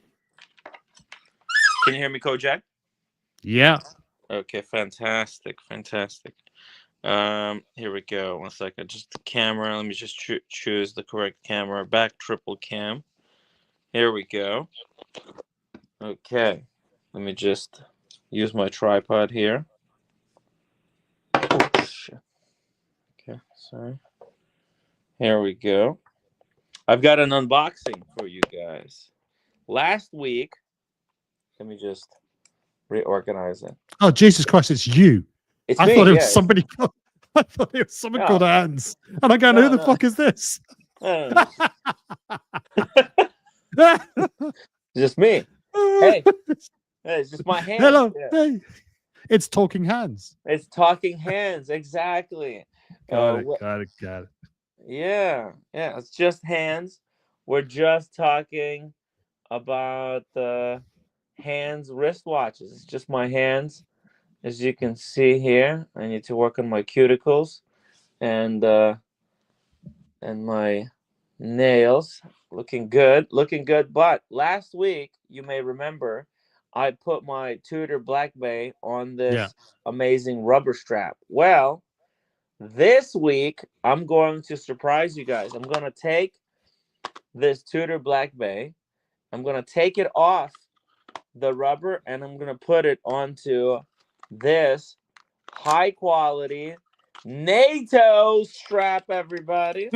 Can you hear me, Kojak? Yeah. Okay, fantastic. Here we go. 1 second. Just the camera. Let me just choose the correct camera. Back triple cam. Here we go. Okay. Let me just use my tripod here. Oh, shit. Okay, sorry. Here we go. I've got an unboxing for you guys. Last week, let me just reorganize it. Oh, Jesus Christ, it's you. It's I me, thought it was yeah. somebody. I thought it was someone No. called Hans. And I'm going, who the fuck is this? No. Just me. Hey, it's just my hands. Hello. Yeah. Hey. It's Talking Hands. It's talking hands, exactly. Got it. Yeah, it's just hands. We're just talking about hands wristwatches. It's just my hands. As you can see here, I need to work on my cuticles and my nails. Looking good. But last week, you may remember, I put my Tudor Black Bay on this amazing rubber strap. Well, this week, I'm going to surprise you guys. I'm going to take this Tudor Black Bay. I'm going to take it off the rubber and I'm going to put it onto this high quality NATO strap, everybody,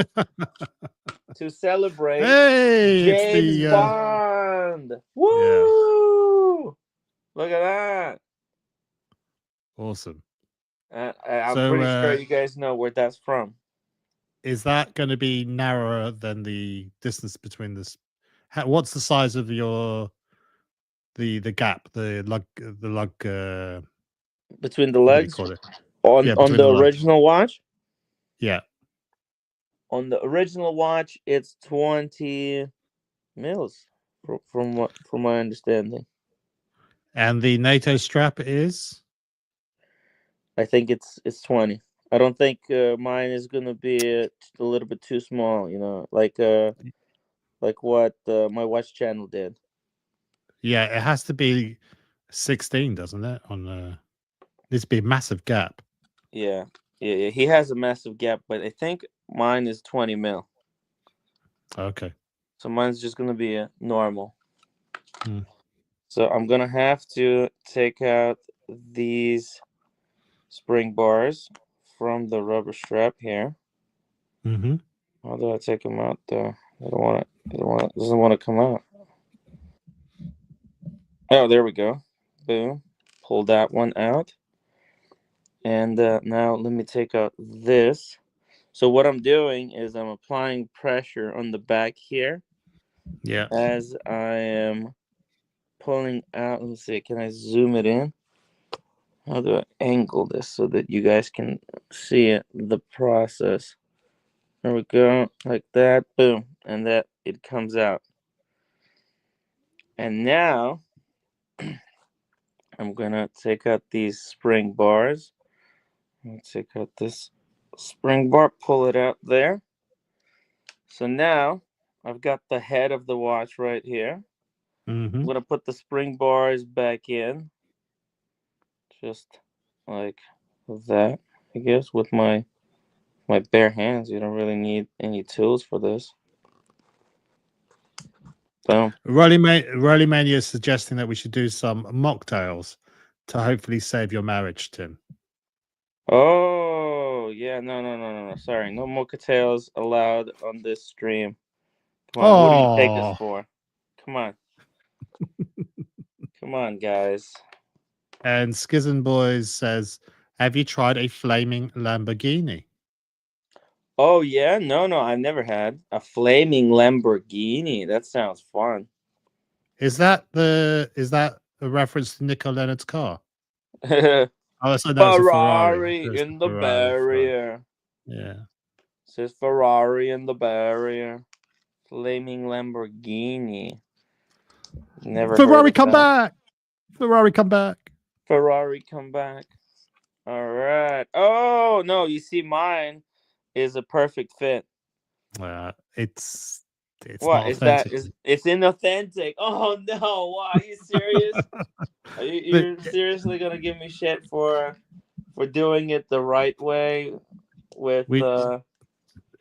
to celebrate James Bond. Woo! Yeah. Look at that. Awesome. I'm pretty sure you guys know where that's from. Is that going to be narrower than the distance between this? What's the size of your the gap, the lug, Between the what do you legs call it? on Yeah, on between the the legs. original watch. Yeah. On the original watch, it's 20 mils, from my understanding. And the NATO strap is? I think it's 20. I don't think mine is gonna be a little bit too small. Like what my watch channel did. Yeah, it has to be 16, doesn't it? On needs to be a massive gap. Yeah. He has a massive gap, but I think mine is 20 mil. Okay. So mine's just gonna be a normal. Hmm. So I'm gonna have to take out these spring bars from the rubber strap here. Mm-hmm. How do I take them out though? I don't want it. Doesn't want to come out. Oh, there we go. Boom. Pull that one out. And now let me take out this. So what I'm doing is I'm applying pressure on the back here Yeah. as I am pulling out. Let me see. Can I zoom it in? How do I angle this so that you guys can see it? The process. There we go. Like that. Boom. And that it comes out. And now I'm gonna take out these spring bars. Let's take out this spring bar, pull it out there. So now I've got the head of the watch right here. Mm-hmm. I'm gonna put the spring bars back in, just like that, I guess, with my bare hands. You don't really need any tools for this. Boom. Riley Mania is suggesting that we should do some mocktails to hopefully save your marriage, Tim. Oh yeah, no. Sorry, no mocktails allowed on this stream. Come on, what do you take us Oh, for? Come on. Come on, guys. and Skizen Boys says, have you tried a flaming Lamborghini? Oh yeah, no, I've never had a flaming Lamborghini. That sounds fun. Is that a reference to Nico Leonard's car? Oh, so no, it's a Ferrari. Ferrari It's a in the Ferrari. barrier. Yeah. Says Ferrari in the barrier. Flaming Lamborghini. Never heard Ferrari, of come that. back! Ferrari, come back! Ferrari, come back. All right. Oh no, you see, mine is a perfect fit. It's What not is that? authentic. It's inauthentic? Oh no! What, are you serious? Are you're seriously gonna give me shit for doing it the right way with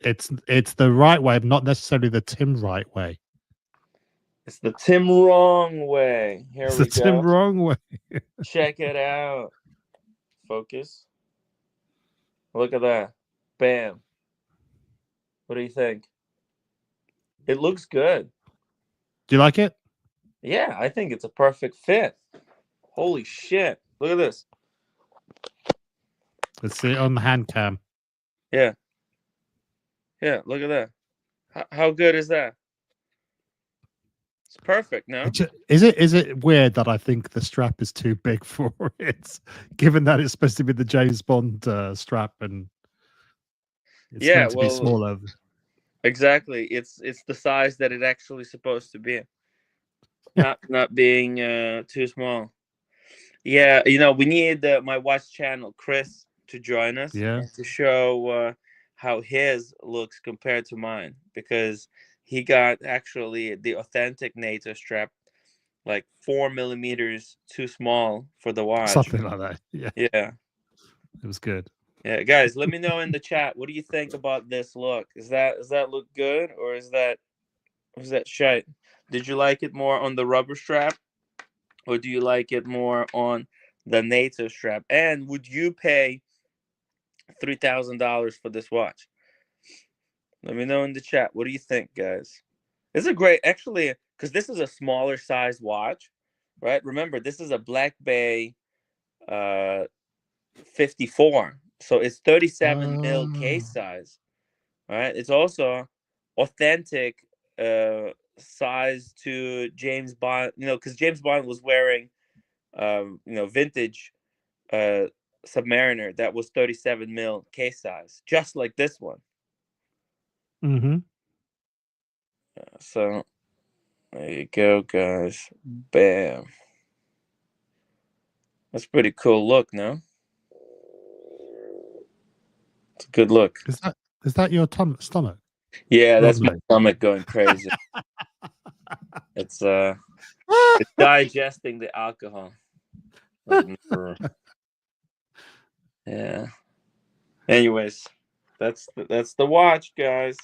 It's the right way, but not necessarily the Tim right way. It's the Tim wrong way. Here It's we the Tim go. wrong way. Check it out. Focus. Look at that. Bam. What do you think? It looks good. Do you like it? Yeah, I think it's a perfect fit. Holy shit. Look at this. Let's see it on the hand cam. Yeah. Yeah, look at that. How good is that? It's perfect, no? Is it weird that I think the strap is too big for it, given that it's supposed to be the James Bond strap and it's meant to be smaller? Exactly. It's the size that it actually supposed to be. Not being too small. Yeah, we need my watch channel Chris to join us and to show how his looks compared to mine, because he got actually the authentic NATO strap, like 4 millimeters too small for the watch. Something like that. Yeah. It was good. Yeah, guys, let me know in the chat, what do you think about this look? Does that look good, or is that shite? Did you like it more on the rubber strap, or do you like it more on the NATO strap? And would you pay $3,000 for this watch? Let me know in the chat. What do you think, guys? This is a great, actually, because this is a smaller size watch, right? Remember, this is a Black Bay 54, so it's 37 mil case size. All right, it's also authentic size to James Bond. Because James Bond was wearing, vintage Submariner that was 37 mil case size, just like this one. Mm-hmm. So there you go, guys. Bam. That's a pretty cool look, no? It's a good look. Is that your stomach? Yeah, that's my Lovely. stomach going crazy. It's digesting the alcohol. Yeah. Anyways, that's the watch, guys.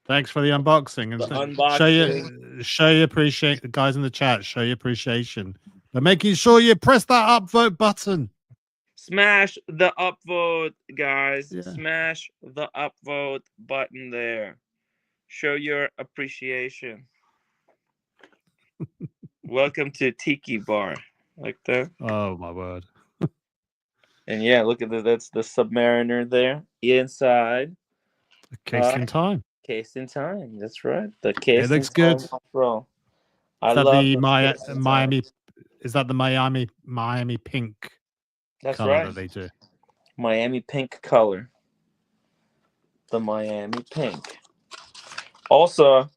Thanks for the unboxing and The unboxing. show you appreciate the guys in the chat. Show your appreciation, but making sure you press that upvote button. Smash the upvote, guys. Yeah. Smash the upvote button there. Show your appreciation. Welcome to Tiki Bar. Like that. Oh my word. And yeah, look at that's the Submariner there. Inside. Case in time. Case in time. That's right. The case It looks in time good. roll. I Is that love the case in Miami? time. Is that the Miami pink That's color right. that they do? Miami pink color. The Miami pink. Also,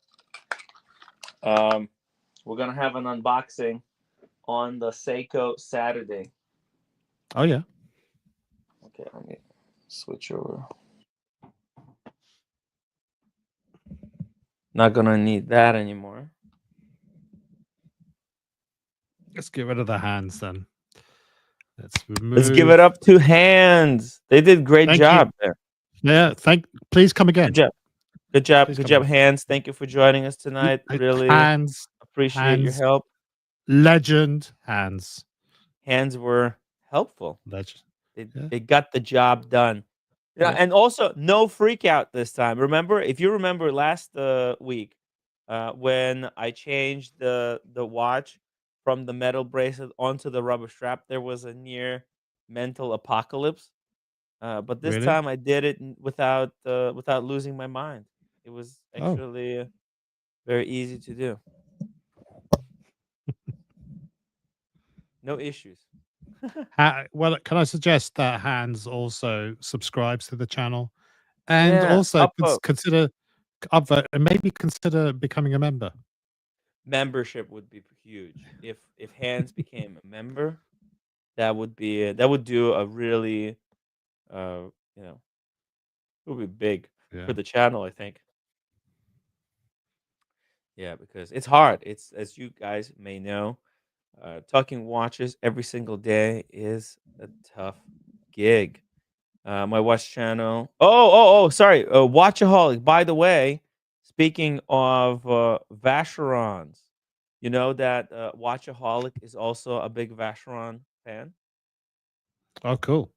we're gonna have an unboxing on the Seiko Saturday. Oh yeah. Okay, let me switch over. Not gonna need that anymore. Let's get rid of the hands then. Let's give it up to hands. They did great job there. Yeah, please come again. Good job, hands. Thank you for joining us tonight. Really appreciate your help. Legend hands. Hands were helpful. Legend. They got the job done. Yeah, and also no freak out this time. If you remember last week, when I changed the watch from the metal bracelet onto the rubber strap, there was a near mental apocalypse. But this time I did it without losing my mind. It was actually very easy to do. No issues. Well, can I suggest that Hans also subscribes to the channel, and also consider upvote and maybe consider becoming a member. Membership would be huge. If Hans became a member, that would do a really, it would be big for the channel, I think. Yeah, because it's hard. It's, as you guys may know, talking watches every single day is a tough gig. My watch channel. Sorry, Watchaholic. By the way, speaking of Vacherons, you know that Watchaholic is also a big Vacheron fan. Oh, cool.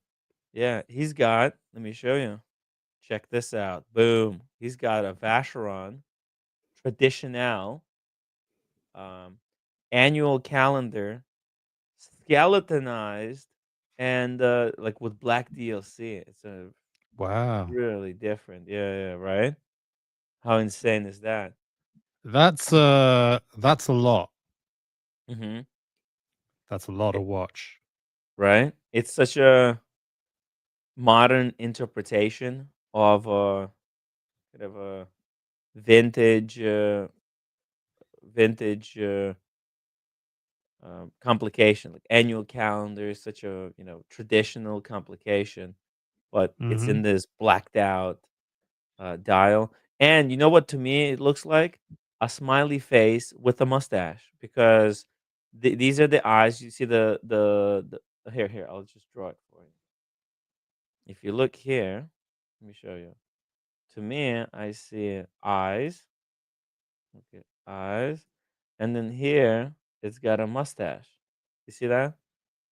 Yeah, he's got. Let me show you. Check this out. Boom. He's got a Vacheron Traditional annual calendar, skeletonized, and like with black DLC. It's a really different. Yeah, right. How insane is that? That's a lot. Mm-hmm. That's a lot of watch. Right. It's such a modern interpretation of a kind of a vintage complication. Like annual calendar is such a traditional complication, but it's in this blacked out dial. And you know what? To me, it looks like a smiley face with a mustache, because these are the eyes. You see the here. I'll just draw it for you. If you look here, let me show you. To me, I see eyes. Okay, eyes, and then here it's got a mustache. You see that?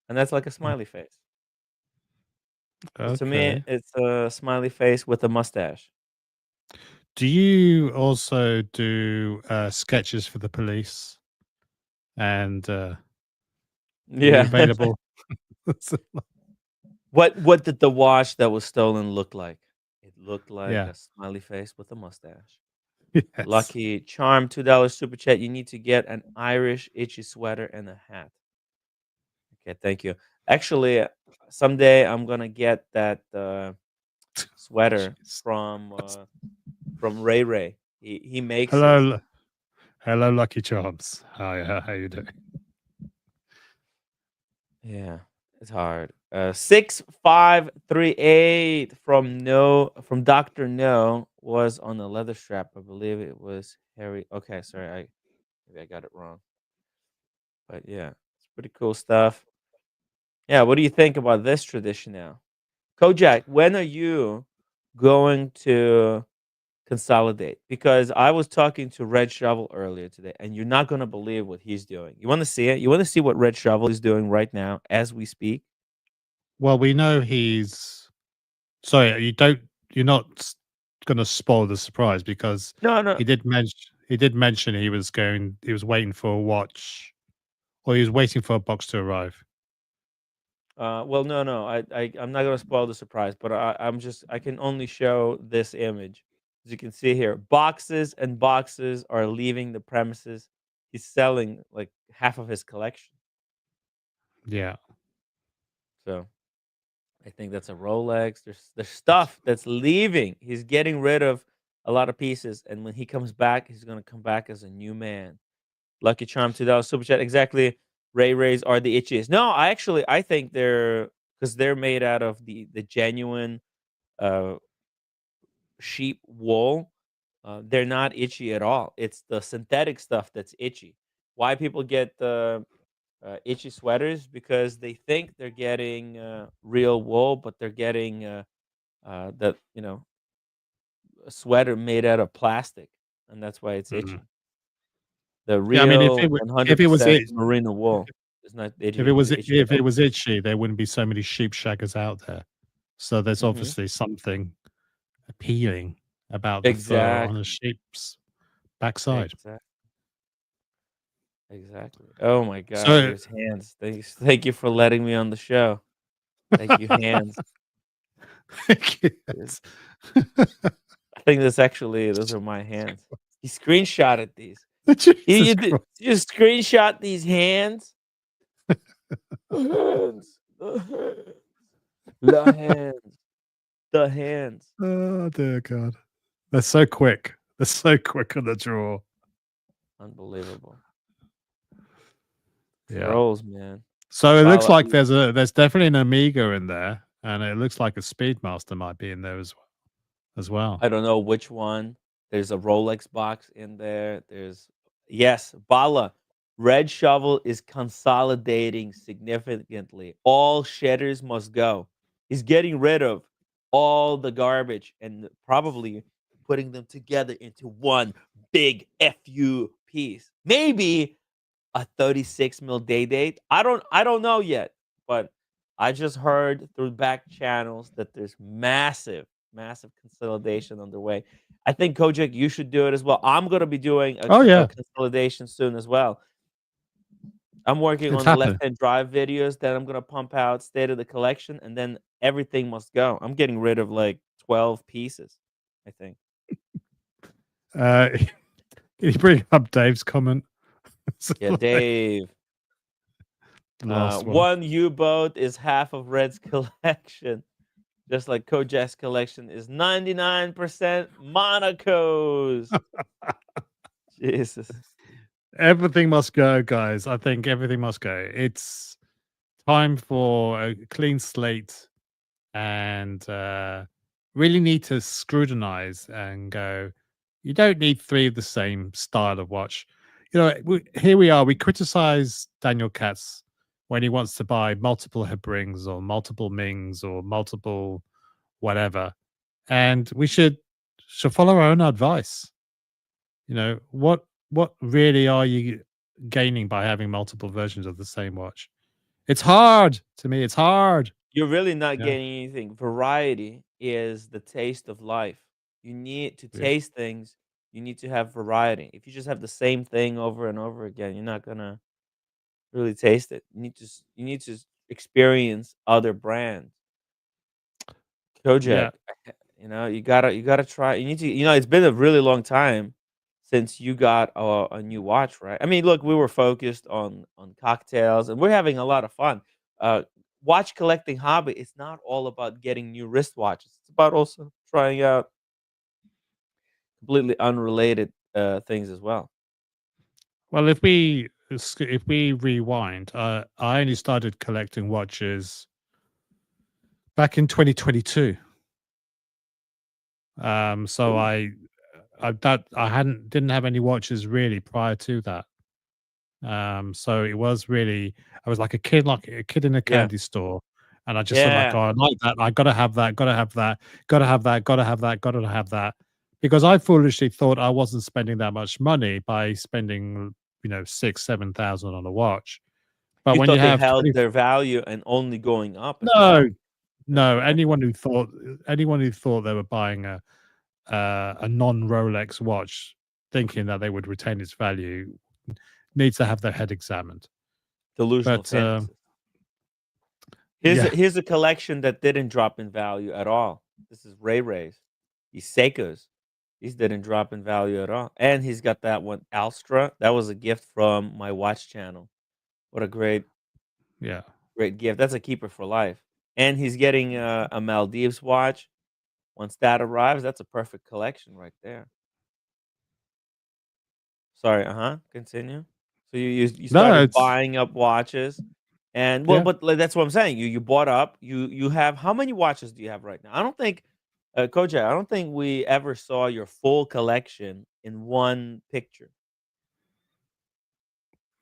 And that's like a smiley face. So to me, it's a smiley face with a mustache. Do you also do sketches for the police? And are you available? What did the watch that was stolen look like? It looked like a smiley face with a mustache. Yes. Lucky Charm, $2 super chat. You need to get an Irish itchy sweater and a hat. Okay, thank you. Actually, someday I'm gonna get that sweater Jeez. from Ray Ray. He makes it. Hello, hello, Lucky Charms. Hi, how you doing? Yeah, it's hard. 6538 from Doctor No was on the leather strap. I believe it was Harry. Okay, sorry, maybe I got it wrong. But yeah, it's pretty cool stuff. Yeah, what do you think about this tradition now? Kojak, when are you going to consolidate? Because I was talking to Red Shovel earlier today, and you're not gonna believe what he's doing. You want to see it? You want to see what Red Shovel is doing right now as we speak? Well, we know he's. Sorry, you don't. You're not going to spoil the surprise because No, no. he did mention. He did mention he was going. He was waiting for a watch, or he was waiting for a box to arrive. Well, no, no. I'm not gonna spoil the surprise, but I can only show this image. As you can see here, boxes and boxes are leaving the premises. He's selling like half of his collection. Yeah. So I think that's a Rolex. There's stuff that's leaving. He's getting rid of a lot of pieces, and when he comes back, he's gonna come back as a new man. Lucky Charm $2 super chat. Exactly. Ray Rays are the itchiest. No, I think they're because they're made out of the genuine uh sheep wool. They're not itchy at all. It's the synthetic stuff that's itchy. Why people get the itchy sweaters? Because they think they're getting real wool, but they're getting that a sweater made out of plastic, and that's why it's Mhm. itchy. The Yeah, I mean, real if it was 100% it, merino wool is not if it itchy at all. itchy, there wouldn't be so many sheep shaggers out there. So there's Mhm. obviously something appealing about the fur on a Exactly. sheep's backside. Exactly. Exactly. Oh my god, So there's hands. Thank you for letting me on the show. Thank you, hands. Yes. I think those are my hands. He screenshotted these. Jesus Christ. You screenshot these hands? The hands. The hands. The hands. The hands. Oh dear God. They're so quick. They're so quick on the draw. Unbelievable. Yeah. Trolls, man. So it looks Well, like there's definitely an Amiga in there, and it looks like a Speedmaster might be in there as well. I don't know which one. There's a Rolex box in there. Yes, Bala. Red Shovel is consolidating significantly. All shedders must go. He's getting rid of all the garbage and probably putting them together into one big FU piece. Maybe a 36 mil day date. I don't know yet, but I just heard through back channels that there's massive consolidation underway. I think Kojak, you should do it as well. I'm gonna be doing Oh a yeah, consolidation soon as well. I'm working it's on the happening. left-hand drive videos that I'm gonna pump out, state of the collection, and then everything must go. I'm getting rid of like 12 pieces, I think. Uh, can you bring up Dave's comment? It's Yeah, like Dave. the last one. One U-boat is half of Red's collection. Just like Kojak's collection is 99% Monaco's. Jesus. Everything must go, guys. I think everything must go. It's time for a clean slate, and really need to scrutinize and go. You don't need three of the same style of watch. You know, here we are. We criticize Daniel Katz when he wants to buy multiple Hebrings or multiple Mings or multiple whatever, and we should follow our own advice. You know, what really are you gaining by having multiple versions of the same watch? It's hard to me. It's hard. You're really not Yeah, getting anything. Variety is the taste of life. You need to yeah, taste things. You need to have variety. If you just have the same thing over and over again, you're not gonna really taste it. You need to experience other brands. Kojak, yeah. you gotta try. You need to. It's been a really long time since you got a new watch, right? I mean, look, we were focused on cocktails, and we're having a lot of fun. Uh, Watch collecting hobby. It's not all about getting new wristwatches. It's about also trying out completely unrelated things as well. Well, if we rewind, I only started collecting watches back in 2022. So I didn't have any watches really prior to that. So it was really I was like like a kid in a Yeah, candy store, and I just said like, yeah. "Oh, I like that. I gotta have that. Gotta have that. Gotta have that. Gotta have that. Gotta have that." Because I foolishly thought I wasn't spending that much money by spending, 6, 7,000 on a watch. But You when you thought they have held 20, their value and only going up as no, well. That's no, correct. anyone who thought they were buying a non Rolex watch, thinking that they would retain its value, needs to have their head examined. Delusional But fantasies. yeah, Here's a collection that didn't drop in value at all. This is Ray Ray's. These Seikos. These didn't drop in value at all. And he's got that one Alstra. That was a gift from my watch channel. What a yeah. great gift. That's a keeper for life. And he's getting a Maldives watch. Once that arrives, that's a perfect collection right there. Sorry, continue. So you No, started it's buying up watches, and well, yeah. but like, that's what I'm saying. You bought up. You have how many watches do you have right now? I don't think, Kojak. I don't think we ever saw your full collection in one picture.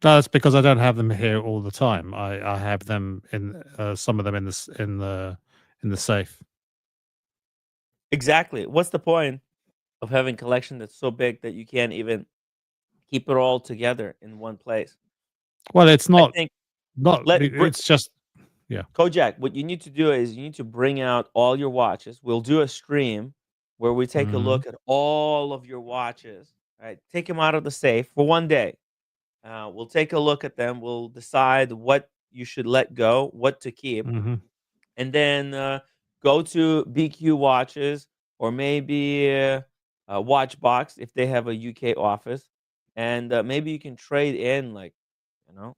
That's because I don't have them here all the time. I have them in some of them in in the safe. Exactly. What's the point of having a collection that's so big that you can't even keep it all together in one place? Well, it's I not think not. let br- It's just yeah. Kojak, what you need to do is you need to bring out all your watches. We'll do a stream where we take a Hmm. look at all of your watches. Right, take them out of the safe for one day. We'll take a look at them. We'll decide what you should let go, what to keep, Hmm. and then go to BQ Watches or maybe Watchbox if they have a UK office, and maybe you can trade in like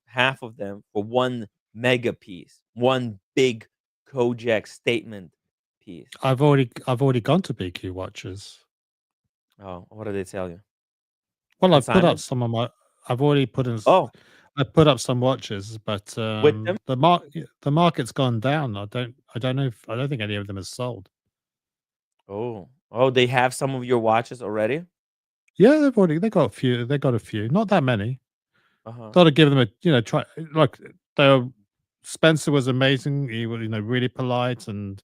half of them for one mega piece, one big Kojak statement piece. I've already gone to BQ watches. Oh, what did they tell you? Well, I've put up Consignment? some of my. I've already put in. Oh, I put up some watches, but with them? the market's gone down. I don't think any of them is sold. Oh, they have some of your watches already. Yeah, they got a few. They got a few, not that many. Uh huh. Thought I'd give them a try. Like they were, Spencer was amazing. He was really polite and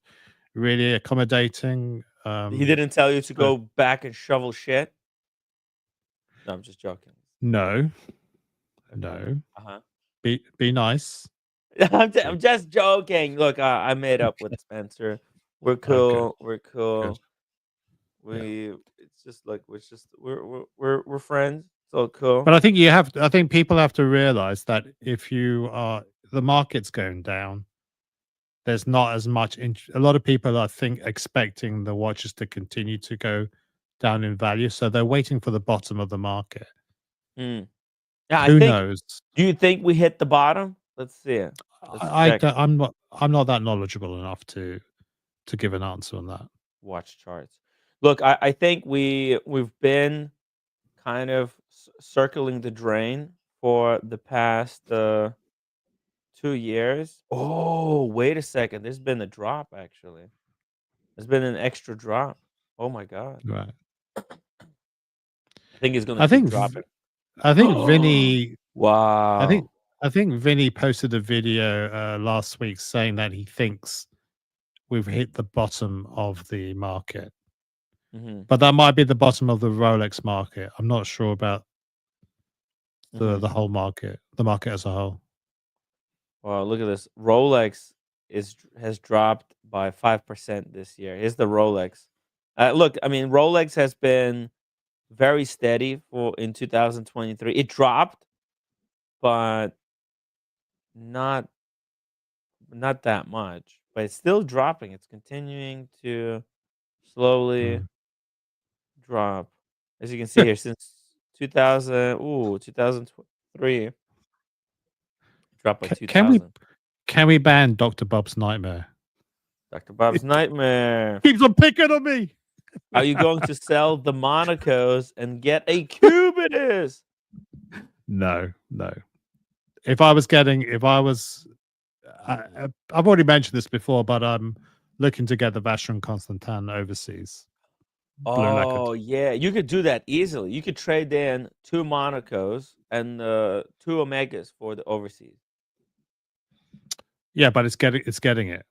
really accommodating. He didn't tell you to So go back and shovel shit. No, I'm just joking. no, Okay. no, Uh huh. be nice. I'm Be, just joking. Look, I made up with Spencer. We're okay, cool. We're good. cool. Yeah. It's just like we're friends. It's all cool. But I think people have to realize that if you are the market's going down, there's not as much. A lot of people are expecting the watches to continue to go down in value, so they're waiting for the bottom of the market. Mm. Yeah, I Who think. knows? Do you think we hit the bottom? Let's see. Let's check I'm not that knowledgeable enough to give an answer on that. watch charts. Look, I think we've been kind of circling the drain for the past 2 years. Oh, wait a second. There's been a drop actually. There's been an extra drop. Oh my god. Right. I think it's gonna I keep think dropping. I think Vinny I think Wow. I think Vinny posted a video last week saying that he thinks we've hit the bottom of the market. Mhm. But that might be the bottom of the Rolex market. I'm not sure about Mhm. the whole market, the market as a whole. Wow, look at this. Rolex has dropped by 5% this year. Here's the Rolex. Look, I mean, Rolex has been very steady for in 2023. It dropped, but not not that much. But it's still dropping. It's continuing to slowly Mm. drop. As you can see here, since 2000. Ooh, 2003. Dropped by Can we 2000. ban Dr. Bob's Nightmare? Dr. Bob's Nightmare. Keeps on picking on me. Are you going to sell the Monacos and get a Cubidus? No. If I was, I've already mentioned this before, but I'm looking to get the Vacheron Constantin overseas. Blue lacquered. Oh, yeah. You could do that easily. You could trade in 2 Monacos and 2 Omegas for the overseas. Yeah, but it's getting it.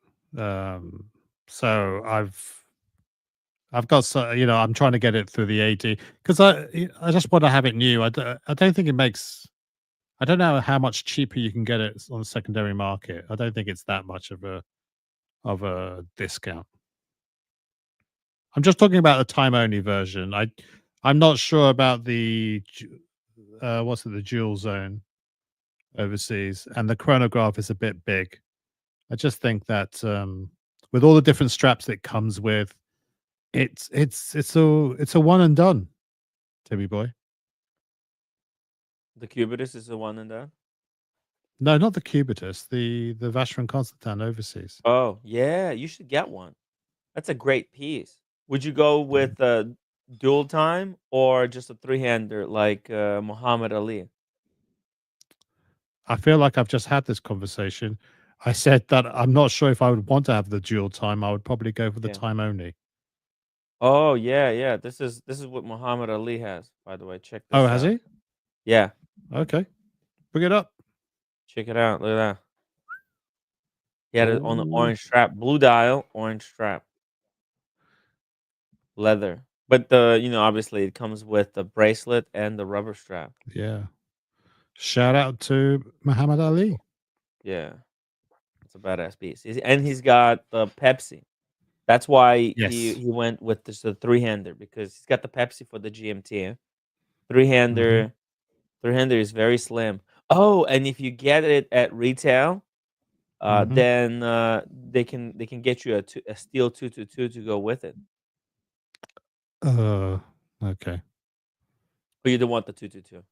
So I've got, I'm trying to get it through the AD because I just want to have it new. I don't think it makes. I don't know how much cheaper you can get it on the secondary market. I don't think it's that much of a discount. I'm just talking about the time only version. I'm not sure about the the Jewel Zone overseas, and the chronograph is a bit big. I just think that with all the different straps it comes with, it's a one and done, Timmy boy. The Cubidus is the one in there? No, not the Cubitus, the Vacheron Constantin overseas. Oh, yeah. You should get one. That's a great piece. Would you go with dual time or just a 3-hander like Muhammad Ali? I feel like I've just had this conversation. I said that I'm not sure if I would want to have the dual time. I would probably go for the Yeah. time only. Oh, yeah. This is what Muhammad Ali has, by the way. Check this Oh, out. has he? Yeah. Okay. Bring it up. Check it out. Look at that. He had it on the Ooh. orange strap. Blue dial, orange strap. Leather. But obviously it comes with the bracelet and the rubber strap. Yeah. Shout out to Muhammad Ali. Yeah. It's a badass piece. And he's got the Pepsi. That's why Yes. he went with this the 3-hander because he's got the Pepsi for the GMT. 3-hander. 3-hander is very slim. Oh, and if you get it at retail, then they can get you a steel 222 to go with it. Okay. But you don't want the 222.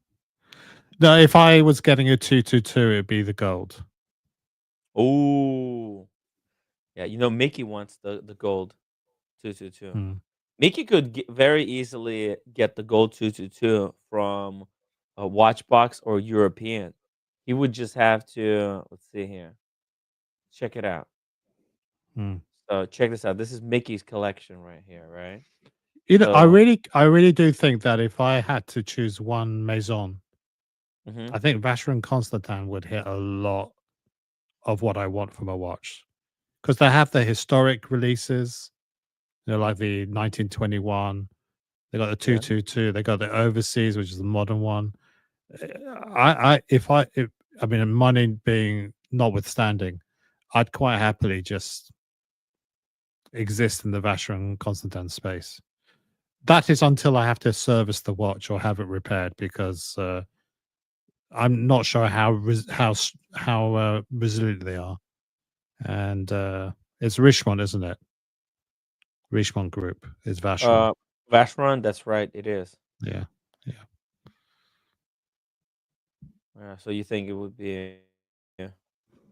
No, if I was getting a 222, it'd be the gold. Oh, yeah. Mickey wants the gold 222. Mickey could very easily get the gold 222 from a Watchbox or European. He would just have to, let's see here. Check it out. So check this out. This is Mickey's collection right here, right? I really do think that if I had to choose one maison, I think Vacheron Constantin would hit a lot of what I want from a watch because they have the historic releases, like the 1921. They got the 222. They got the overseas, which is the modern one. Money being notwithstanding, I'd quite happily just exist in the Vacheron Constantin space. That is until I have to service the watch or have it repaired because I'm not sure how resilient they are. And it's Richemont, isn't it? Richemont Group is Vacheron. Vacheron, that's right. It is. Yeah. So you think it would be? Yeah.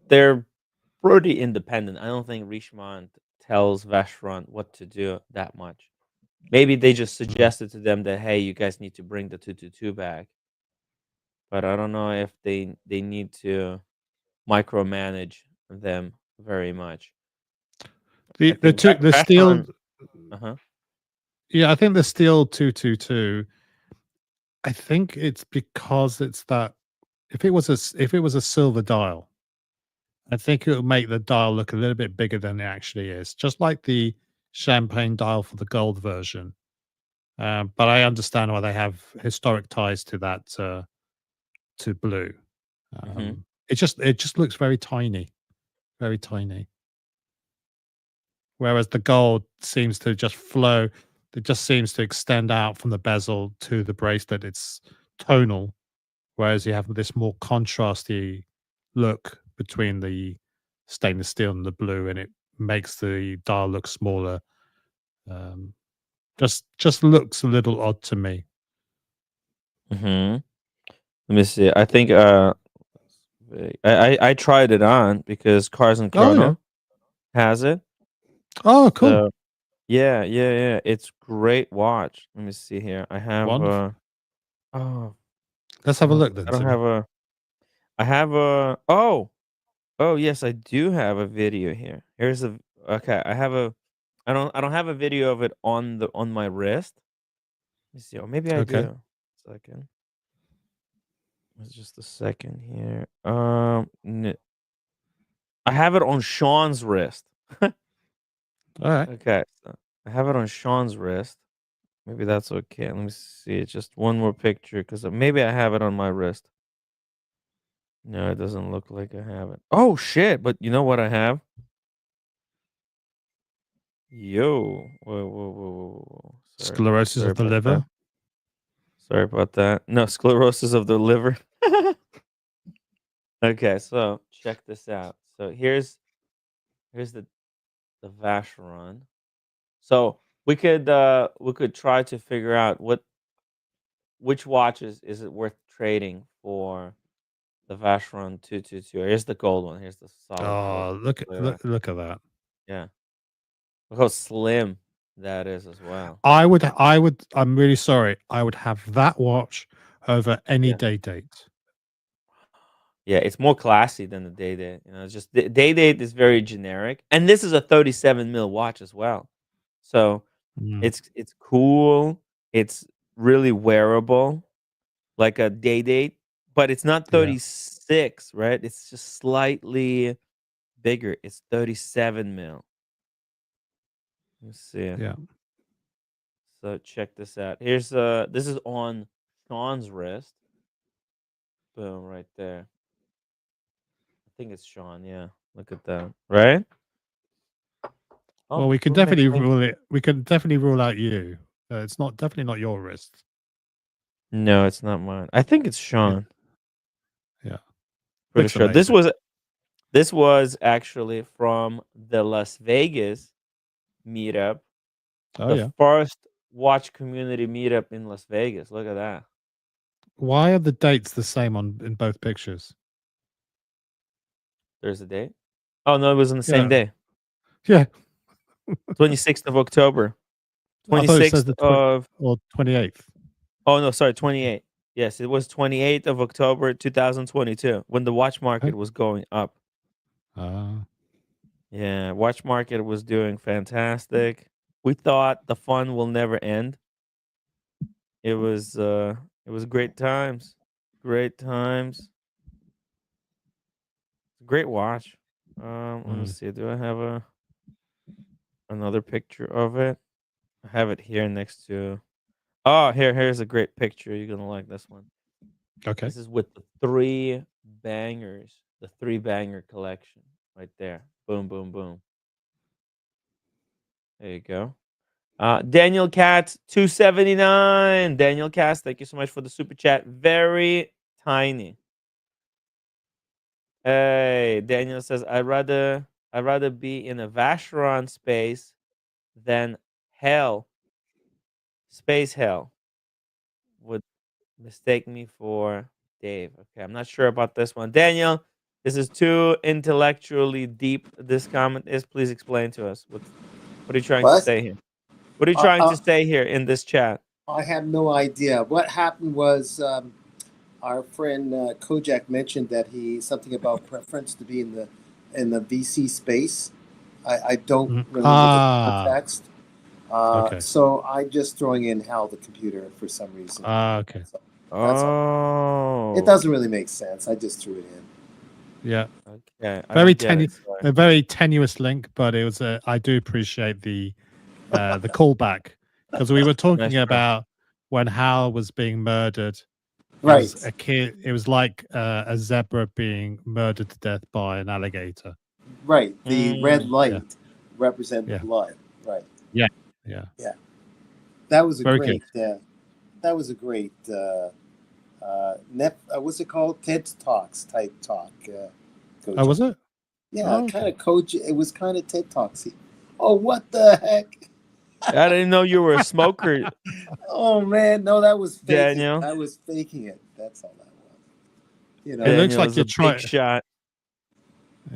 They're pretty independent. I don't think Richemont tells Vacheron what to do that much. Maybe they just suggested to them that, hey, you guys need to bring the 222 back. But I don't know if they need to micromanage them very much. The steel. Yeah, I think the steel 222. I think it's because it's that if it was a silver dial, I think it would make the dial look a little bit bigger than it actually is, just like the champagne dial for the gold version. But I understand why they have historic ties to that to blue. It just looks very tiny, very tiny. Whereas the gold seems to just flow. It just seems to extend out from the bezel to the bracelet. It's tonal, whereas you have this more contrasty look between the stainless steel and the blue, and it makes the dial look smaller. Just looks a little odd to me. Mm-hmm. Let me see. I think I tried it on because Cars and Oh yeah. Chrono has it. Oh, cool. So yeah. It's great watch. Let me see here. I have Wonderful. oh Let's have a look then, I don't Timmy. have a I have a oh yes, I do have a video here. Here's a okay, I don't have a video of it on my wrist. Let me see. Or maybe I Okay. do. Second. It's just a second here. I have it on Sean's wrist. All right. Okay. So I have it on Sean's wrist. Maybe that's okay. Let me see. Just one more picture because maybe I have it on my wrist. No, it doesn't look like I have it. Oh shit! But you know what I have? Yo, whoa. Sclerosis Sorry of the about that. liver. Sorry about that. No, sclerosis of the liver. Okay, so check this out. So here's the Vacheron. So we could try to figure out which watches is it worth trading for the Vacheron 222. Here's the gold one. Here's the solid gold. Oh, look at Clear. look at that. Yeah. Look how slim that is as well. I'm really sorry. I would have that watch over any Yeah. day date. Yeah, it's more classy than the Day Date. You know, it's just the Day Date is very generic, and this is a 37 mil watch as well. So Mm, it's cool. It's really wearable, like a Day Date, but it's not yeah, 36, right? It's just slightly bigger. It's 37 mil. Let's see. yeah. So check this out. Here's this is on Sean's wrist. Boom, right there. I think it's Sean. Yeah, look at that. Right? Well, Oh, who am I thinking? We can definitely rule out you. It's not definitely not your wrist. No, it's not mine. I think it's Yeah, Sean. yeah. Pretty Looks sure. amazing. This was actually from the Las Vegas meetup, Oh the yeah. first watch community meetup in Las Vegas. Look at that. Why are the dates the same on in both pictures? There's a date. Oh no, it was on the same Yeah, day. yeah. 26th of October. I thought it says 26th the of 28th. oh no, sorry, 28th. Yes, it was 28th of October 2022 when the watch market Okay. was going up. Ah, Yeah, watch market was doing fantastic. We thought the fun will never end. It was great times. Great times. Great watch. Let me mm, see. Do I have another picture of it? I have it here next to oh, here's a great picture. You're gonna like this one. okay. This is with the three bangers, the three banger collection right there. Boom, boom, boom. There you go. Daniel Katz 279. Daniel Katz, thank you so much for the super chat. Very tiny. Hey, Daniel says I'd rather be in a Vacheron space than hell. Space hell would mistake me for Dave. Okay, I'm not sure about this one. Daniel, this is too intellectually deep. This comment is. Please explain to us. What are you trying to What? say here? What are you Uh, trying uh, to say here in this chat? I have no idea. What happened was our friend Kojak mentioned that he something about preference to be in the VC space. I don't Mm. really know the Ah, context, okay. so I'm just throwing in Hal the computer for some reason. Ah, okay. So that's all. It Oh, doesn't really make sense. I just threw it in. Yeah. okay. I Very don't get it. Sorry. a very tenuous link, but it was I do appreciate the callback because we were Nice talking try. about when Hal was being murdered Right, as a kid. It was like a zebra being murdered to death by an alligator. right. The red Mm, Yeah, light represent the yeah, blood. Right. yeah, yeah. Yeah. That was a Very good. great. That was a great. What's it called? TED Talks type talk. Oh, Kojak. was it? Yeah, Oh, kind okay. of coach. It was kind of TED Talksy. Oh, what the heck? I didn't know you were a smoker, Oh man, no, that was faking. Daniel. I was faking it. That's all that was. You know. It looks Daniel like is you're a big trying. shot,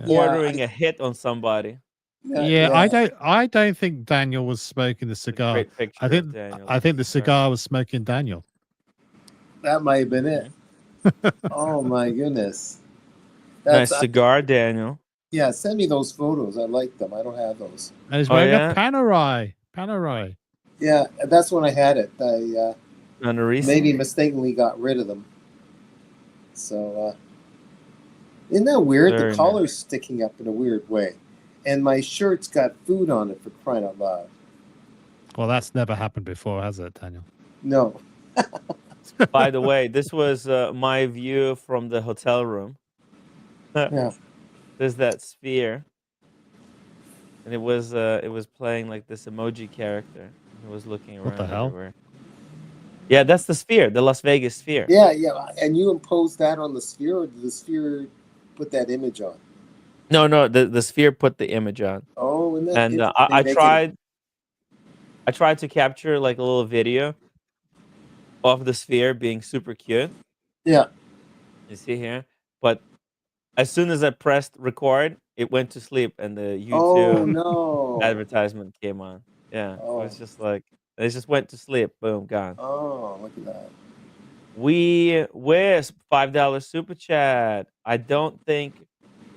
Yeah, ordering a hit on somebody. Yeah, I don't think Daniel was smoking the A cigar. great picture of Daniel. I think the cigar was smoking Daniel. That might have been it. Mhm. Oh my goodness. Nice cigar, Daniel. Yeah, send me those photos. I like them. I don't have those. And he's Oh, wearing yeah? a Panerai. Panerai. Yeah, that's when I had it. I Honorisi? maybe mistakenly got rid of them. So isn't that weird? Very The nice. collar's sticking up in a weird way. And my shirt's got food on it, for crying out loud. Well, that's never happened before, has it, Daniel? No. By the way, this was my view from the hotel room. Yeah. There's that sphere, and it was playing like this emoji character. It was looking around What the hell? everywhere. Yeah, that's the sphere, the Las Vegas sphere. Yeah, yeah. And you imposed that on the sphere, or did the sphere put that image on? No, the sphere put the image on. Oh, and And I tried to capture like a little video of the sphere being super cute. Yeah. You see here, but as soon as I pressed record, it went to sleep, and the YouTube Oh no. advertisement came on. Yeah, Oh. it was just like it just went to sleep. Boom, gone. Oh, look at that. We Wisp $5 super chat. I don't think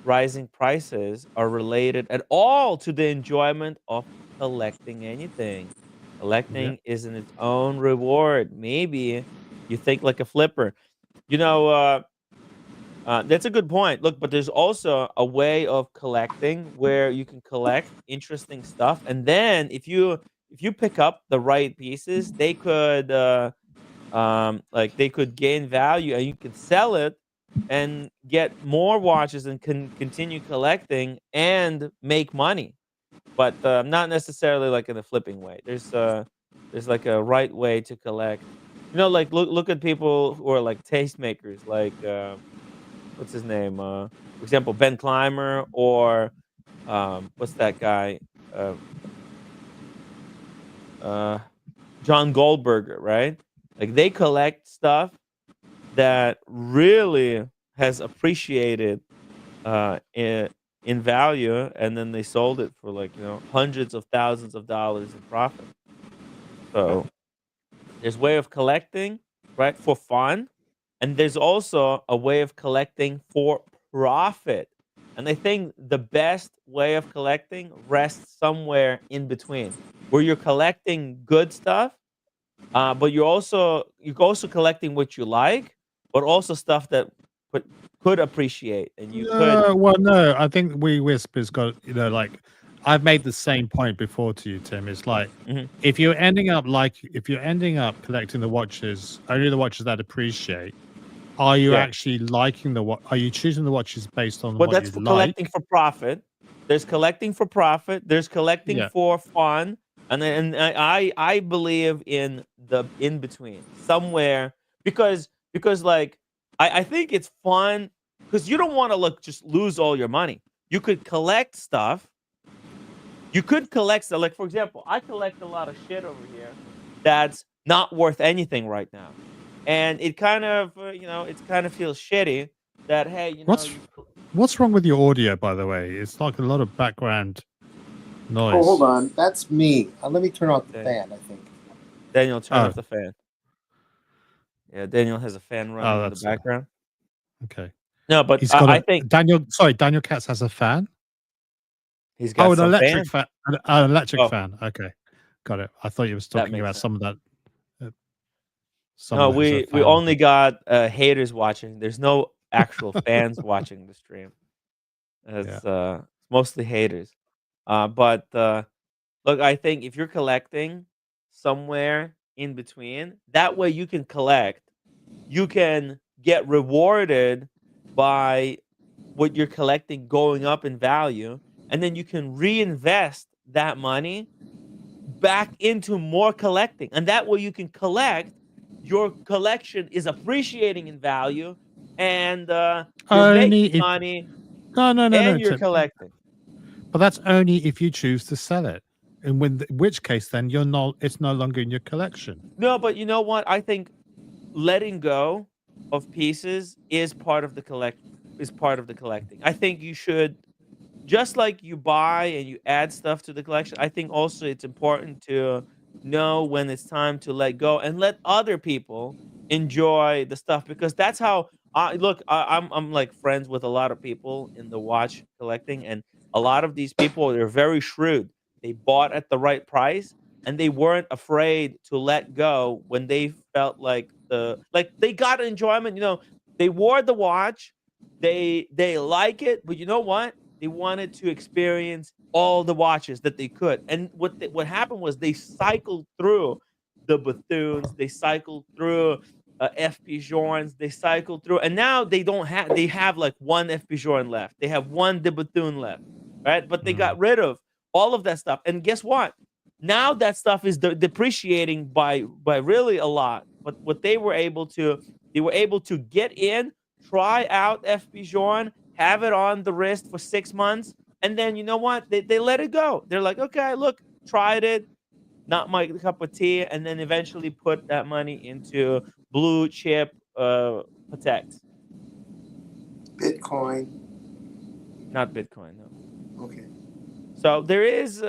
rising prices are related at all to the enjoyment of collecting anything. Collecting is in its own reward. Maybe you think like a flipper. You know, that's a good point. Look, but there's also a way of collecting where you can collect interesting stuff, and then if you pick up the right pieces, they could like they could gain value, and you could sell it and get more watches and can continue collecting and make money. But not necessarily like in a flipping way. There's like a right way to collect. You know, like look at people who are like tastemakers, like what's his name? For example, Ben Clymer, or what's that guy? John Goldberger, right? Like they collect stuff that really has appreciated in value, and then they sold it for like hundreds of thousands of dollars in profit. So there's way of collecting, right, for fun, and there's also a way of collecting for profit. And I think the best way of collecting rests somewhere in between, where you're collecting good stuff, but you're also collecting what you like, but also stuff that could appreciate, and you could. Well, no, I think Wisp has got, like, I've made the same point before to you, Tim. It's like, if you're ending up collecting the watches, only the watches that appreciate, are you actually liking are you choosing the watches based on what that's you for like? collecting for profit. There's collecting for profit. There's collecting for fun, and I believe in the in between somewhere, because like I think it's fun because you don't want to just lose all your money. You could collect stuff. You could collect stuff. Like, for example, I collect a lot of shit over here that's not worth anything right now. And it kind of, it kind of feels shitty that, hey, What's wrong with your audio, by the way? It's like a lot of background noise. Oh, hold on. That's me. Let me turn off the fan, I think. Daniel, turn off the fan. Yeah, Daniel has a fan running in the background. Okay. No, but I think Daniel Katz has a fan. He's got an electric fan. An electric Oh. fan. Okay, got it. I thought you was talking about some of that. No, we only got haters watching. There's no actual fans watching the stream. It's mostly haters. But look, I think if you're collecting somewhere in between, that way you can collect. You can get rewarded by what you're collecting going up in value, and then you can reinvest that money back into more collecting. And that way you can collect. Your collection is appreciating in value, and you're making money. No, and you're Tim. collecting. But that's only if you choose to sell it. in which case then you're not. It's no longer in your collection. No, but you know what? I think letting go of pieces is part of the collecting. I think you should, just like you buy and you add stuff to the collection, I think also it's important to know when it's time to let go and let other people enjoy the stuff, because that's how I look. I'm like friends with a lot of people in the watch collecting, and a lot of these people, they're very shrewd. They bought at the right price, and they weren't afraid to let go when they felt like they got enjoyment. They wore the watch, they like it, but you know what? They wanted to experience all the watches that they could. And what happened was they cycled through the Bethunes, they cycled through FP Journes, they cycled through, and now they have like one FP Journe left. They have one de Bethune left, right? But they got rid of all of that stuff. And guess what? Now that stuff is depreciating by really a lot. But what they were able to get in, try out FP Journe, have it on the wrist for 6 months, and then you know what? They let it go. They're like, okay, look, tried it, not my cup of tea, and then eventually put that money into blue chip Pateks. Bitcoin. Not Bitcoin, no. Okay. So there is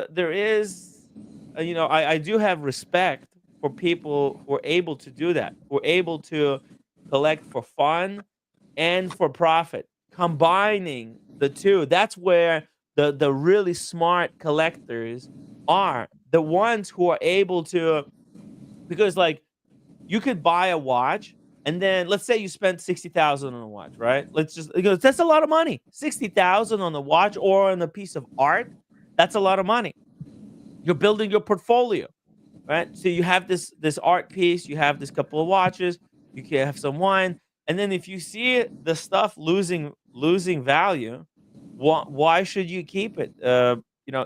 I do have respect for people who are able to do that, who are able to collect for fun and for profit, combining the two. That's where the really smart collectors are, the ones who are able to, because like you could buy a watch, and then let's say you spent 60,000 on a watch, right? That's a lot of money. 60,000 on the watch or on a piece of art, that's a lot of money. You're building your portfolio, right? So you have this art piece, you have this couple of watches, you can have some wine, and then if you see the stuff losing value, why should you keep it?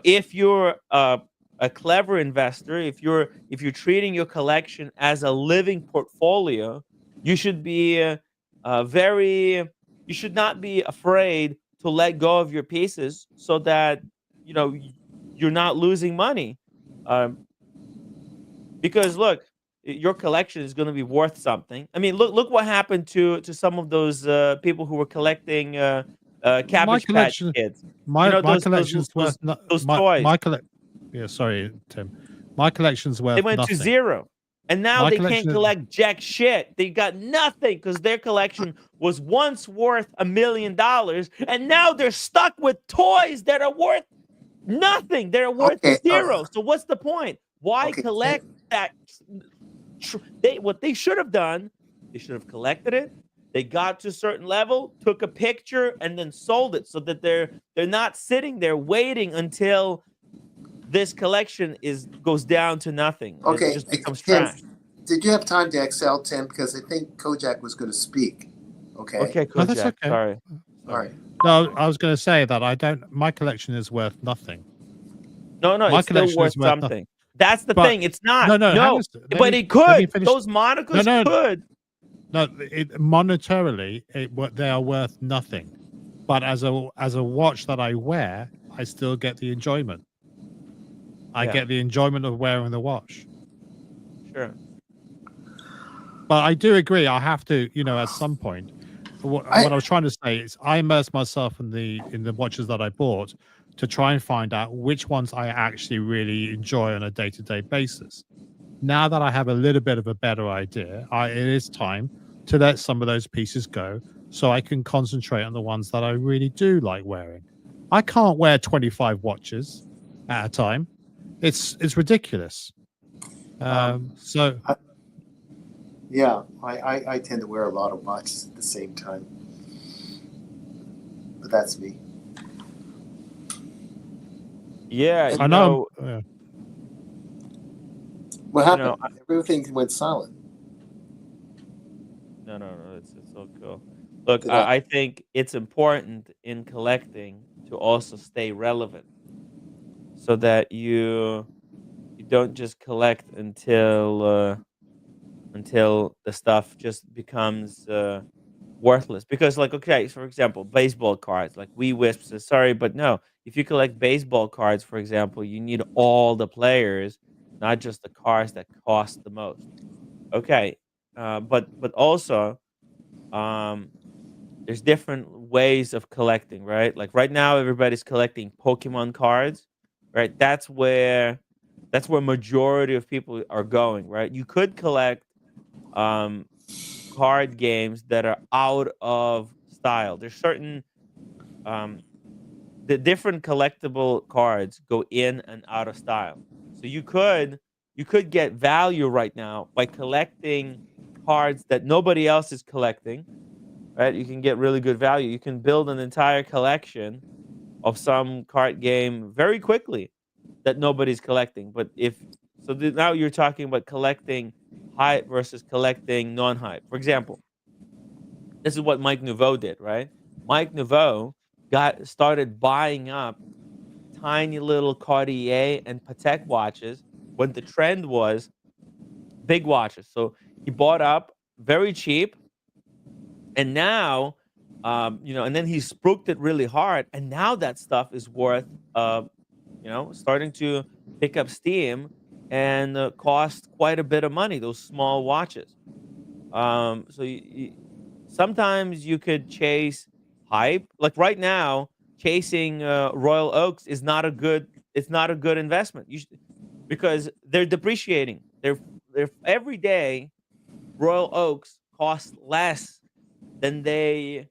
If you're a clever investor, if you're treating your collection as a living portfolio, you should be you should not be afraid to let go of your pieces, so that you're not losing money. Um, because look, your collection is going to be worth something. I mean, look what happened to some of those people who were collecting My Cabbage Patch collection, Kids. my my Those collection's worth those toys. Yeah, sorry, Tim. My collection's They worth went to nothing. zero. And now My they can't collection is collect jack shit. They got nothing because their collection was once worth $1 million, and now they're stuck with toys that are worth nothing. They're worth Okay. zero. So what's the point? Why Okay. collect that? What they should have done, they should have collected it. They got to a certain level, took a picture, and then sold it, so that they're not sitting there waiting until this collection goes down to nothing. It Okay. just becomes Tim, trash. did you have time to excel, Tim? Because I think Kojak was going to speak. Okay. Okay, no, that's Kojak. okay. Sorry. All right. No, I was going to say that I don't. My collection is worth nothing. No, My it's still collection worth is worth nothing. something. That's the But thing. It's not. no, hang on No, a sec. Let but me it could. finish. Those Monacos No. could. No, monetarily, they are worth nothing. But as a watch that I wear, I still get the enjoyment. I Yeah. get the enjoyment of wearing the watch. Sure. But I do agree. I have to, at some point. What I was trying to say is, I immerse myself in the watches that I bought to try and find out which ones I actually really enjoy on a day-to-day basis. Now that I have a little bit of a better idea, it is time to let some of those pieces go, so I can concentrate on the ones that I really do like wearing. I can't wear 25 watches at a time. It's ridiculous. So Yeah, I tend to wear a lot of watches at the same time, but that's me. Yeah, I know. Yeah. What happened? Everything went silent. No, it's so cool. Look, I think it's important in collecting to also stay relevant, so that you don't just collect until the stuff just becomes worthless because, like, okay, for example, baseball cards, like we wisps. Sorry, but no. If you collect baseball cards, for example, you need all the players, not just the cards that cost the most. Okay, but also, um, there's different ways of collecting, right? Like right now, everybody's collecting Pokemon cards, right? That's where majority of people are going, right? You could collect um card games that are out of style. There's certain um the different collectible cards go in and out of style. So you could get value right now by collecting cards that nobody else is collecting, right? You can get really good value. You can build an entire collection of some card game very quickly that nobody's collecting. But if so, now you're talking about collecting hype versus collecting non-hype. For example, this is what Mike Nouveau did, right? Mike Nouveau got started buying up tiny little Cartier and Patek watches when the trend was big watches. So he bought up very cheap, and now, and then he spooked it really hard, and now that stuff is worth, starting to pick up steam and cost quite a bit of money. Those small watches. So sometimes you could chase hype. Like right now, chasing Royal Oaks is not a good. It's not a good investment. Because they're depreciating. They're every day. Royal Oaks cost less than they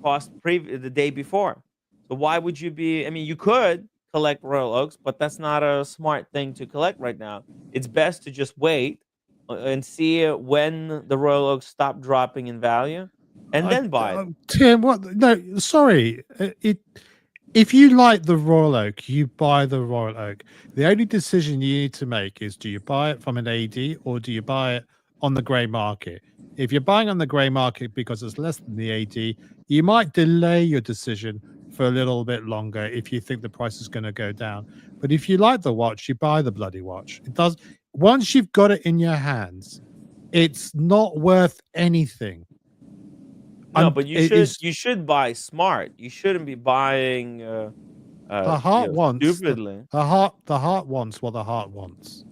cost the day before. So why would you be? I mean, you could collect Royal Oaks, but that's not a smart thing to collect right now. It's best to just wait and see when the Royal Oaks stop dropping in value, and then buy it. Tim, what? No, sorry. If you like the Royal Oak, you buy the Royal Oak. The only decision you need to make is: do you buy it from an AD or do you buy it on the grey market? If you're buying on the grey market because it's less than the AD, you might delay your decision for a little bit longer if you think the price is going to go down. But if you like the watch, you buy the bloody watch. It does. Once you've got it in your hands, it's not worth anything. No, but you should buy smart. You shouldn't be buying the heart wants stupidly. The heart wants what the heart wants.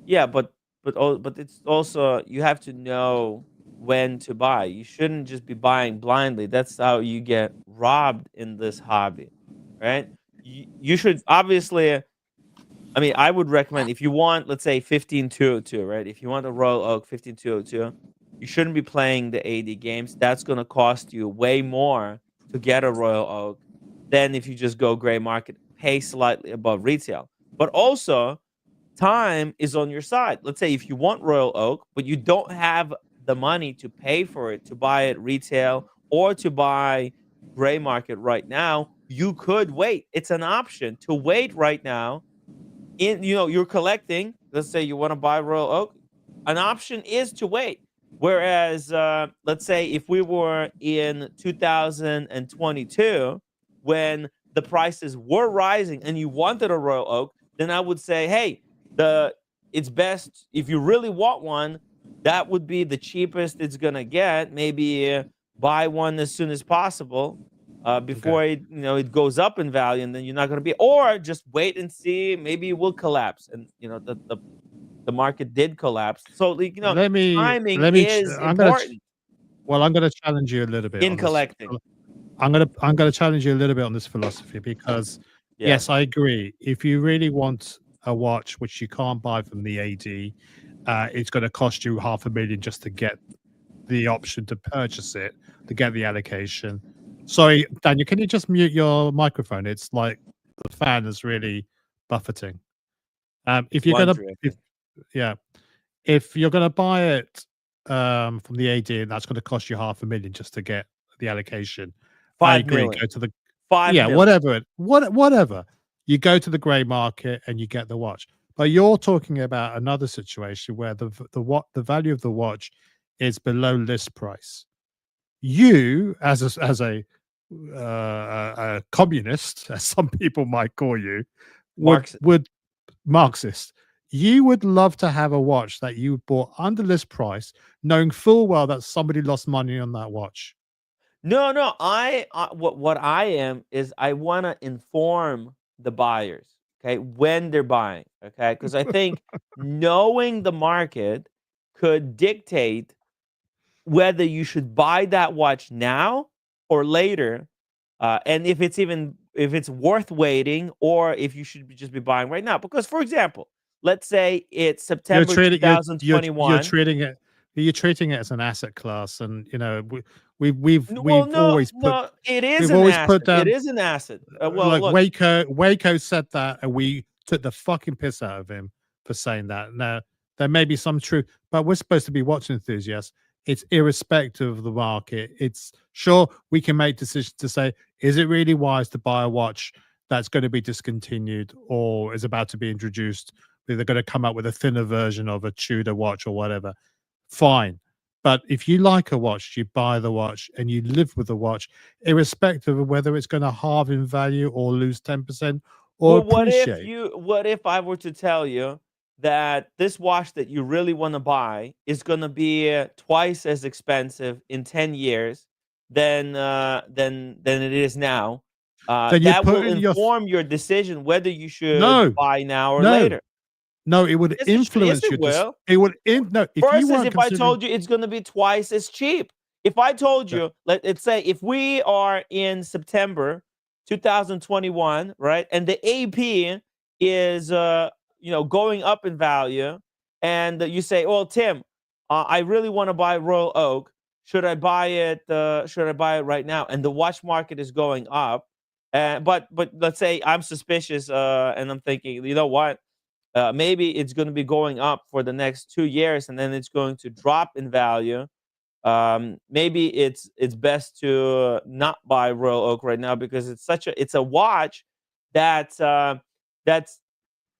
Yeah, but it's also, you have to know when to buy. You shouldn't just be buying blindly. That's how you get robbed in this hobby, right? You should obviously. I mean, I would recommend, if you want, let's say 15202, right? If you want a Royal Oak 15202, you shouldn't be playing the AD games. That's going to cost you way more to get a Royal Oak than if you just go gray market, pay slightly above retail. But also, time is on your side. Let's say if you want Royal Oak, but you don't have the money to pay for it, to buy it retail or to buy gray market right now, you could wait. It's an option to wait right now. You're collecting, let's say you want to buy Royal Oak, an option is to wait. Whereas, let's say if we were in 2022 when the prices were rising and you wanted a Royal Oak, then I would say, hey, it's best if you really want one, that would be the cheapest it's gonna get. Maybe buy one as soon as possible. Before it goes up in value, and then you're not going to be, or just wait and see, maybe it will collapse, and the market did collapse. So timing is important. I'm going to challenge you a little bit in on collecting. This. I'm going to challenge you a little bit on this philosophy because yes, I agree. If you really want a watch which you can't buy from the AD, it's going to cost you $500,000 just to get the option to purchase it, to get the allocation. Sorry, Daniel, can you just mute your microphone? It's like the fan is really buffeting. If you're gonna buy it from the AD, that's going to cost you $500,000 just to get the allocation. I agree. Go to the whatever. You go to the grey market and you get the watch. But you're talking about another situation where the value of the watch is below list price. You, as a communist, as some people might call you, would Marxist. You would love to have a watch that you bought under list price, knowing full well that somebody lost money on that watch. No, no. What I am is I want to inform the buyers, okay, when they're buying, okay, because I think knowing the market could dictate whether you should buy that watch now or later, and if it's worth waiting, or if you should just be buying right now. Because, for example, let's say it's You're September treating you're 2021. treating it as an asset class, and you know Well, we've no, always put no, it is we've an always put asset. It down is an asset. Well, like look, Waco said that, and we took the fucking piss out of him for saying that. Now there may be some truth, but we're supposed to be watch enthusiasts. It's irrespective of the market. It's sure we can make decisions to say, is it really wise to buy a watch that's going to be discontinued or is about to be introduced? They're going to come up with a thinner version of a Tudor watch or whatever. Fine. But if you like a watch, you buy the watch and you live with the watch, irrespective of whether it's going to halve in value or lose 10% or well, appreciate. what if I were to tell you that this watch that you really want to buy is going to be twice as expensive in 10 years than it is now? Then you That put will in your inform your decision whether you should no, buy now or no, later. no. It would Yes, influence it your will. it would no. If you Versus weren't if I considering told you it's going to be twice as cheap. If I told that, you, let's say if we are in September 2021, right, and the AP is going up in value, and you say, "Well, Tim, I really want to buy Royal Oak. Should I buy it? Should I buy it right now?" And the watch market is going up, but let's say I'm suspicious, and I'm thinking, you know what? Maybe it's going to be going up for the next 2 years, and then it's going to drop in value. Maybe it's best to not buy Royal Oak right now because it's a watch that's that's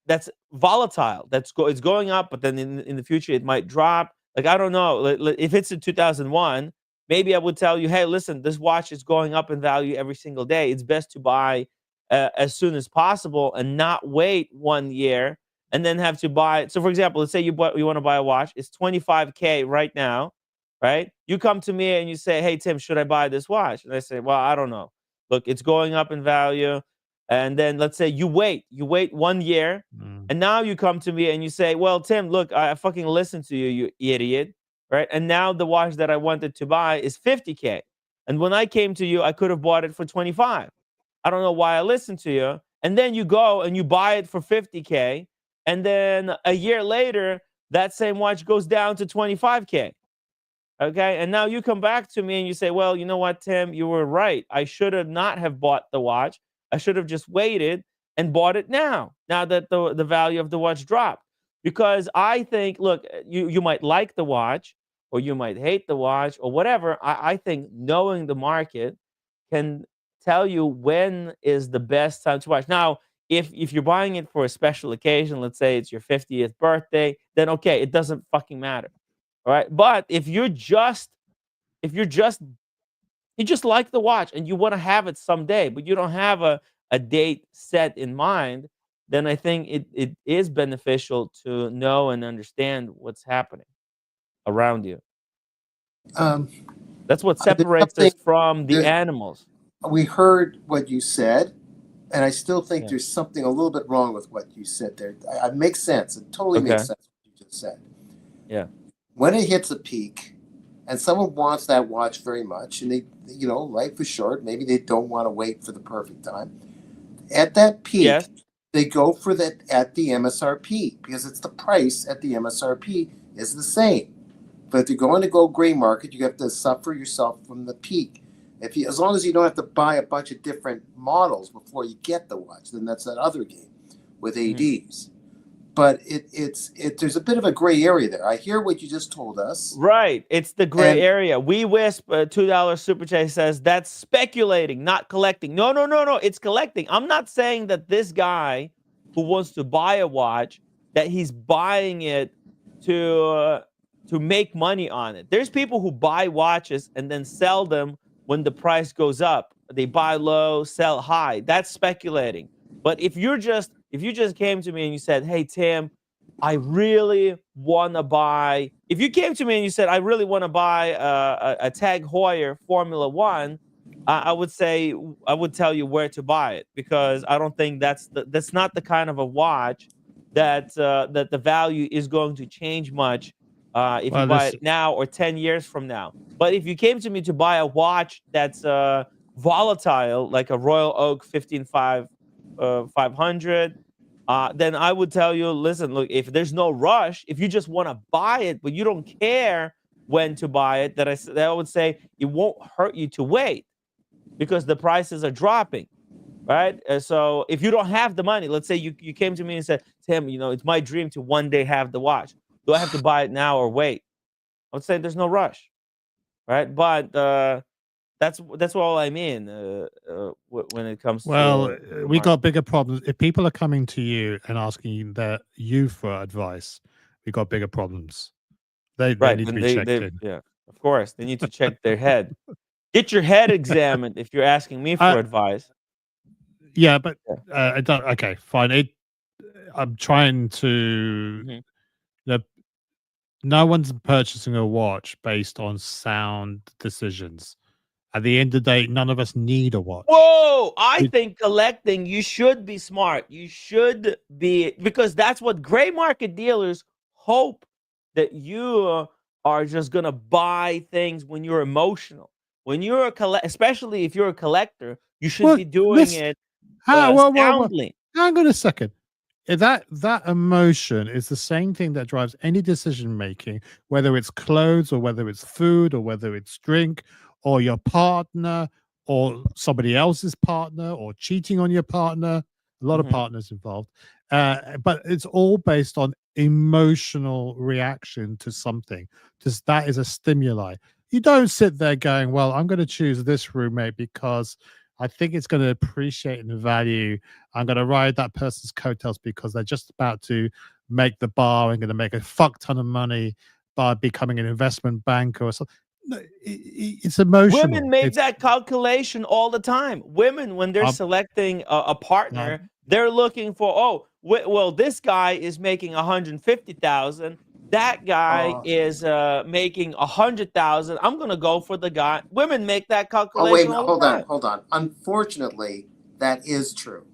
that's volatile. It's going up, but then in the future it might drop. Like, I don't know. If it's in 2001, maybe I would tell you, hey, listen, this watch is going up in value every single day. It's best to buy as soon as possible and not wait 1 year and then have to buy it. So, for example, let's say you want to buy a watch. It's 25K right now, right? You come to me and you say, hey, Tim, should I buy this watch? And I say, well, I don't know. Look, it's going up in value. And then let's say you wait 1 year, and now you come to me and you say, well, Tim, look, I fucking listened to you, you idiot, right? And now the watch that I wanted to buy is 50K. And when I came to you, I could have bought it for 25. I don't know why I listened to you. And then you go and you buy it for 50K. And then a year later, that same watch goes down to 25K. Okay. And now you come back to me and you say, well, you know what, Tim, you were right. I should have not have bought the watch. I should have just waited and bought it now that the value of the watch dropped. Because I think, look, you might like the watch or you might hate the watch or whatever. I think knowing the market can tell you when is the best time to watch. Now, if you're buying it for a special occasion, let's say it's your 50th birthday, then okay, it doesn't fucking matter. All right. But if you're just you just like the watch and you want to have it someday, but you don't have a date set in mind, then I think it is beneficial to know and understand what's happening around you. Um, That's what there's separates something us from the there, animals. we heard what you said, and I still think Yeah. there's something a little bit wrong with what you said there. It makes sense. It totally makes Okay. sense what you just said. Yeah. When it hits a peak, and someone wants that watch very much, and they, life is short. Maybe they don't want to wait for the perfect time. At that peak, Yes. they go for that at the MSRP because it's the price at the MSRP is the same. But if you're going to go gray market, you have to suffer yourself from the peak. As long as you don't have to buy a bunch of different models before you get the watch, then that's that other game with ADs. But there's a bit of a gray area there. I hear what you just told us. Right. It's the gray area. We Wisp, $2 super chat says that's speculating, not collecting. No. It's collecting. I'm not saying that this guy who wants to buy a watch, that he's buying it to make money on it. There's people who buy watches and then sell them when the price goes up. They buy low, sell high. That's speculating. But if you just came to me and you said, hey, Tim, I really want to buy. If you came to me and you said, I really want to buy a Tag Heuer Formula One, I would say, I would tell you where to buy it, because I don't think that's not the kind of a watch that that the value is going to change much if you Well, buy this it now or 10 years from now. But if you came to me to buy a watch that's volatile, like a Royal Oak 500, then I would tell you, listen, look, if there's no rush, if you just want to buy it, but you don't care when to buy it, that I would say it won't hurt you to wait, because the prices are dropping, right? So if you don't have the money, let's say you came to me and said, Tim, it's my dream to one day have the watch. Do I have to buy it now or wait? I would say there's no rush, right? But that's all I mean when it comes Well, to the we market. got bigger problems. If people are coming to you and asking you for advice, we got bigger problems. They Right. need to Then be checked in. yeah, of course. They need to check their head. Get your head examined if you're asking me for advice. Yeah, but Yeah. I don't. Okay, fine. I'm trying to. Mhm. No one's purchasing a watch based on sound decisions. At the end of the day, none of us need a watch. Whoa! I We- think collecting, you should be smart. You should be, because that's what gray market dealers hope, that you are just gonna buy things when you're emotional. When you're especially if you're a collector, you should Well, be doing let's. it Whoa. soundly. Hang on a second. That emotion is the same thing that drives any decision making, whether it's clothes or whether it's food or whether it's drink or your partner or somebody else's partner or cheating on your partner. A lot of Mhm. partners involved, but it's all based on emotional reaction to something. Just that is a stimuli. You don't sit there going, "Well, I'm going to choose this roommate because I think it's going to appreciate in value. I'm going to ride that person's coattails because they're just about to make the bar and going to make a fuck ton of money by becoming an investment banker or something." No, it's Women emotional. make It's that calculation all the time. Women, when they're um, selecting a partner, um, they're looking for, oh, well, this guy is making 150,000. That guy Oh, is making 100,000. I'm gonna go for the guy. Women make that oh wait, calculation all the hold on, time. hold on. Unfortunately, that is true.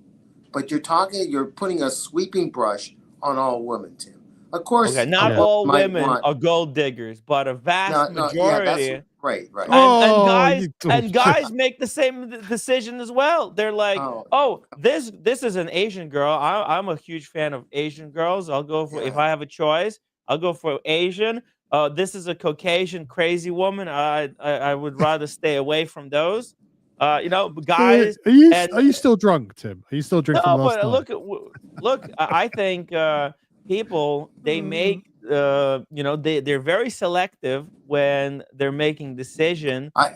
But you're putting a sweeping brush on all women, Tim. Of Okay, course, a not yeah. woman all might women want. are gold diggers, but a vast No, no, yeah, that's majority. right, right. And Oh, guys you don't. make the same decision as well. They're like, Oh, oh, this is an Asian girl. I'm a huge fan of Asian girls. I'll go for, if yeah. I have a choice, I'll go for Asian. This is a Caucasian crazy woman. I would rather stay away from those. Guys and Are you still drunk, Tim? Are you still drunk from no, last but night? look. I think people, they make they're very selective when they're making decision I,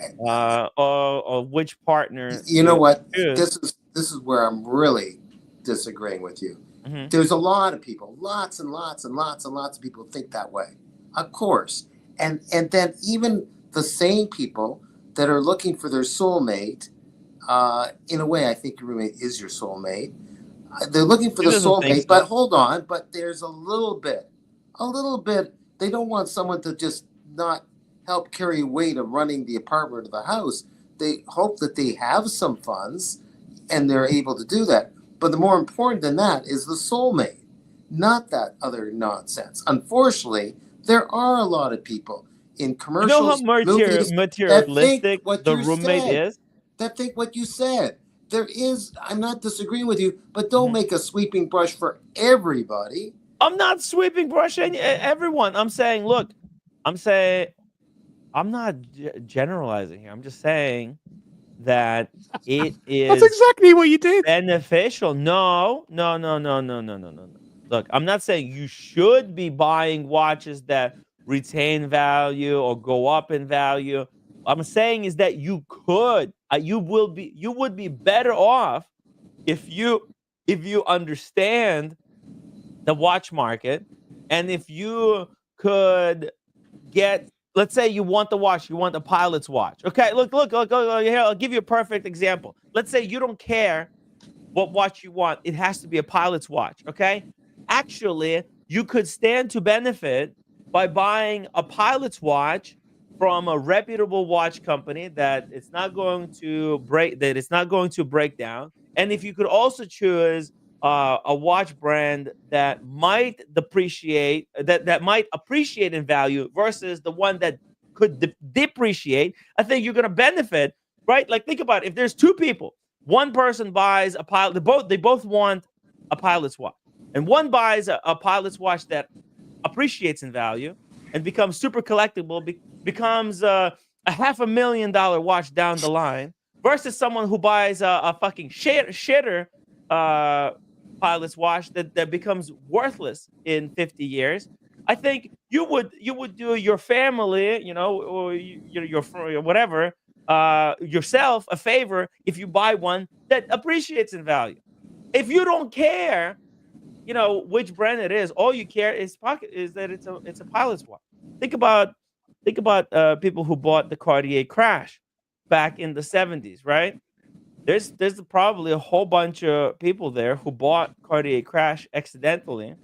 or which partner you know to what? choose. This is where I'm really disagreeing with you. Hmm. There's a lot of people, lots and lots and lots and lots of people think that way. Of course. And then even the same people that are looking for their soulmate, in a way, I think your roommate is your soulmate. They're looking for He the doesn't think soulmate, but so. hold on, but there's a little bit, they don't want someone to just not help carry weight of running the apartment or the house. They hope that they have some funds and they're able to do that. But the more important than that is the soulmate, not that other nonsense. Unfortunately, there are a lot of people in You know how commercials, movies that think materialistic what the you roommate said. is. That think what you said. There is, I'm not disagreeing with you, but don't Mhm. make a sweeping brush for everybody. I'm not sweeping brushing everyone. I'm saying, look, I'm saying, I'm not generalizing here. I'm just saying that it That's is exactly what you did. beneficial. No, no, no, no, no, no, no, no, no. Look, I'm not saying you should be buying watches that retain value or go up in value. I'm saying is that you could, you would be better off if you understand the watch market, and if you could get, let's say you want the watch, you want the pilot's watch. Okay, look here, I'll give you a perfect example. Let's say you don't care what watch you want. It has to be a pilot's watch, okay? Actually, you could stand to benefit by buying a pilot's watch from a reputable watch company that it's not going to break down. And if you could also choose a watch brand that might might appreciate in value versus the one that could depreciate, I think you're going to benefit, right? Like, think about it. If there's two people, one person buys a pilot, they both want a pilot's watch, and one buys a pilot's watch that appreciates in value and becomes super collectible, becomes a $500,000 watch down the line, versus someone who buys a fucking shitter pilot's watch that becomes worthless in 50 years. I think you would do your family, or your whatever, yourself a favor if you buy one that appreciates in value. If you don't care, which brand it is, all you care is that it's a pilot's watch. Think about people who bought the Cartier Crash back in the 70s, right? There's probably a whole bunch of people there who bought Cartier Crash accidentally,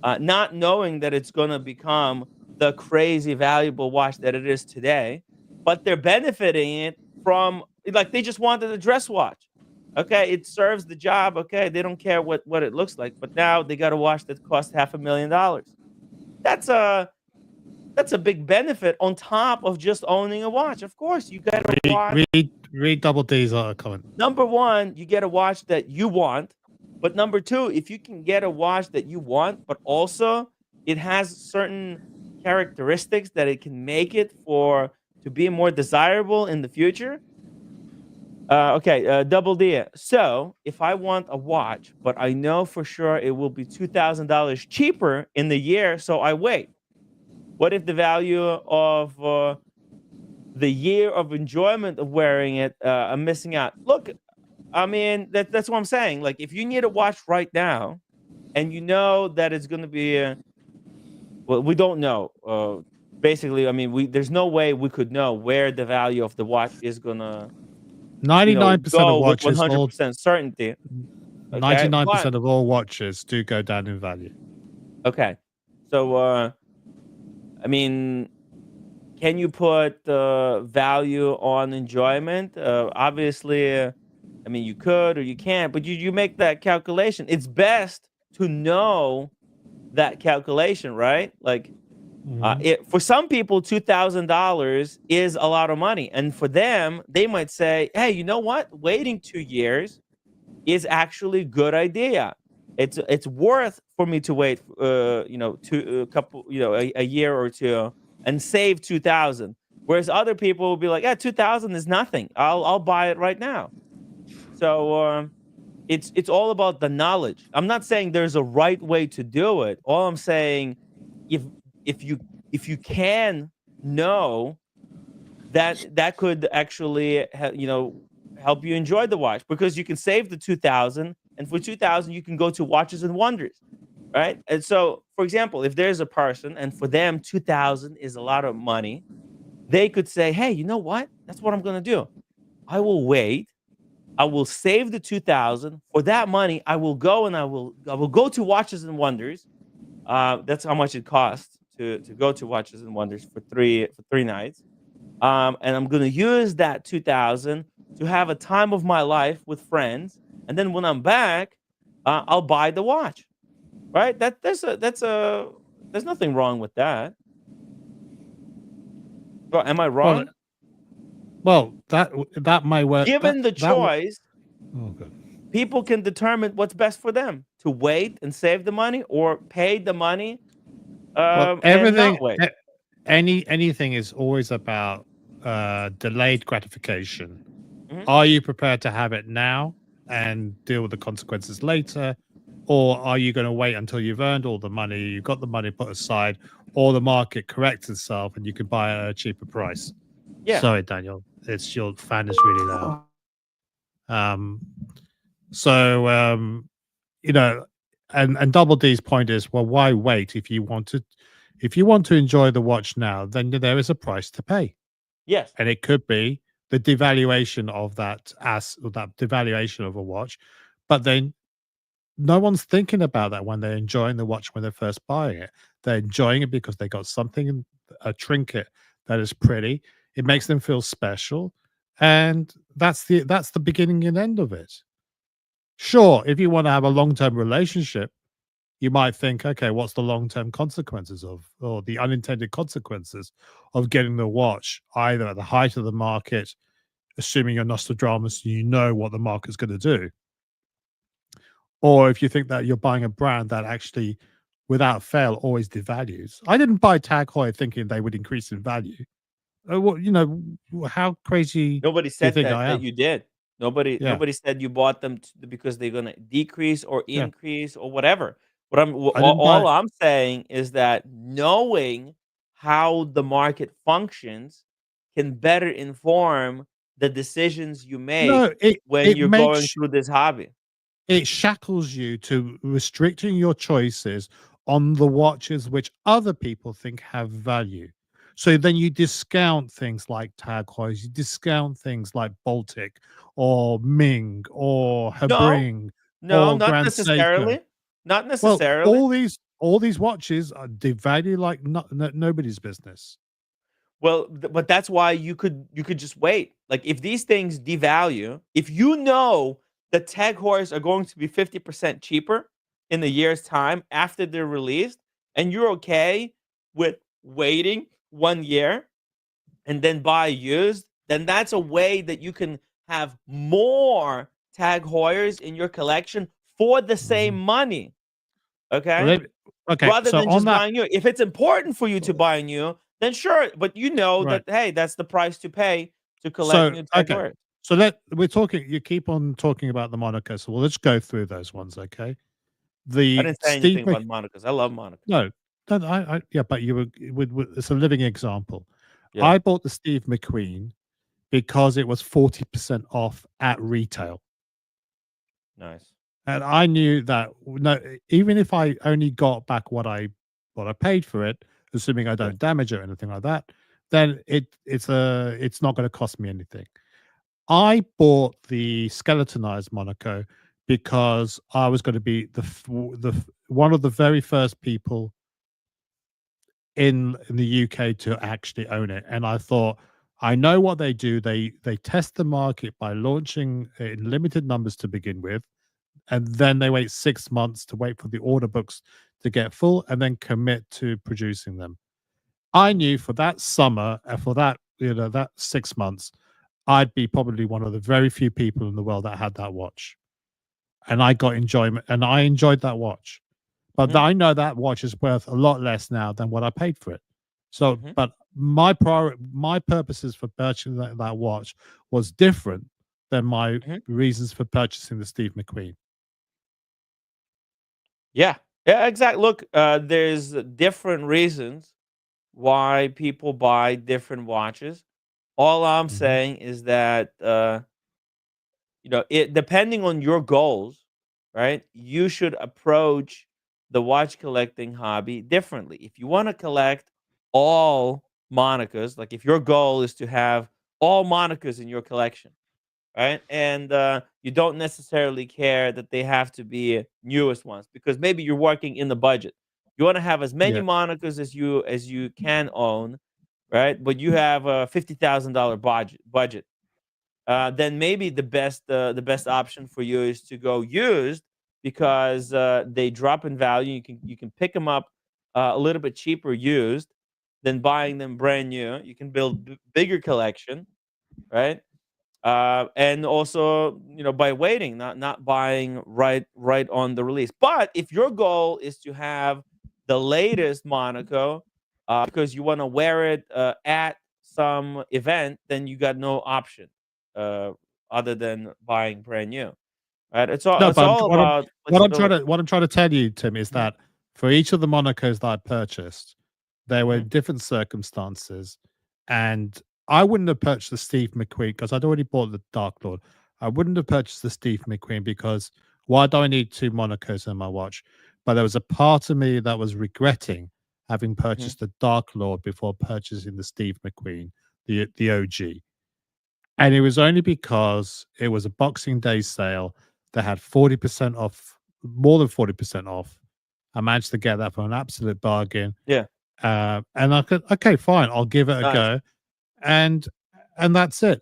not knowing that it's going to become the crazy valuable watch that it is today, but they're benefiting it from, like, they just wanted a dress watch. Okay, it serves the job. Okay, they don't care what it looks like, but now they got a watch that costs $500,000. That's a big benefit on top of just owning a watch. Of course, you get a watch. Read Double D's comment. Number one, you get a watch that you want. But number two, if you can get a watch that you want, but also it has certain characteristics that it can make it to be more desirable in the future. Okay, Double D. So if I want a watch, but I know for sure it will be $2,000 cheaper in the year, so I wait. What if the value of the year of enjoyment of wearing it, I'm missing out? Look, I mean, that's what I'm saying. Like, if you need a watch right now, and you know that it's going to be, well, we don't know. Basically, I mean, there's no way we could know where the value of the watch is going to 99% go of watches, with 100% certainty. 99% of all watches do go down in value. Okay, so I mean, can you put value on enjoyment? Obviously, I mean, you could or you can't, but you make that calculation. It's best to know that calculation, right? Like, for some people, $2,000 is a lot of money, and for them, they might say, "Hey, you know what? Waiting 2 years is actually a good idea. It's worth for me to wait, a year or two and save 2,000." Whereas other people will be like, "Yeah, 2,000 is nothing. I'll buy it right now." So it's all about the knowledge. I'm not saying there's a right way to do it. All I'm saying, if you can know that could actually help you enjoy the watch, because you can save the 2,000, and for 2,000 you can go to Watches and Wonders, right? And so, for example, if there's a person and for them 2,000 is a lot of money, they could say, "Hey, you know what? That's what I'm going to do. I will wait. I will save the 2,000. For that money, I will go and I will go to Watches and Wonders. That's how much it costs to go to Watches and Wonders for three nights. And I'm going to use that 2,000 to have a time of my life with friends. And then when I'm back, I'll buy the watch." Right? There's nothing wrong with that. Well, am I wrong? Well, that might work. Given the choice, people can determine what's best for them: to wait and save the money, or pay the money. Everything, anything is always about delayed gratification. Are you prepared to have it now and deal with the consequences later, or are you going to wait until you've earned all the money, you've got the money put aside, or the market corrects itself and you can buy it at a cheaper price? Yeah. Sorry, Daniel, it's your fan is really loud. And Double D's point is, well, why wait? If you want to enjoy the watch now, then there is a price to pay. Yes. And it could be the devaluation of that devaluation of a watch, but then no one's thinking about that when they're enjoying the watch when they're first buying it. They're enjoying it because they got something, a trinket that is pretty. It makes them feel special, and that's the beginning and end of it. Sure, if you want to have a long-term relationship, you might think, okay, what's the long-term consequences of, or the unintended consequences of getting the watch either at the height of the market, assuming you're Nostradamus, you know what the market's going to do, or if you think that you're buying a brand that actually, without fail, always devalues. I didn't buy Tag Heuer thinking they would increase in value. Well, how crazy Nobody do you said think I that am? you did. Nobody Yeah, nobody said you bought them because they're gonna decrease or yeah. increase or whatever. I didn't All buy. I'm saying is that knowing how the market functions can better inform the decisions you make No, it when it you're going makes through this hobby. it shackles you to restricting your choices on the watches which other people think have value. So then you discount things like Tag Heuer, you discount things like Baltic or Ming or No, Hebring no, or not Grand Seiko. necessarily. Not Well, necessarily. all these watches are devalued like nobody's business. Well, but that's why you could just wait. Like if these things devalue, if you know the Tag Heuers are going to be 50% cheaper in a year's time after they're released, and you're okay with waiting 1 year and then buy used, then that's a way that you can have more Tag Heuers in your collection for the same Mhm. money. Well, Okay, okay, rather so than on just that, buying new. If it's important for you to buy new, then sure, but you know right. that hey, that's the price to pay to collect So new Tag okay, Heuer. so we're talking. You keep on talking about the Monaco, so well, let's go through those ones. Okay, I the didn't say Steve anything Mc about Monaco's. I love Monaco's. no, no, yeah, but you were it's a living example. Yeah, I bought the Steve McQueen because it was 40% off at retail. nice. And I knew that no, even if I only got back what I paid for it, assuming I Yeah. don't damage it or anything like that, then it's not going to cost me anything. I bought the skeletonized Monaco because I was going to be one of the very first people in the UK to actually own it, and I thought I know what they do. They test the market by launching in limited numbers to begin with, and then they wait 6 months to wait for the order books to get full and then commit to producing them. I Mhm. knew for that summer, for that that 6 months, I'd be probably one of the very few people in the world that had that watch, and I got enjoyment, and I enjoyed that watch. But Mhm. I know that watch is worth a lot less now than what I paid for it. So, Mhm. but my purposes for purchasing that watch was different than my Mhm. reasons for purchasing the Steve McQueen. Yeah. Yeah. Exactly. Look, there's different reasons why people buy different watches. All I'm Mhm. saying is that it depending on your goals, right? You should approach the watch collecting hobby differently. If you want to collect all Monicas, like if your goal is to have all Monicas in your collection, right? And you don't necessarily care that they have to be newest ones because maybe you're working in the budget. You want to have as many Yeah. Monicas as you can own, right? But you have a $50,000 budget, then maybe the best option for you is to go used because they drop in value. You can pick them up a little bit cheaper used than buying them brand new. You can build bigger collection, right? And also by waiting, not buying right on the release. But if your goal is to have the latest Monaco because you want to wear it at some event, then you got no option uh, other than buying brand new, right? it's all No, it's but all about flexibility. what I'm trying to tell you, Tim, is Mhm. that for each of the Monacos that I purchased, there were Mhm. different circumstances, and I wouldn't have purchased the Steve McQueen because I'd already bought the Dark Lord. I wouldn't have purchased the Steve McQueen because why do I need two Monacos in my watch? But there was a part of me that was regretting having Mhm. purchased the Dark Lord before purchasing the Steve McQueen, the OG. And it was only because it was a Boxing Day sale that had 40% off more than 40% off. I managed to get that for an absolute bargain. Yeah. And I could, okay, fine, I'll give it a Nice. go. And that's it.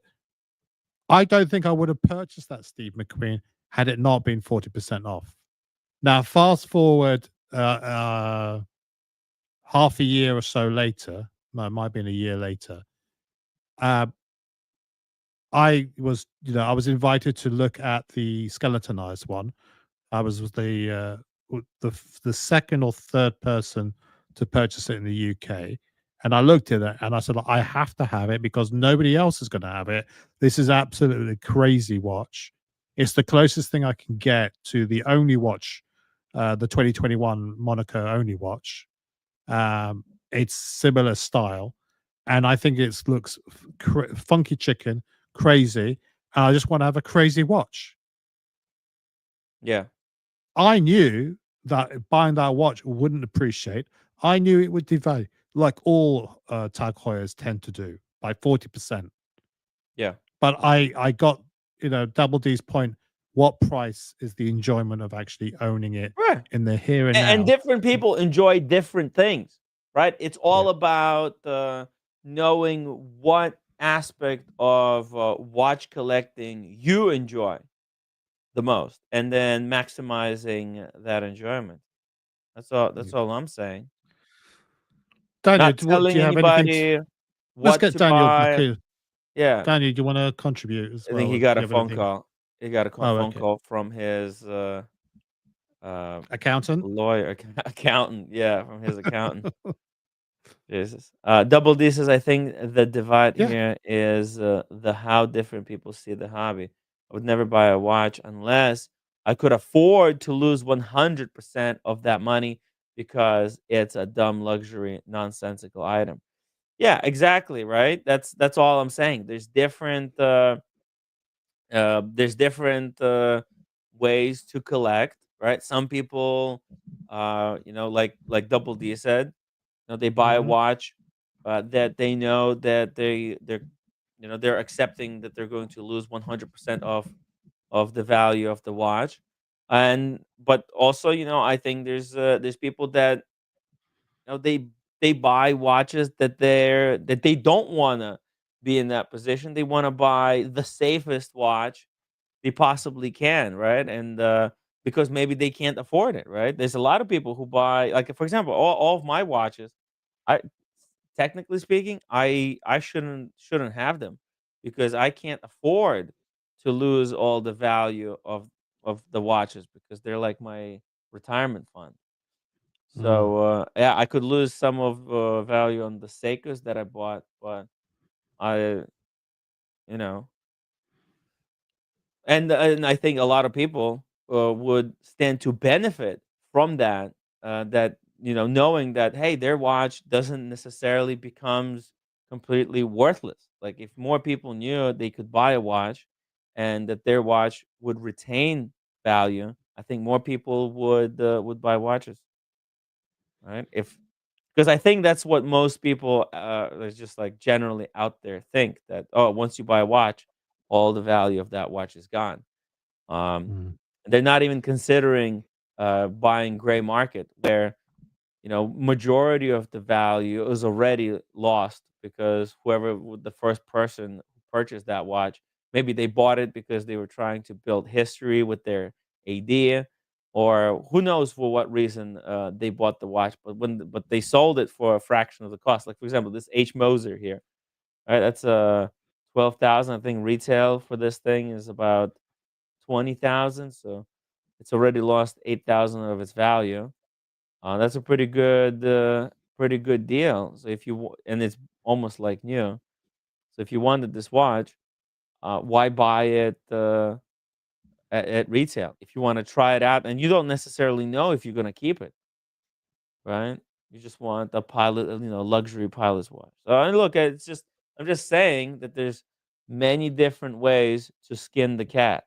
I don't think I would have purchased that Steve McQueen had it not been 40% off. Now, fast forward half a year or so later, no, it might have been a year later. I was invited to look at the skeletonized one. I was the second or third person to purchase it in the UK. And I looked at it and I said, I have to have it because nobody else is going to have it. This is absolutely crazy watch. It's the closest thing I can get to the only watch, the 2021 Monaco only watch. It's similar style. And I think it looks funky chicken, crazy. And I just want to have a crazy watch. Yeah. I knew that buying that watch wouldn't appreciate. I knew it would devalue, like all Tag Heuers tend to do, by 40%. Yeah. But I got, Double D's point. What price is the enjoyment of actually owning it Right. in the here and now? And different people enjoy different things, right? It's all about knowing what aspect of watch collecting you enjoy the most, and then maximizing that enjoyment. That's all. That's all I'm saying. Daniel, Not do telling you have anything? anybody Let's what get to Daniel. buy. Yeah, Daniel, do you want to contribute as I well? think he Do got you a have phone anything? call. He got a Oh, phone okay. call from his Accountant? lawyer, accountant. Yeah, from his accountant. Jesus. Double D says, I think the divide Yeah. here is the how different people see the hobby. I would never buy a watch unless I could afford to lose 100% of that money because it's a dumb luxury, nonsensical item. Yeah, exactly, right? That's all I'm saying. There's different ways to collect, right? Some people, like Double D said, they buy a Mhm. watch that they know that they're accepting that they're going to lose 100% of the value of the watch. And but also, I think there's people that they buy watches that they don't want to be in that position. They want to buy the safest watch they possibly can, right? And because maybe they can't afford it, right? There's a lot of people who buy, like, for example, all of my watches. I Technically speaking, I shouldn't have them because I can't afford to lose all the value of the watches because they're like my retirement fund. Mm. So yeah, I could lose some of value on the Seikos that I bought, but I, you know, and I think a lot of people would stand to benefit from that. That knowing that, hey, their watch doesn't necessarily becomes completely worthless. Like if more people knew they could buy a watch, and that their watch would retain value, I think more people would buy watches, right? If Because I think that's what most people, is just like generally out there think that, oh, once you buy a watch, all the value of that watch is gone. Um, Mm. they're not even considering buying gray market, where majority of the value is already lost because the first person who purchased that watch, maybe they bought it because they were trying to build history with their idea, or who knows for what reason they bought the watch, but they sold it for a fraction of the cost. Like for example, this H Moser here, right? That's 12,000. I think retail for this thing is about 20,000, so it's already lost 8,000 of its value. That's a pretty good deal. So and it's almost like new. So if you wanted this watch, why buy it at retail? If you want to try it out, and you don't necessarily know if you're gonna keep it, right? You just want a pilot, luxury pilot's watch. So and look, I'm just saying that there's many different ways to skin the cat,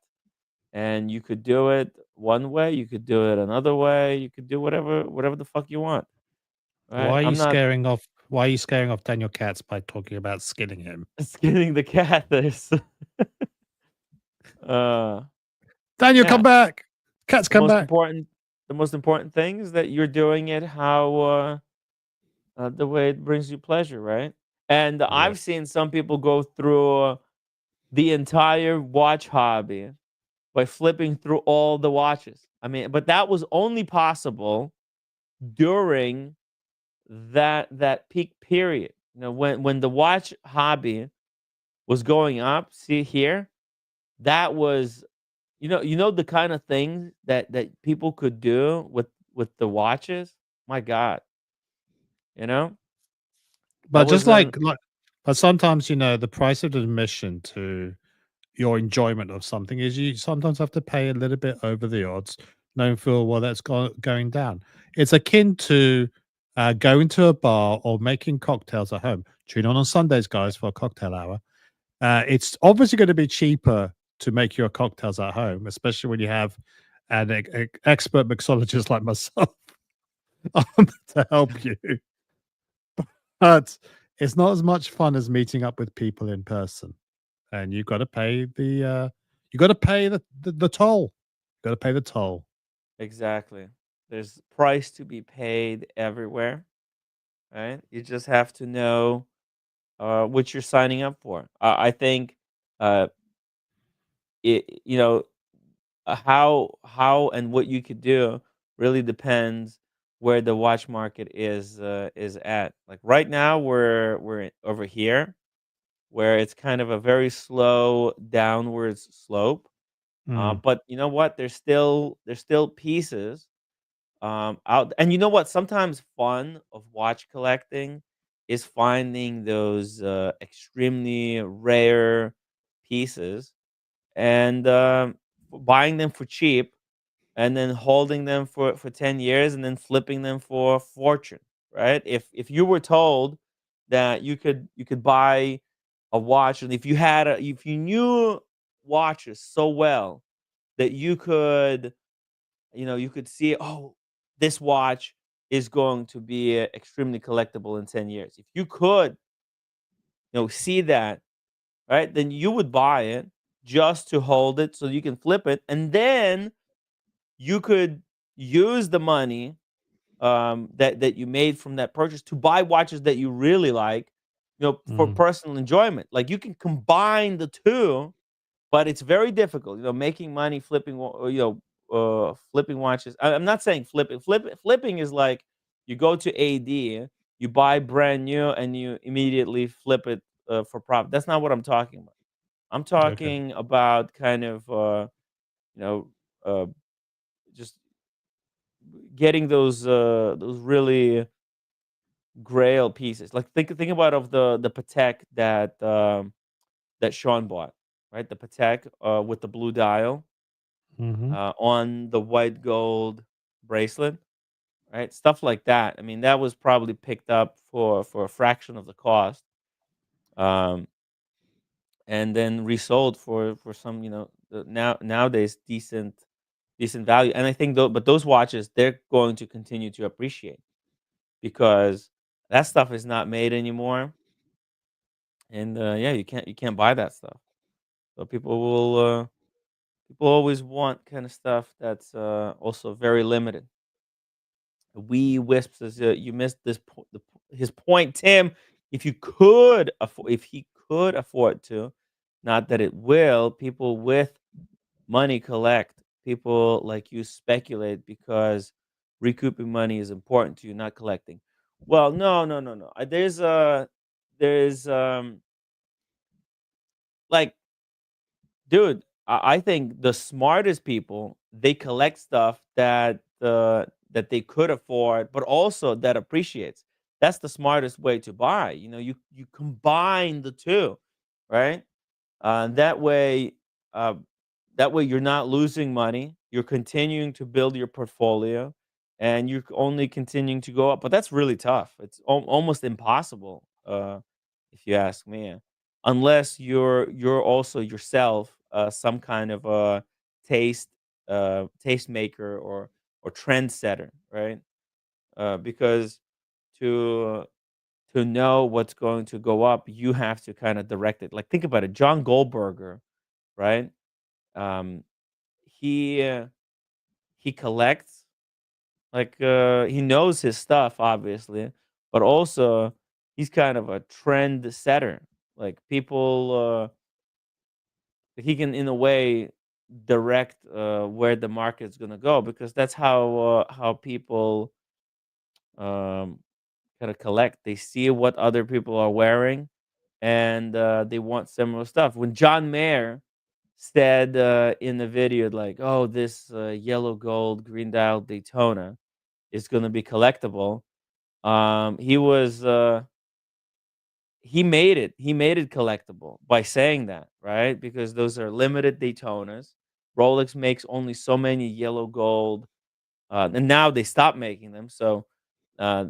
and you could do it one way, you could do it another way, you could do whatever the fuck you want. Right? Why are you I'm not scaring off? Why are you scaring off Daniel Katz by talking about skinning him? skinning the cat. There's, uh, Daniel, yeah, come back! Cats The come most back. important the most important thing is that you're doing it how the way it brings you pleasure, right? And Yeah. I've seen some people go through the entire watch hobby by flipping through all the watches. I mean, but that was only possible during that peak period. You know, when the watch hobby was going up, see here, that was the kind of things that people could do with the watches. My God, you know that But just was an but sometimes, the price of admission to your enjoyment of something is you sometimes have to pay a little bit over the odds, knowing full well that's going down. It's akin to going to a bar or making cocktails at home. Tune on Sundays, guys, for a cocktail hour. It's obviously going to be cheaper to make your cocktails at home, especially when you have an expert mixologist like myself to help you. But it's not as much fun as meeting up with people in person, and you've got to pay the toll. Got to pay the toll. exactly. There's price to be paid everywhere, right? You just have to know what you're signing up for. I think uh, it you know how and what you could do really depends where the watch market is at. Like right now, we're over here where it's kind of a very slow downwards slope. Mm, But you know what? There's still pieces out, and you know what? Sometimes fun of watch collecting is finding those extremely rare pieces and buying them for cheap and then holding them for 10 years and then flipping them for a fortune, right? If you were told that you could buy a watch, and if you knew watches so well that you could see, oh, this watch is going to be extremely collectible in 10 years. If you could, see that, right? Then you would buy it just to hold it so you can flip it, and then you could use the money that you made from that purchase to buy watches that you really like, for mm. personal enjoyment. Like you can combine the two, but it's very difficult. Making money flipping, flipping watches. I'm not saying flipping. Flipping is like you go to AD, you buy brand new, and you immediately flip it for profit. That's not what I'm talking about. I'm Okay. talking about kind of, you know, uh, just getting those really grail pieces. Like think about of the Patek that Sean bought, right? The Patek with the blue dial Hmm. on the white gold bracelet, right? Stuff like that. I mean, that was probably picked up for a fraction of the cost, um, and then resold for some, nowadays decent value. And I think though, but those watches they're going to continue to appreciate because that stuff is not made anymore, and yeah, you can't buy that stuff. So people always want kind of stuff that's also very limited. We wisps is you missed his point, Tim. If he could afford to, not that it will, people with money collect. People like you speculate because recouping money is important to you, not collecting. Well, no, no, no, no. There's like, dude, I think the smartest people they collect stuff that they could afford, but also that appreciates. That's the smartest way to buy. You combine the two, right? That way, uh, you're not losing money. You're continuing to build your portfolio, and you're only continuing to go up. But that's really tough. It's almost impossible, if you ask me. Unless you're also yourself some kind of a taste maker or trendsetter, right? Because to to know what's going to go up, you have to kind of direct it. Like think about it, John Goldberger, right? Um, he he collects. Like he knows his stuff, obviously, but also he's kind of a trend setter. Like people, he can in a way direct where the market's gonna go because that's how people um, kind of collect. They see what other people are wearing, and they want similar stuff. When John Mayer said in the video, like, "Oh, this yellow gold green dial Daytona is going to be collectible," he was he made it collectible by saying that, right? Because those are limited Daytonas. Rolex makes only so many yellow gold, and now they stopped making them. So uh,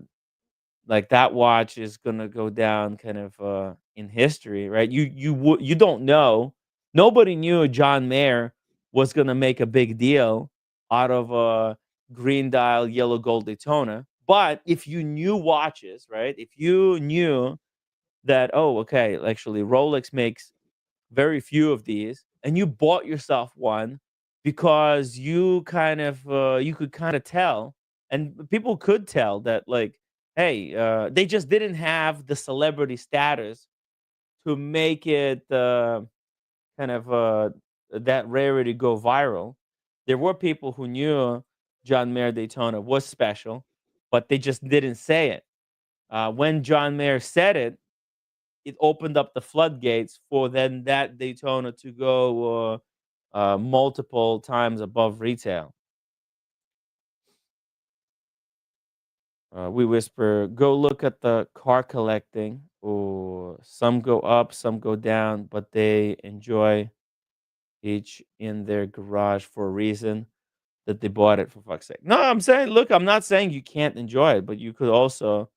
like that watch is gonna go down kind of in history, right? You don't know. Nobody knew John Mayer was gonna make a big deal out of a green dial yellow gold Daytona. But if you knew watches, right? If you knew that, oh, okay, actually Rolex makes very few of these, and you bought yourself one because you could kind of tell, and people could tell that, like, hey, they just didn't have the celebrity status to make it kind of that rarity go viral. There were people who knew John Mayer Daytona was special, but they just didn't say it. When John Mayer said it, it opened up the floodgates for then that Daytona to go multiple times above retail. We whisper, go look at the car collecting. Or some go up, some go down, but they enjoy each in their garage for a reason that they bought it, for fuck's sake. No, I'm saying, look, I'm not saying you can't enjoy it, but you could also,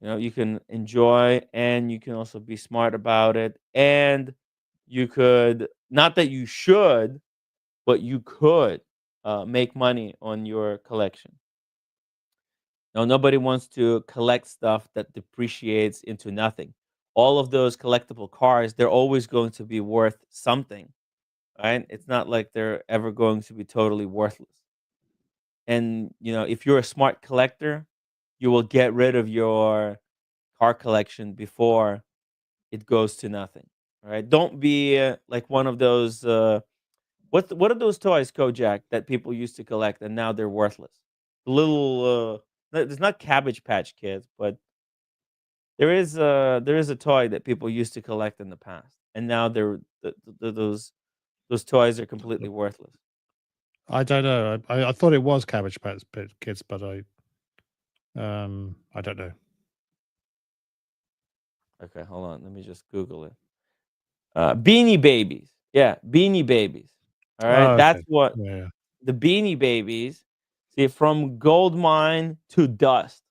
you can enjoy and you can also be smart about it. And you could, not that you should, but you could make money on your collection. Now, nobody wants to collect stuff that depreciates into nothing. All of those collectible cars, they're always going to be worth something, right? It's not like they're ever going to be totally worthless. And, if you're a smart collector, you will get rid of your car collection before it goes to nothing, right? Don't be like one of those. What are those toys, Kojak, that people used to collect and now they're worthless? The little, it's not Cabbage Patch Kids, but there is a toy that people used to collect in the past, and now those toys are completely worthless. I don't know. I thought it was Cabbage Patch Kids, but I don't know. Okay, hold on. Let me just Google it. Beanie Babies. Yeah, Beanie Babies. All right, Oh, that's okay. what Yeah. the Beanie Babies. See, from gold mine to dust.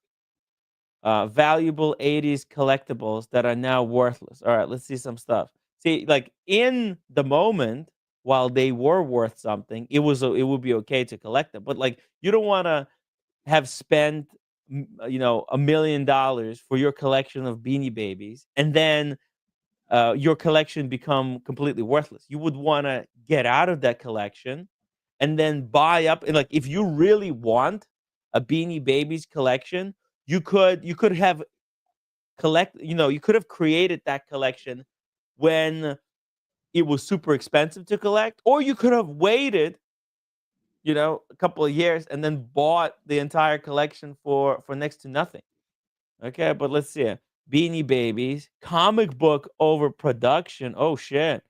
Valuable 80s collectibles that are now worthless. All right, let's see some stuff. See, like in the moment, while they were worth something, it would be okay to collect them. But like, you don't want to have spent, $1 million for your collection of Beanie Babies, and then your collection become completely worthless. You would want to get out of that collection and then buy up. And like, if you really want a Beanie Babies collection, you could have you could have created that collection when it was super expensive to collect, or you could have waited, a couple of years and then bought the entire collection for next to nothing. Okay, but let's see. Beanie Babies, comic book overproduction. Oh shit.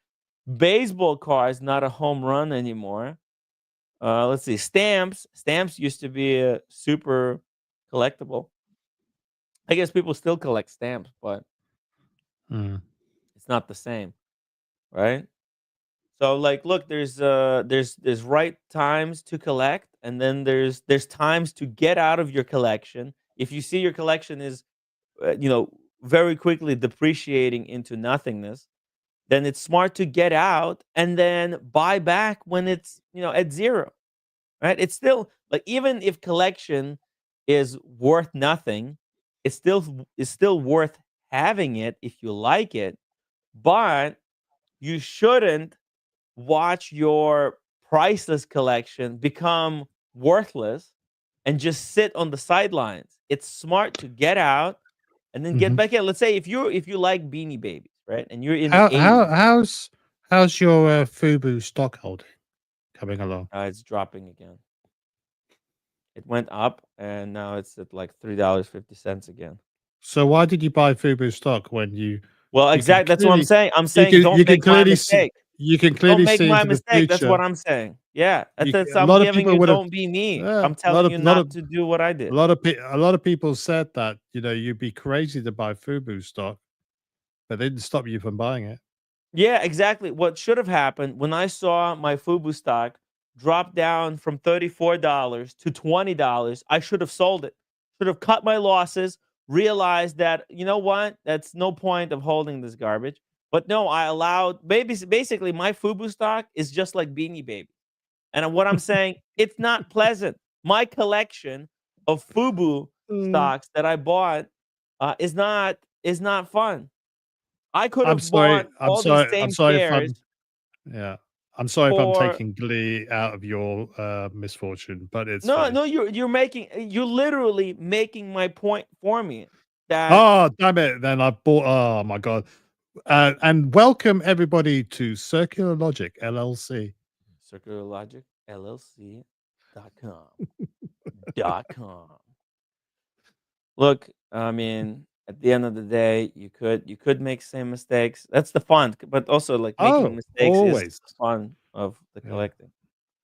Baseball cards, not a home run anymore. Let's see. Stamps. Stamps used to be a super collectible. I guess people still collect stamps, but Mm. it's not the same, right? So like, look, there's right times to collect, and then there's times to get out of your collection. If you see your collection is very quickly depreciating into nothingness, then it's smart to get out and then buy back when it's at zero, right? It's still like, even if collection is worth nothing, it's still worth having it if you like it, but you shouldn't watch your priceless collection become worthless and just sit on the sidelines. It's smart to get out and then get Mhm. back in. Let's say if you like Beanie Babies, right? And you're in the How 80s, how's your Fubu stock holding coming along? it's dropping again. It went up and now it's at like $3.50 again. So why did you buy Fubu stock when Well, you can exactly. That's what I'm clearly saying. I'm you saying don't can make my clearly see mistake. Don't make my into the mistake. That's what future? I'm saying. Yeah, You, a I'm lot of giving people you would have don't be me. yeah, I'm telling you not to do what I did. a lot of people said that you'd be crazy to buy Fubu stock, but they didn't stop you from buying it. Yeah, exactly. What should have happened when I saw my Fubu stock drop down from $34 to $20, I should have sold it. Should have cut my losses, realized that, you know what? That's no point of holding this garbage. But no, I allowed basically my Fubu stock is just like Beanie Baby. And what I'm saying, it's not pleasant. My collection of Fubu Mm. stocks that I bought is not fun. I could I'm have sorry. bought all these same I'm sorry if shares I'm yeah. I'm sorry if I'm for taking glee out of your misfortune, but it's no, funny. no, you're literally making my point for me that Oh, damn it. Then I bought, oh my God. And welcome everybody to Circular Logic LLC. circularlogicllc.com. Look, I mean, at the end of the day, you could make same mistakes. That's the fun, but also like making Oh, mistakes is always. the fun of the Yeah. collecting.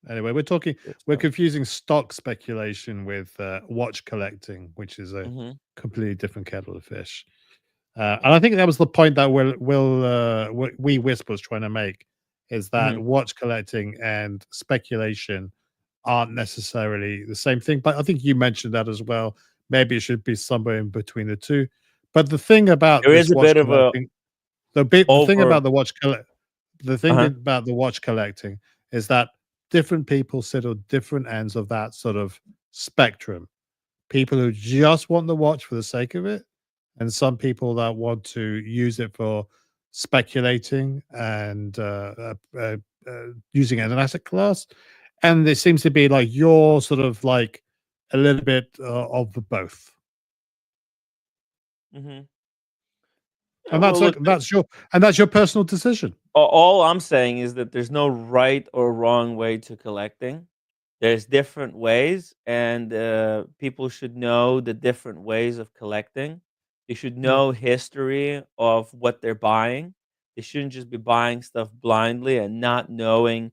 Anyway, Good we're stuff. confusing stock speculation with watch collecting, which is a Mhm. completely different kettle of fish. And I think that was the point that we Wisp was trying to make, is that Mhm. watch collecting and speculation aren't necessarily the same thing. But I think you mentioned that as well. Maybe it should be somewhere in between the two. But the thing about There is this a watch bit of a collecting, over the thing uh-huh. about the watch collecting is that different people sit on different ends of that sort of spectrum. People who just want the watch for the sake of it, and some people that want to use it for speculating and using it as an asset class. And it seems to be like you're sort of like a little bit of the both. Mhm. Yeah, And well, that's like look, that's your personal decision. all I'm saying is that there's no right or wrong way to collecting. There's different ways, and people should know the different ways of collecting. They should Yeah. know history of what they're buying. They shouldn't just be buying stuff blindly and not knowing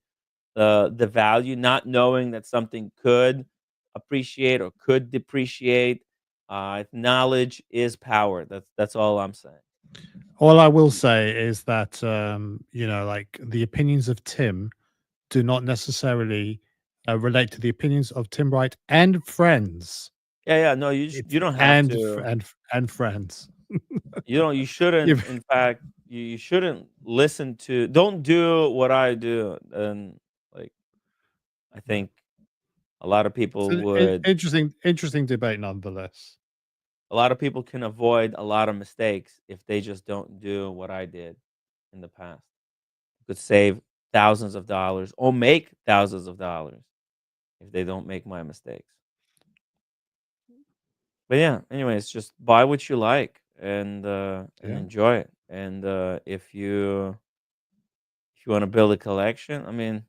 the value, not knowing that something could appreciate or could depreciate. Knowledge is power. That's all I'm saying. All I will say is that like the opinions of Tim do not necessarily relate to the opinions of Tim Wright and friends. Yeah, yeah. No, It's you don't have to. and friends. You shouldn't. You've- In fact, you shouldn't listen to. Don't do what I do. And like, I think a lot of it's people an would. interesting debate nonetheless. A lot of people can avoid a lot of mistakes if they just don't do what I did in the past. You could save thousands of dollars or make thousands of dollars if they don't make my mistakes. But yeah, anyways, just buy what you like and Yeah. enjoy it. And if you want to build a collection, I mean,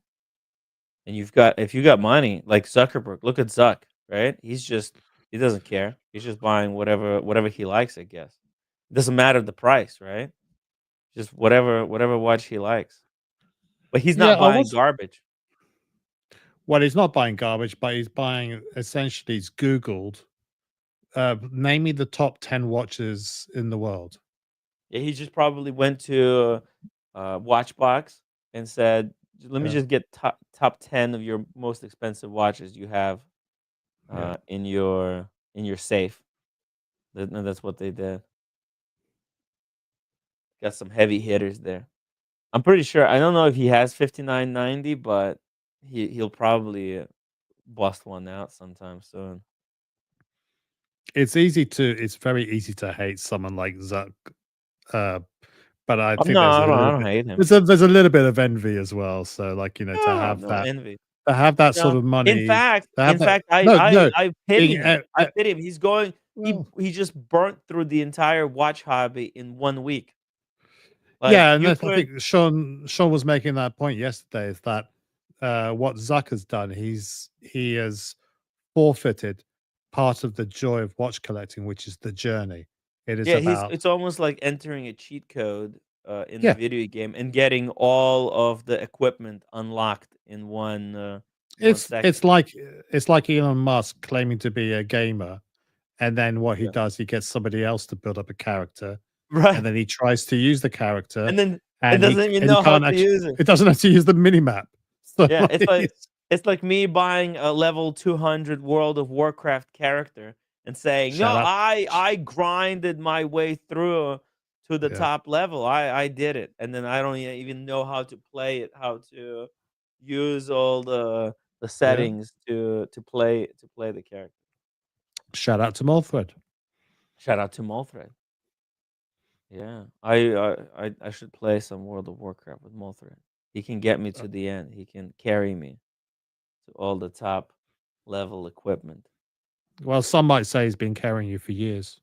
and if you got money like Zuckerberg, look at Zuck, right? He doesn't care. He's just buying whatever he likes, I guess. It doesn't matter the price, right? Just whatever watch he likes. But he's Yeah, not I buying was garbage. well, he's not buying garbage, but he's buying essentially he's Googled name me the top 10 watches in the world. Yeah, he just probably went to Watchbox and said, "Let me Yeah. just get top 10 of your most expensive watches you have Yeah. in your safe." And that's what they did. Got some heavy hitters there. I'm pretty sure. I don't know if he has 5990, but he'll probably bust one out sometime soon. It's very easy to hate someone like Zuck. Uh, but I Oh think no, there's a I little don't bit hate him. there's a little bit of envy as well. So like, to No, have no that envy. to have that sort No. of money. In fact, to have in that, fact, I no, I no. I pity being, him. I pity him. He's going. well, He just burnt through the entire watch hobby in 1 week. Like yeah, and you I could. think Sean was making that point yesterday. Is that what Zuck has done? He has forfeited part of the joy of watch collecting, which is the journey. It is Yeah, about it's almost like entering a cheat code in the yeah. video game and getting all of the equipment unlocked in one second. It's like Elon Musk claiming to be a gamer, and then what he Yeah. does, he gets somebody else to build up a character, Right. and then he tries to use the character, And then it and doesn't even he know how can't to actually. use it. It doesn't have to use the mini map. So Yeah, like, it's like me buying a level 200 World of Warcraft character and saying, "No, shut up. I grinded my way through to the Yeah, top level. I did it." And then I don't even know how to play it, how to use all the yeah. settings to play the character. Shout out to Molthred. Shout out to Molthred. Yeah. I should play some World of Warcraft with Molthred. He can get me to the end. He can carry me to all the top level equipment. Well, some might say he's been carrying you for years.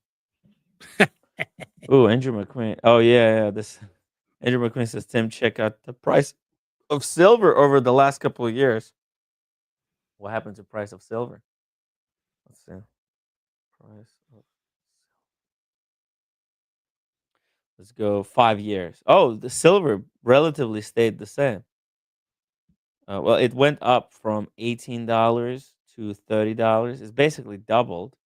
Oh, Andrew McQueen. Oh yeah, yeah. This Andrew McQueen says, Tim, check out the price of silver over the last couple of years. What happened to price of silver? Let's see. Price of Let's go 5 years. Oh, the silver relatively stayed the same. Well, it went up from $18 to $30. It's basically doubled.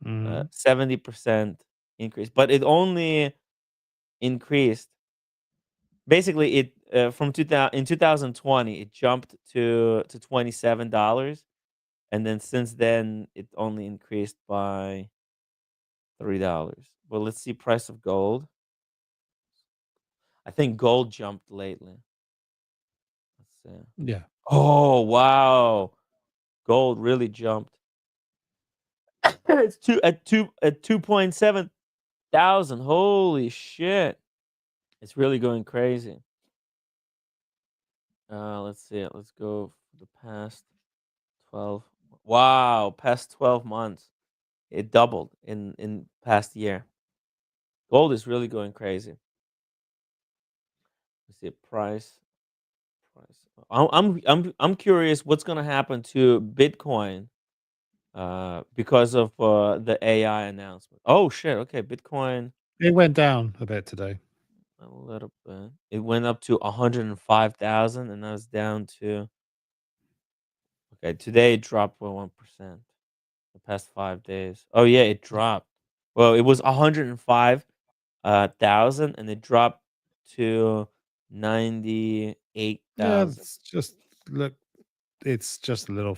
Mhm. 70% increase, but it only increased. Basically, it from 2000 in 2020 it jumped to $27, and then since then it only increased by $3. Well, let's see price of gold. I think gold jumped lately. Let's see. Yeah. Oh wow, gold really jumped. It's 2.7 thousand. Holy shit! It's really going crazy. Let's see it. Let's go for the past 12. Wow, past 12 months. It doubled in past year. Gold is really going crazy. Let's see price. Price. I'm curious what's gonna happen to Bitcoin because of the AI announcement. Oh shit, okay, Bitcoin It went down a bit today. a little bit. It went up to 105,000 and now it's down to okay, today it dropped by 1%. The past 5 days. Oh yeah, it dropped. Well, it was 105 thousand and it dropped to Yeah, 98,000. it's just look. It's just a little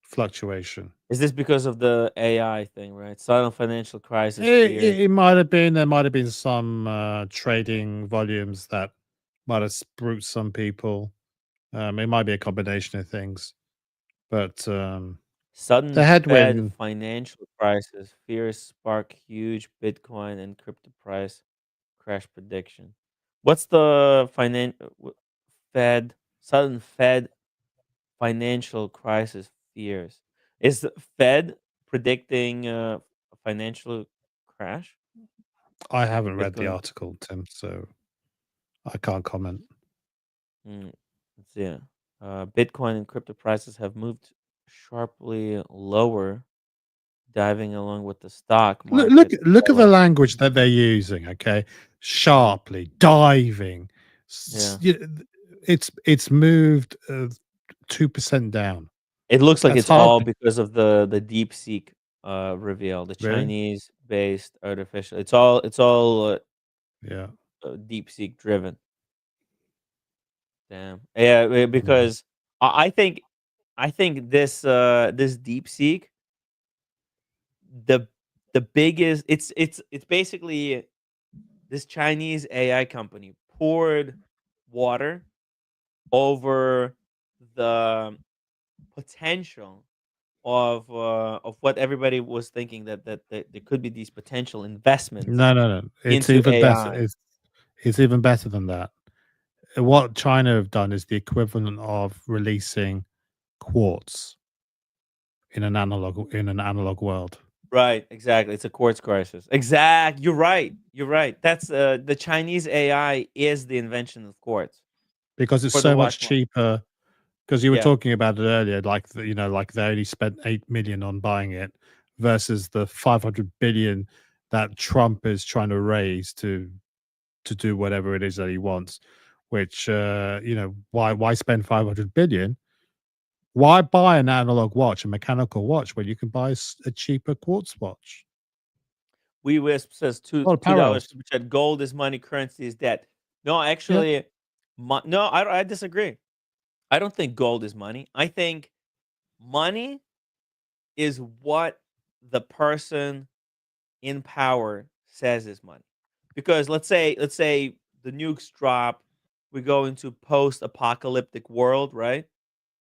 fluctuation. Is this because of the AI thing, right? Sudden financial crisis It, fears. it, it might have been. There might have been some trading volumes that might have spooked some people. It might be a combination of things, but the Sudden Fed headwind. financial crisis fears spark huge Bitcoin and crypto price crash prediction. What's the Fed sudden Fed financial crisis fears? Is the Fed predicting a financial crash I for haven't read the Bitcoin? article, Tim, so I can't comment. Mm, let's see. Bitcoin and crypto prices have moved sharply lower, diving along with the stock market. Look at the Falling. language that they're using. Okay, sharply diving. Yeah, It's moved 2% down. it looks like That's it's all hardly because of the DeepSeek reveal, the really. Chinese based artificial. It's all Yeah. DeepSeek driven. Damn. Yeah, Mm. because I think this DeepSeek the the biggest it's basically this Chinese AI company poured water over the potential of what everybody was thinking that there could be these potential investments No, no, no. It's into even better. AI. It's even better than that. what China have done is the equivalent of releasing quartz in an analog world. Right, exactly. It's a quartz crisis. You're right. You're right. That's the Chinese AI is the invention of quartz Because it's for the so much watch market. cheaper. Because you were Yeah. talking about it earlier, like like they only spent 8 million on buying it, versus the 500 billion that Trump is trying to raise to do whatever it is that he wants. Which why spend 500 billion? Why buy an analog watch, a mechanical watch, when you can buy a cheaper quartz watch? We Wisp says A lot of $2 parallels. super chat. Gold is money, currency is debt. No, Yeah. actually, no, I disagree. I don't think gold is money. I think money is what the person in power says is money. Because let's say the nukes drop, we go into post-apocalyptic world, right?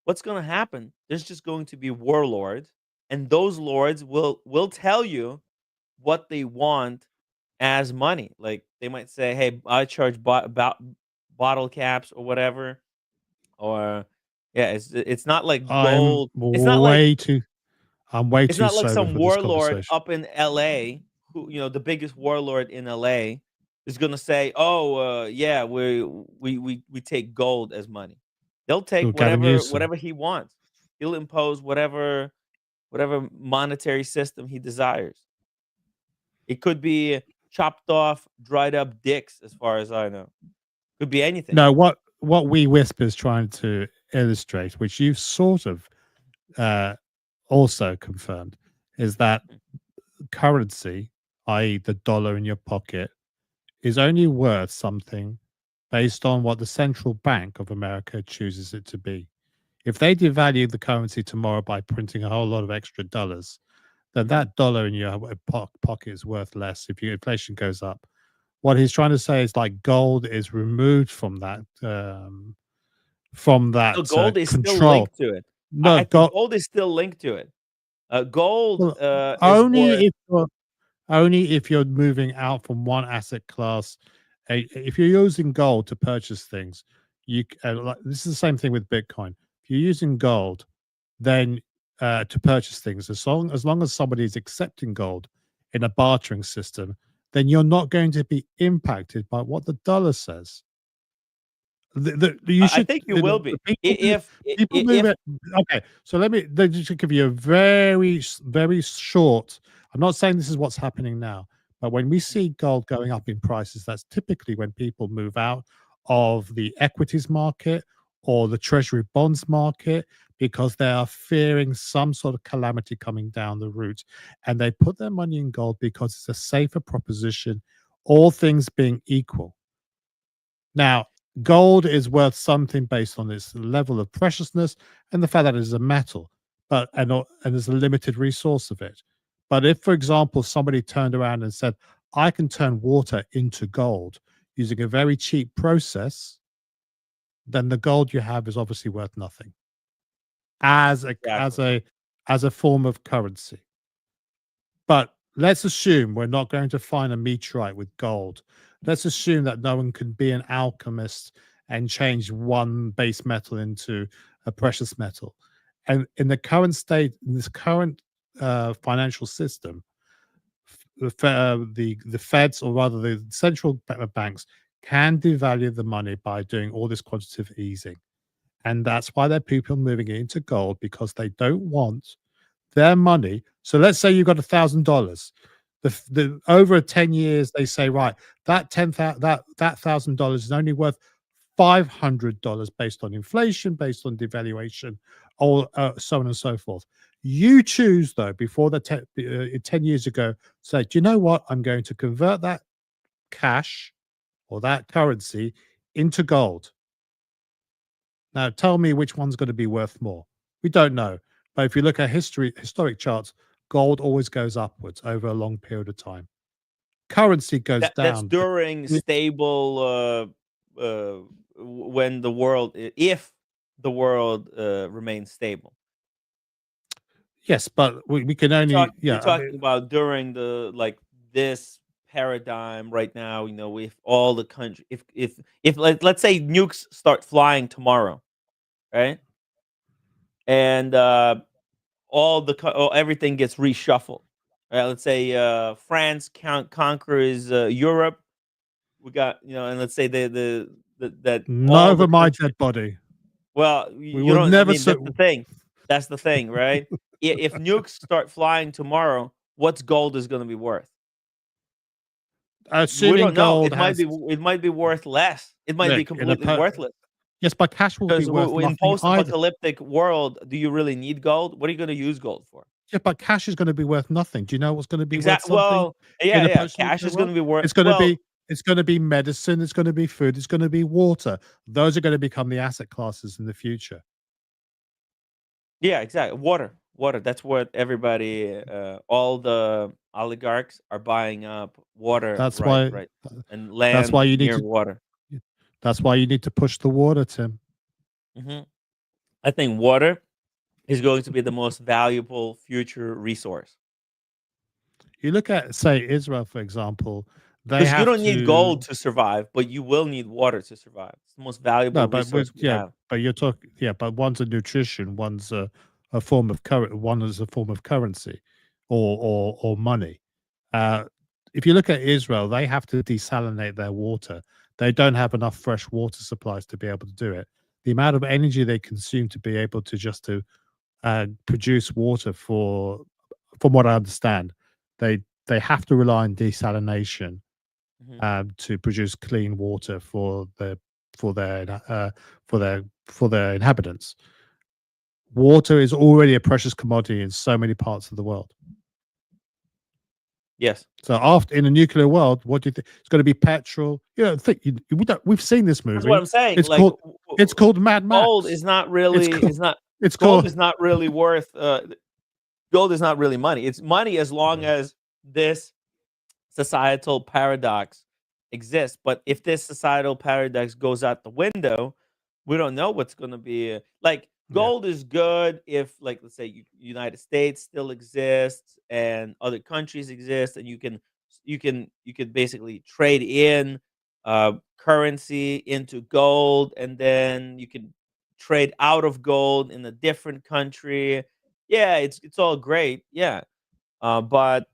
What's going to happen? There's just going to be warlords, and those lords will tell you what they want as money. Like they might say, "Hey, I charge bottle caps or whatever." Or yeah, it's not like I'm gold. way too It's not like sober some for this warlord conversation. up in LA who, the biggest warlord in LA is going to say, "Oh, yeah, we take gold as money." They'll take Or Gavin Newsom. whatever he wants. He'll impose whatever monetary system he desires. It could be chopped off, dried up dicks, as far as I know. Could be anything. No, what We Whisper is trying to illustrate, which you've sort of uh, also confirmed, is that currency, i.e., the dollar in your pocket, is only worth something based on what the central bank of America chooses it to be. If they devalue the currency tomorrow by printing a whole lot of extra dollars, then that dollar in your pocket is worth less if your inflation goes up. What he's trying to say is like gold is removed from that No, gold is still control. linked to it. I No, think gold. gold is still linked to it. Gold Well, is worth. only if you're moving out from one asset class. If you're using gold to purchase things, this is the same thing with Bitcoin. If you're using gold, then to purchase things, as long as somebody is accepting gold in a bartering system, then you're not going to be impacted by what the dollar says. You I should think you will be people move if it. Okay, so let me just give you a very short. I'm not saying this is what's happening now, but when we see gold going up in prices, that's typically when people move out of the equities market or the treasury bonds market because they are fearing some sort of calamity coming down the route, and they put their money in gold because it's a safer proposition, all things being equal. Now, gold is worth something based on its level of preciousness and the fact that it is a metal, and there's a limited resource of it. But if, for example, somebody turned around and said, "I can turn water into gold using a very cheap process," then the gold you have is obviously worth nothing as a exactly. form of currency. But let's assume we're not going to find a meteorite with gold. Let's assume that no one can be an alchemist and change one base metal into a precious metal. And in the current state, in this current financial system, the Feds, or rather the central banks, can devalue the money by doing all this quantitative easing. And that's why there are people moving it into gold, because they don't want their money. So let's say you've got $1,000. The over 10 years, they say, right, that $1,000 is only worth $500 based on inflation, based on devaluation, or so on and so forth. You choose, though, before 10 years ago, say, do you know what? I'm going to convert that cash or that currency into gold. Now, tell me which one's going to be worth more. We don't know. But if you look at historic charts, gold always goes upwards over a long period of time. Currency goes That's down. during stable when the world if the world remains stable. Yes, but we can only, You're talking about during the like this paradigm right now. With all the country, if let's say nukes start flying tomorrow, right? And everything gets reshuffled. Right? Let's say France conquers Europe. We got and let's say that Not all the over my countries. dead body. Well, We you will don't. I never. mean, that's the thing. That's the thing, right? If nukes start flying tomorrow, what's gold is going to be worth? We Assuming don't know. gold It might has. be. It might be worth less. It might be Look, in a completely worthless. yes, but cash will be Because worth in nothing either. post-apocalyptic world, do you really need gold? What are you going to use gold for? Yeah, but cash is going to be worth nothing. Do you know what's going to be worth Exactly. something Well, in a yeah. Cash post-nuclear is going world? to be worth. It's going to Well, be medicine. It's going to be food. It's going to be water. Those are going to become the asset classes in the future. yeah, exactly. Water. That's what everybody, all the oligarchs are buying up water. That's Right. why. Right. And That's land why you need near to. water. That's why you need to push the water, Tim. Hmm. I think water is going to be the most valuable future resource. You look at, say, Israel, for example. They Because you have don't need to. gold to survive, but you will need water to survive. It's the most valuable No, but resource we have. but you're talking. Yeah, but one's a nutrition. One's a form of one is a form of currency, or money. Uh, if you look at Israel, they have to desalinate their water. They don't have enough fresh water supplies to be able to do it. The amount of energy they consume to be able to produce water from what I understand, they have to rely on desalination Mhm. to produce clean water for their for their inhabitants. Water is already a precious commodity in so many parts of the world. Yes. So after in a nuclear world, what do you think? It's going to be petrol. We've seen this That's what movie. I'm saying. It's Like called it's called Mad Max. gold is not It's really called is not it's gold called is not really worth gold is not really money. It's money as long as this societal paradox exists. But if this societal paradox goes out the window, we don't know what's going to be. Like yeah. gold is good if, like, let's say United States still exists and other countries exist, and you can basically trade in currency into gold, and then you can trade out of gold in a different country. Yeah, it's all great. Yeah, but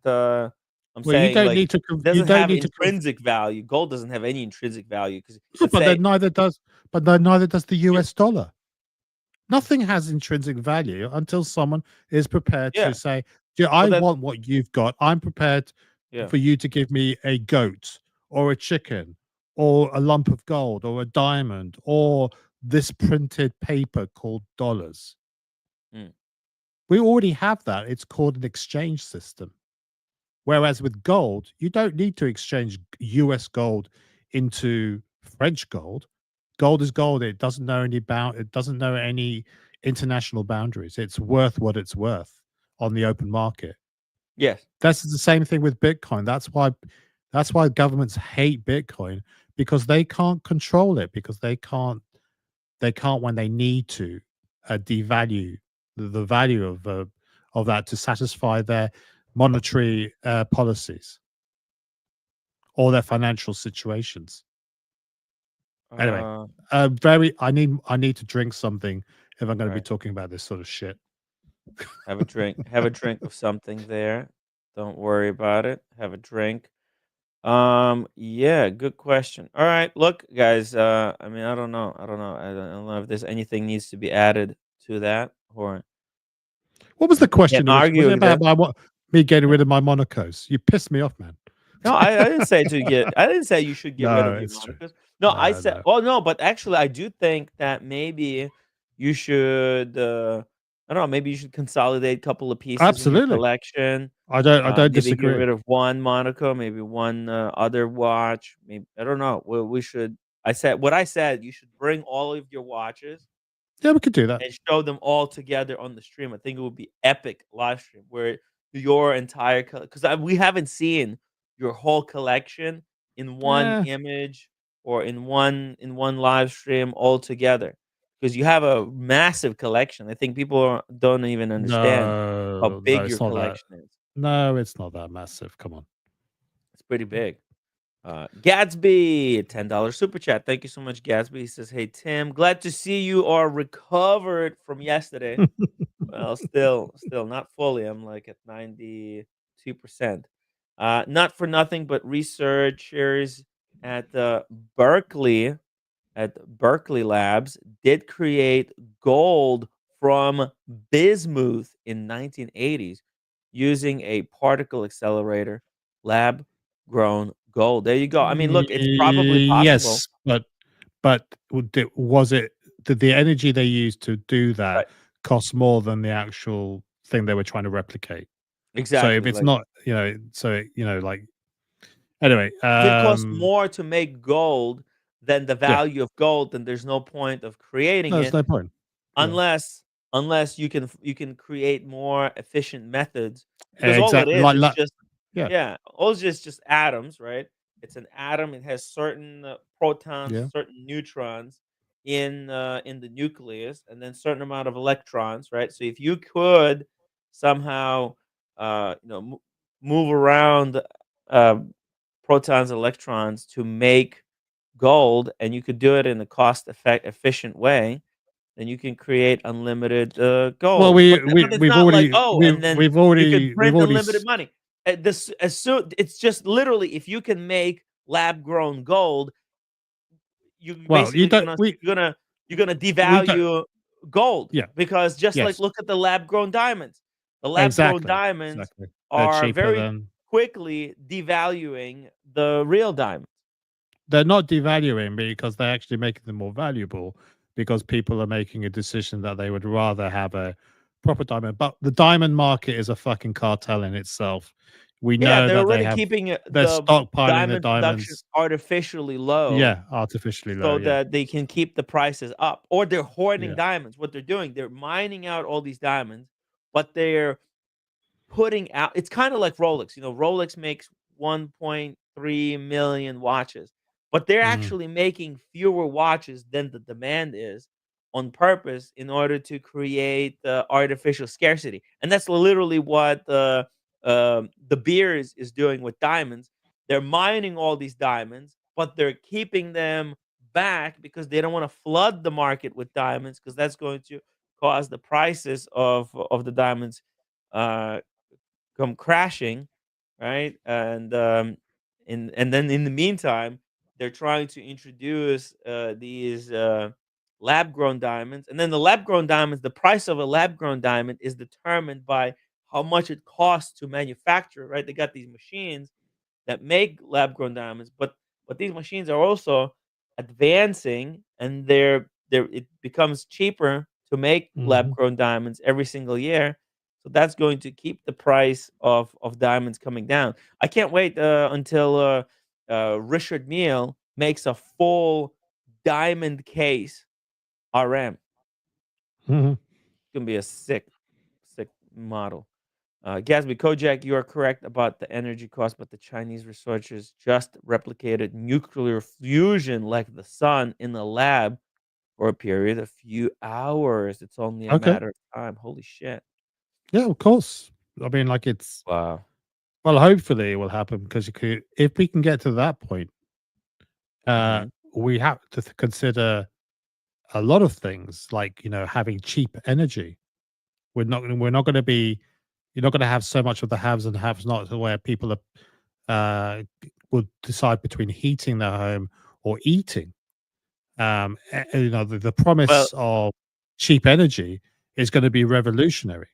I'm Well, you saying, don't like, need to. it You doesn't don't have need to. intrinsic value. Gold doesn't have any intrinsic value because let's But say, then neither does. But then neither does the you, U.S. dollar. Nothing has intrinsic value until someone is prepared to yeah, say, "Yeah, I well that, want what you've got. I'm prepared yeah, for you to give me a goat or a chicken or a lump of gold or a diamond or this printed paper called dollars." mm, We already have that. It's called an exchange system. Whereas with gold, you don't need to exchange US gold into French gold. Gold is gold. It doesn't know it doesn't know any international boundaries. It's worth what it's worth on the open market. yes, That's the same thing with Bitcoin. That's why governments hate Bitcoin, because they can't control it, because they can't when they need to devalue the value of that to satisfy their monetary policies or their financial situations. Anyway, uh, I need to drink something if I'm going to be right. talking about this sort of shit. Have a drink of something there. Don't worry about it. Have a drink. Yeah, good question. All right, look, guys. I mean, I don't know. I don't know if there's anything needs to be added to that, or What was the can't question originally? Was argue it with about that. me getting Yeah. rid of my Monacos? You pissed me off, man. No, I didn't say to get. I didn't say you should get rid No, of your it's true. Monaco's. No, I No, said. no. Oh no, but actually, I do think that maybe you should. I don't know. Maybe you should consolidate a couple of pieces in your Absolutely. collection. I don't Maybe get disagree. rid of one Monaco, maybe one other watch. Maybe I don't know. We should. I said what I said. You should bring all of your watches Yeah, we could do that. and show them all together on the stream. I think it would be epic live stream where your entire because we haven't seen your whole collection in one Yeah. image or in one live stream all together because you have a massive collection. I think people don't even understand how No, big your it's not that. collection is. No, it's not that massive. Come on. It's pretty big. Gadsby, $10 super chat. Thank you so much, Gadsby. He says, "Hey Tim, glad to see you are recovered from yesterday." Well, still not fully. I'm like at 92%. Not for nothing, but researchers at Berkeley Berkeley Labs did create gold from bismuth in 1980s using a particle accelerator, lab grown gold. There you go. I mean, look, it's probably possible. Yes, but was it the energy they used to do that Right. cost more than the actual thing they were trying to replicate? So if Exactly. it's Like not, like anyway, if it costs more to make gold than the yeah, value of gold, then there's no point of creating no, there's it. no point. Yeah. Unless you can create more efficient methods, because all it Exactly, is just yeah, all it's just atoms, right? It's an atom. It has certain protons, yeah. certain neutrons in the nucleus, and then certain amount of electrons, right? So if you could somehow move around uh, protons, electrons to make gold, and you could do it in a efficient way, then you can create unlimited Well, gold. But it's not like, oh, and then you could we've print already unlimited money. This as soon it's just literally if you can make lab grown gold, you well, you basically don't you're gonna we don't devalue gold, yeah, because just like yes, look at the lab grown diamonds. The lab grown exactly, diamonds exactly. They're are cheaper very than quickly devaluing the real diamonds. they're not devaluing because they're actually making them more valuable because people are making a decision that they would rather have a proper diamond. But the diamond market is a fucking cartel in itself. We Yeah, know they're that already keeping they're the stockpiling the diamond production diamonds, artificially low yeah, artificially low, so yeah. that they can keep the prices up, or they're hoarding Yeah. diamonds. What they're doing, they're mining out all these diamonds, but they're putting out, it's kind of like Rolex. Rolex makes 1.3 million watches, but they're Mm. actually making fewer watches than the demand is on purpose in order to create the artificial scarcity. And that's literally what the beers is doing with diamonds. They're mining all these diamonds, but they're keeping them back because they don't want to flood the market with diamonds, because that's going to cause the prices of the diamonds uh come crashing, right? And then in the meantime, they're trying to introduce these lab grown diamonds, and then the lab grown diamonds. The price of a lab grown diamond is determined by how much it costs to manufacture. Right? They got these machines that make lab grown diamonds, but these machines are also advancing, and it becomes cheaper to make lab Mhm. grown diamonds every single year. So that's going to keep the price of diamonds coming down. I can't wait until Richard Mille makes a full diamond case RM. Mhm. It's gonna be a sick model. Gatsby Kojak, you are correct about the energy cost, but the Chinese researchers just replicated nuclear fusion like the sun in the lab for a period of few hours. It's only a Okay. matter of time. Holy shit. Yeah, of course. I mean, like it's Wow. well, hopefully it will happen because if we can get to that point, uh, Hmm. we have to consider a lot of things like having cheap energy. We're not going to be you're not going to have so much of the haves and have nots where people would decide between heating their home or eating. The Well, promise of cheap energy is going to be revolutionary.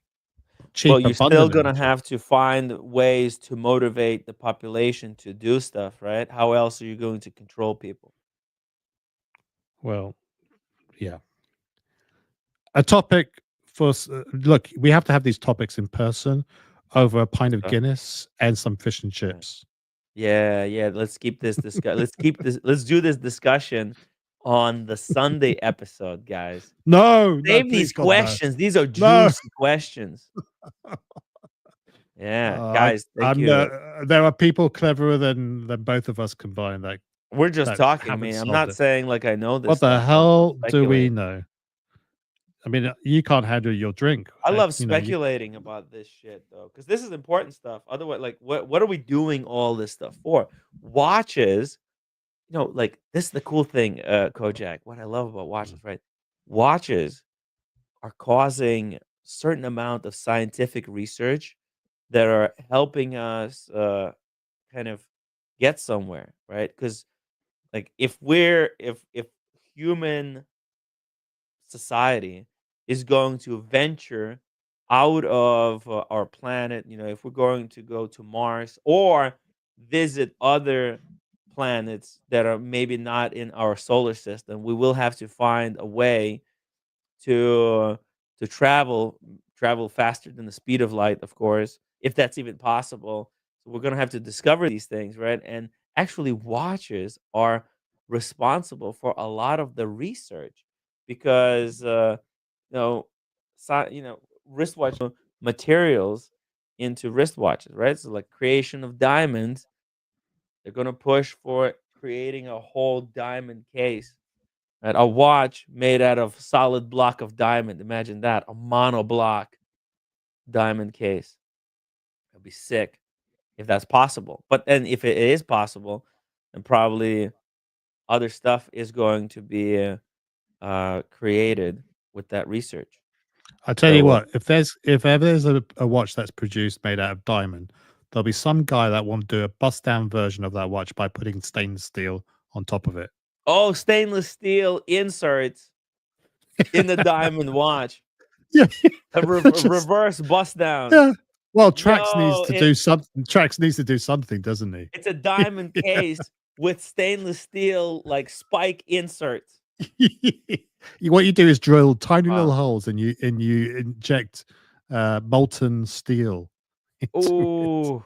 well, Cheap, you're still abundant gonna energy. have to find ways to motivate the population to do stuff, right? How else are you going to control people? Well, yeah. A topic look, we have to have these topics in person over a pint of So, Guinness and some fish and yeah. chips. Yeah. Let's keep this let's do this discussion on the Sunday episode, guys. No, no, Save please these God, no. questions. These are No. juicy questions. Yeah, guys, thank I'm you. there are people cleverer than both of us combined We're just that talking, haven't man. I'm solved not it. saying like I know this What the stuff. I'm hell do we speculating. know? I mean, you can't handle your drink. I love You know, speculating about this shit though, because this is important stuff. Otherwise, like, what are we doing all this stuff for? Watches, like this is the cool thing, Kojak. What I love about watches, right? Watches are causing certain amount of scientific research that are helping us kind of get somewhere, right? Because like if human society is going to venture out of our planet, if we're going to go to Mars or visit other planets that are maybe not in our solar system, we will have to find a way to travel faster than the speed of light, of course, if that's even possible. So we're gonna have to discover these things, right? And actually, watches are responsible for a lot of the research because you know, wristwatch materials into wristwatches, right? So like creation of diamonds, they're gonna push for creating a whole diamond case. Right? A watch made out of solid block of diamond. Imagine that, a monoblock diamond case. That'd be sick if that's possible. But then if it is possible, then probably other stuff is going to be created with that research. I tell you So what, if ever there's a watch that's produced made out of diamond, there'll be some guy that want to do a bust down version of that watch by putting stainless steel on top of it. oh, stainless steel inserts in the diamond watch. Yeah, A just- reverse bust down. yeah. Well, Trax needs Yo, to do something. Trax needs to do something, doesn't he? It's a diamond Yeah. case with stainless steel like spike inserts. What you do is drill tiny Wow. little holes and you inject molten steel into Ooh,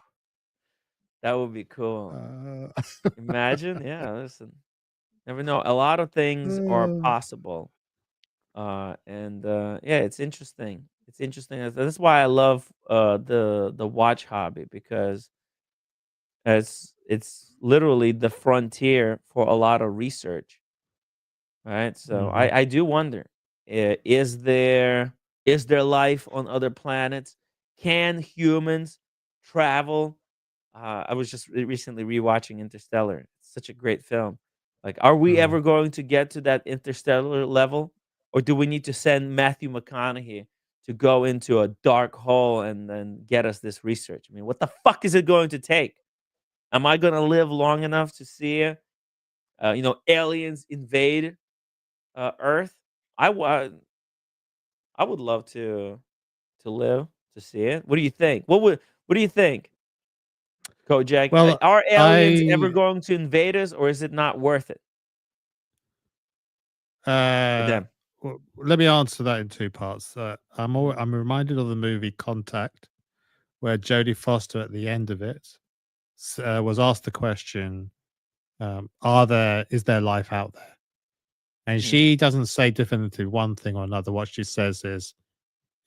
that would be cool. it. Imagine, yeah. Listen, never know. A lot of things are possible, and yeah, it's interesting. It's interesting. That's why I love the watch hobby because it's literally the frontier for a lot of research. Right. So Mhm. I do wonder, is there life on other planets? Can humans travel? I was just recently rewatching Interstellar. It's such a great film. Like, are we ever going to get to that interstellar level, or do we need to send Matthew McConaughey to go into a dark hole and then get us this research? I mean, what the fuck is it going to take? Am I going to live long enough to see, aliens invade Earth? I would love to live to see it. What do you think? What do you think, Kojak? Well, Are aliens ever I going to invade us, or is it not worth it for them? well, let me answer that in two parts. Mhm. I'm reminded of the movie Contact, where Jodie Foster at the end of it was asked the question, is there life out there? And Mhm. she doesn't say definitively one thing or another. What she says is,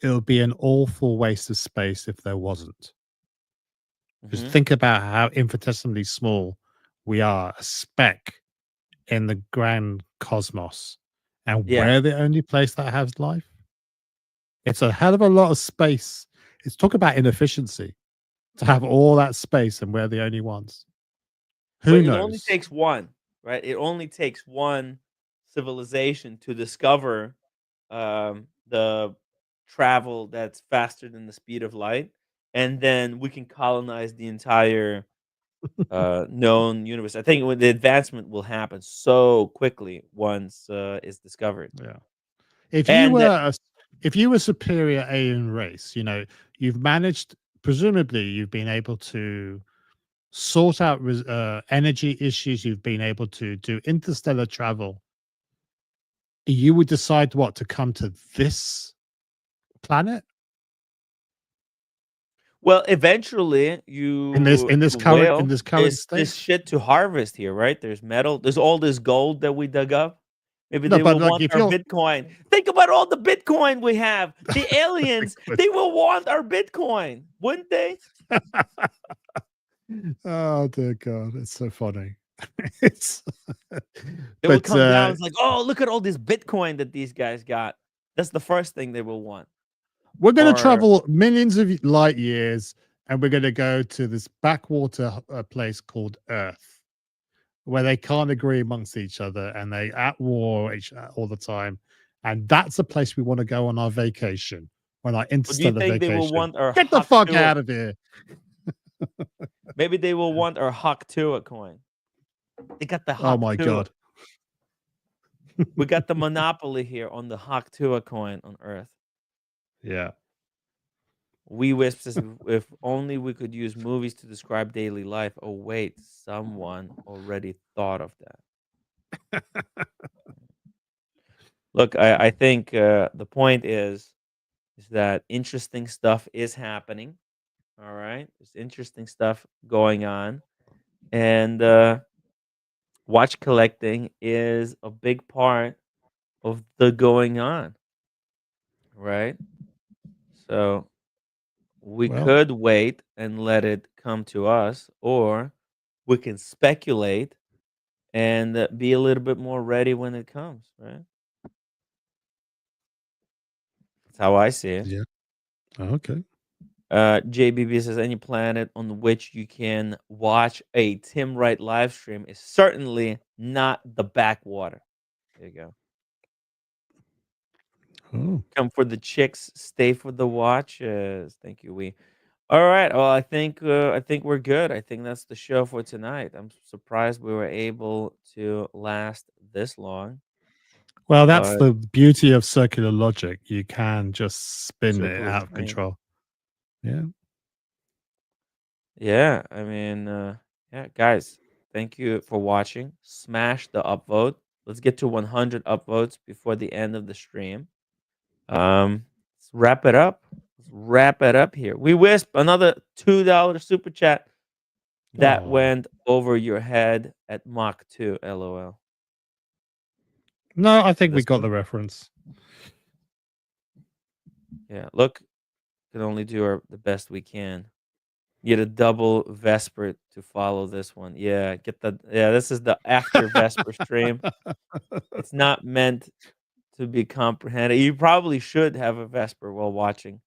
it would be an awful waste of space if there wasn't. Just Mhm. think about how infinitesimally small we are, a speck in the grand cosmos, and Yeah. we're the only place that has life. It's a hell of a lot of space. It's talk about inefficiency to have all that space and we're the only ones. Who But it only knows? takes one, right? It only takes one civilization to discover the travel that's faster than the speed of light, and then we can colonize the entire known universe. I think when the advancement will happen so quickly once it's discovered. Yeah. If you And were if you were superior alien race, you've managed. Presumably, you've been able to sort out energy issues. You've been able to do interstellar travel. You would decide what to come to this planet well, eventually in this you in this you current in will. this current There's state. this shit to harvest here, right? There's metal. There's all this gold that we dug up. Maybe No, they but will like want if our you're Bitcoin. Think about all the Bitcoin we have. The aliens, they will want our Bitcoin, wouldn't they? oh dear God, it's so funny. It's It will but come down. It's like, oh, look at all this Bitcoin that these guys got. That's the first thing they will want. We're going to Or travel millions of light years, and we're going to go to this backwater place called Earth, where they can't agree amongst each other, and they at war all the time. And that's a place we want to go on our vacation, on our do you interstellar think they will vacation. want our Get the Hawk fuck 2? out of here! Maybe they will want our Hawk 2 coin. They got the Oh Hawk my 2. god! We got the monopoly here on the Hawk 2 coin on Earth. Yeah. We Wisp says, if only we could use movies to describe daily life. Oh, wait, someone already thought of that. Look, I think the point is that interesting stuff is happening. All right. There's interesting stuff going on. And watch collecting is a big part of the going on. Right. So we Well, could wait and let it come to us, or we can speculate and be a little bit more ready when it comes, right? That's how I see it. yeah. Okay. JBB says any planet on which you can watch a Tim Wright live stream is certainly not the backwater. There you go. Oh. Come for the chicks, stay for the watches. Thank you, we. All right. Well, I think we're good. I think that's the show for tonight. I'm surprised we were able to last this long. Well, that's But the beauty of circular logic. You can just spin it circular out of train. control. Yeah. Yeah, I mean, yeah, guys, thank you for watching. Smash the upvote. Let's get to 100 upvotes before the end of the stream. Let's wrap it up. Let's wrap it up here. We Wisp, another $2 super chat that Aw. went over your head at Mach 2. LOL. No, I think we This got one? the reference. Yeah, look, can only do the best we can. Get a double Vesper to follow this one. Yeah, get the this is the after Vesper stream. It's not meant to be comprehended. You probably should have a Vesper while watching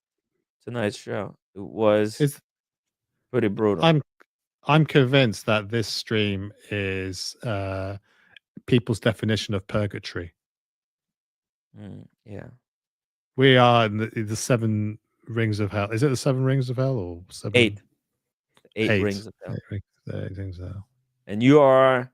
tonight's show. It was It's, pretty brutal. I'm convinced that this stream is people's definition of purgatory. Yeah. We are in the 7 rings of hell. Is it the 7 rings of hell or 7? 8. 8 rings of hell. 8 rings of hell. And you are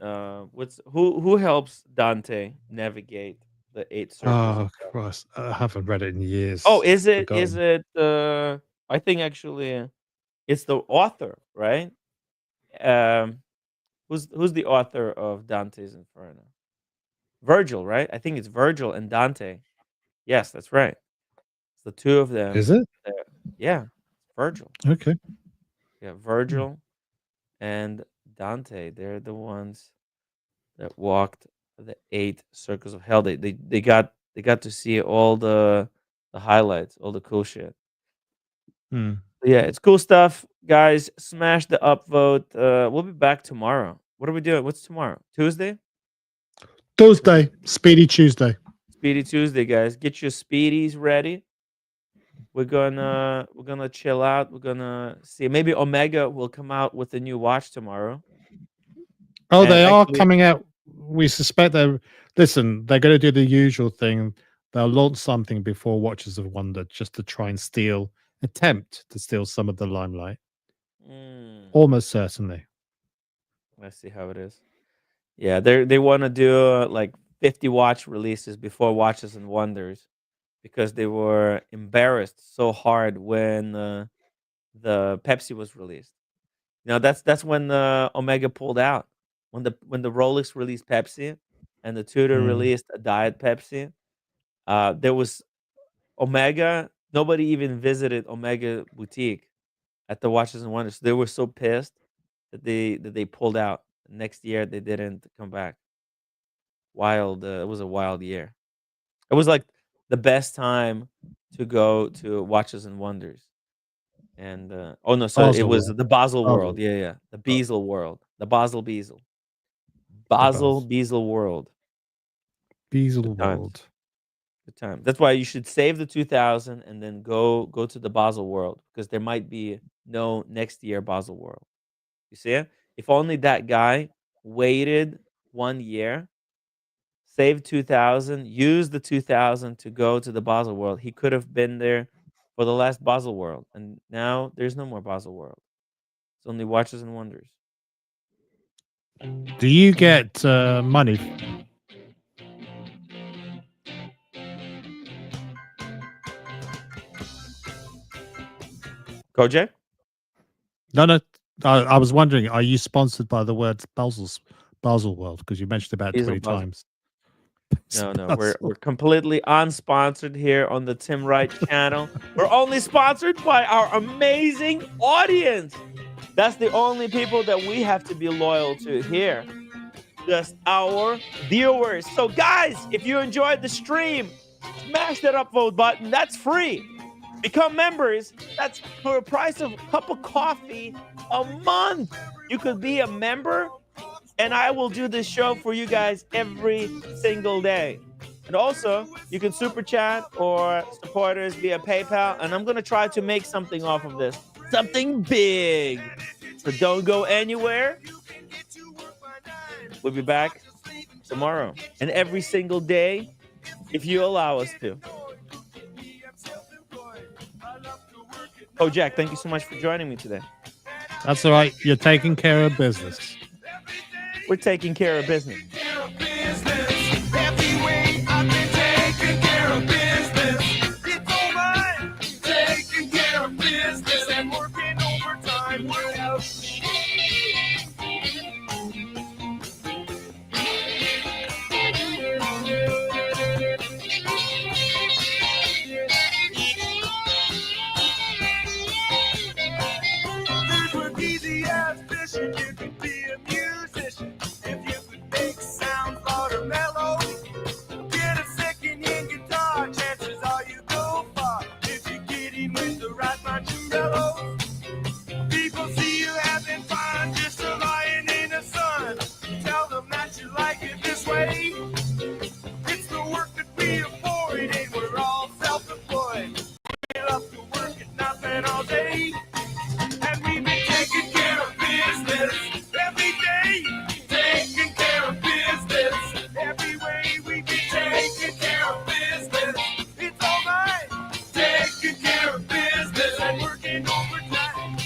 who helps Dante navigate the 8 circles Oh of hell? Christ! I haven't read it in years. Oh, is it Forgotten. I think actually it's the author, right? Who's the author of Dante's Inferno? Virgil, right? I think it's Virgil and Dante. Yes, that's right. It's the two of them. Is it? Yeah, Virgil. Okay. Yeah, Virgil and Dante. They're the ones that walked the 8 circles of hell. They got to see all the highlights, all the cool shit. Hmm. Yeah, it's cool stuff, guys. Smash the upvote. We'll be back tomorrow. What are we doing? What's tomorrow? Tuesday? Tuesday, Speedy Tuesday. Speedy Tuesday, guys. Get your speedies ready. We're gonna chill out. We're gonna see. Maybe Omega will come out with a new watch tomorrow. Oh, And they are actually- coming out. We suspect they're they're going to do the usual thing. They'll launch something before Watches of Wonder just to try and attempt to steal some of the limelight. Almost certainly. Let's see how it is. Yeah, they want to do like 50 watch releases before Watches and Wonders because they were embarrassed so hard when the Pepsi was released. You know, that's when the Omega pulled out. When the Rolex released Pepsi and the Tudor released a Diet Pepsi, there was Omega. Nobody even visited Omega boutique at the Watches and Wonders. They were so pissed that they pulled out. Next year they didn't come back. Wild. It was a wild year. It was like the best time to go to Watches and Wonders. And oh no, so it Basel was World. the Basel Basel. World. Yeah. The Bezel World. The Basel Bezel. Basel Bezel World. Bezel Good times. World. Good time. That's why you should save the 2000 and then go to the Basel World, because there might be no next year Basel World. You see it? If only that guy waited 1 year, saved 2000, used the 2000 to go to the Basel World, he could have been there for the last Basel World. And now there's no more Basel World. It's only Watches and Wonders. Do you get money? Kojak? No, no. I was wondering, are you sponsored by the word Basel World? Because you mentioned about Basel, 20 Basel. times. No, we're completely unsponsored here on the Tim Wright channel. We're only sponsored by our amazing audience. That's the only people that we have to be loyal to here. Just our viewers. So guys, if you enjoyed the stream, smash that upvote button. That's free. Become members. That's for a price of a cup of coffee a month. You could be a member, and I will do this show for you guys every single day. And also, you can super chat or support us via PayPal, and I'm going to try to make something off of this. Something big. So don't go anywhere. We'll be back tomorrow and every single day if you allow us to. Oh, Jack, thank you so much for joining me today. That's all right. You're taking care of business. We're taking care of business. You could be a musician if you could make sounds loud or mellow. Get a second-hand guitar, chances are you go far if you get in with the right marshmallow. People see you having fun, just a lying in the sun. Tell them that you like it this way. It's the work that we avoid, and we're all self-employed. We love to work at nothing all day, and we've been taking care of business every day. Taking care of business every way. We've been taking care of business. It's all right. Taking care of business and working overtime.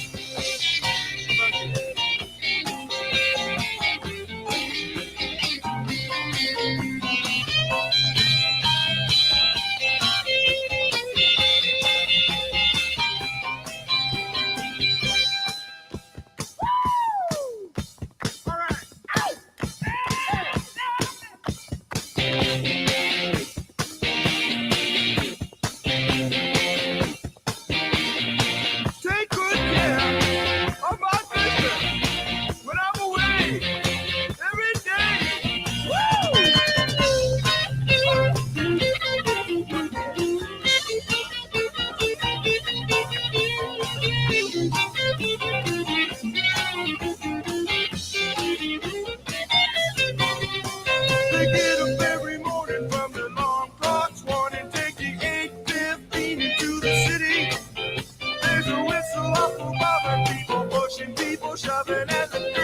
Take good care of my business when I'm away every day. They get up every morning from their long clocks, wanting to take the 8:15 into the city. There's a whistle up above and people pushing, people shoving, and the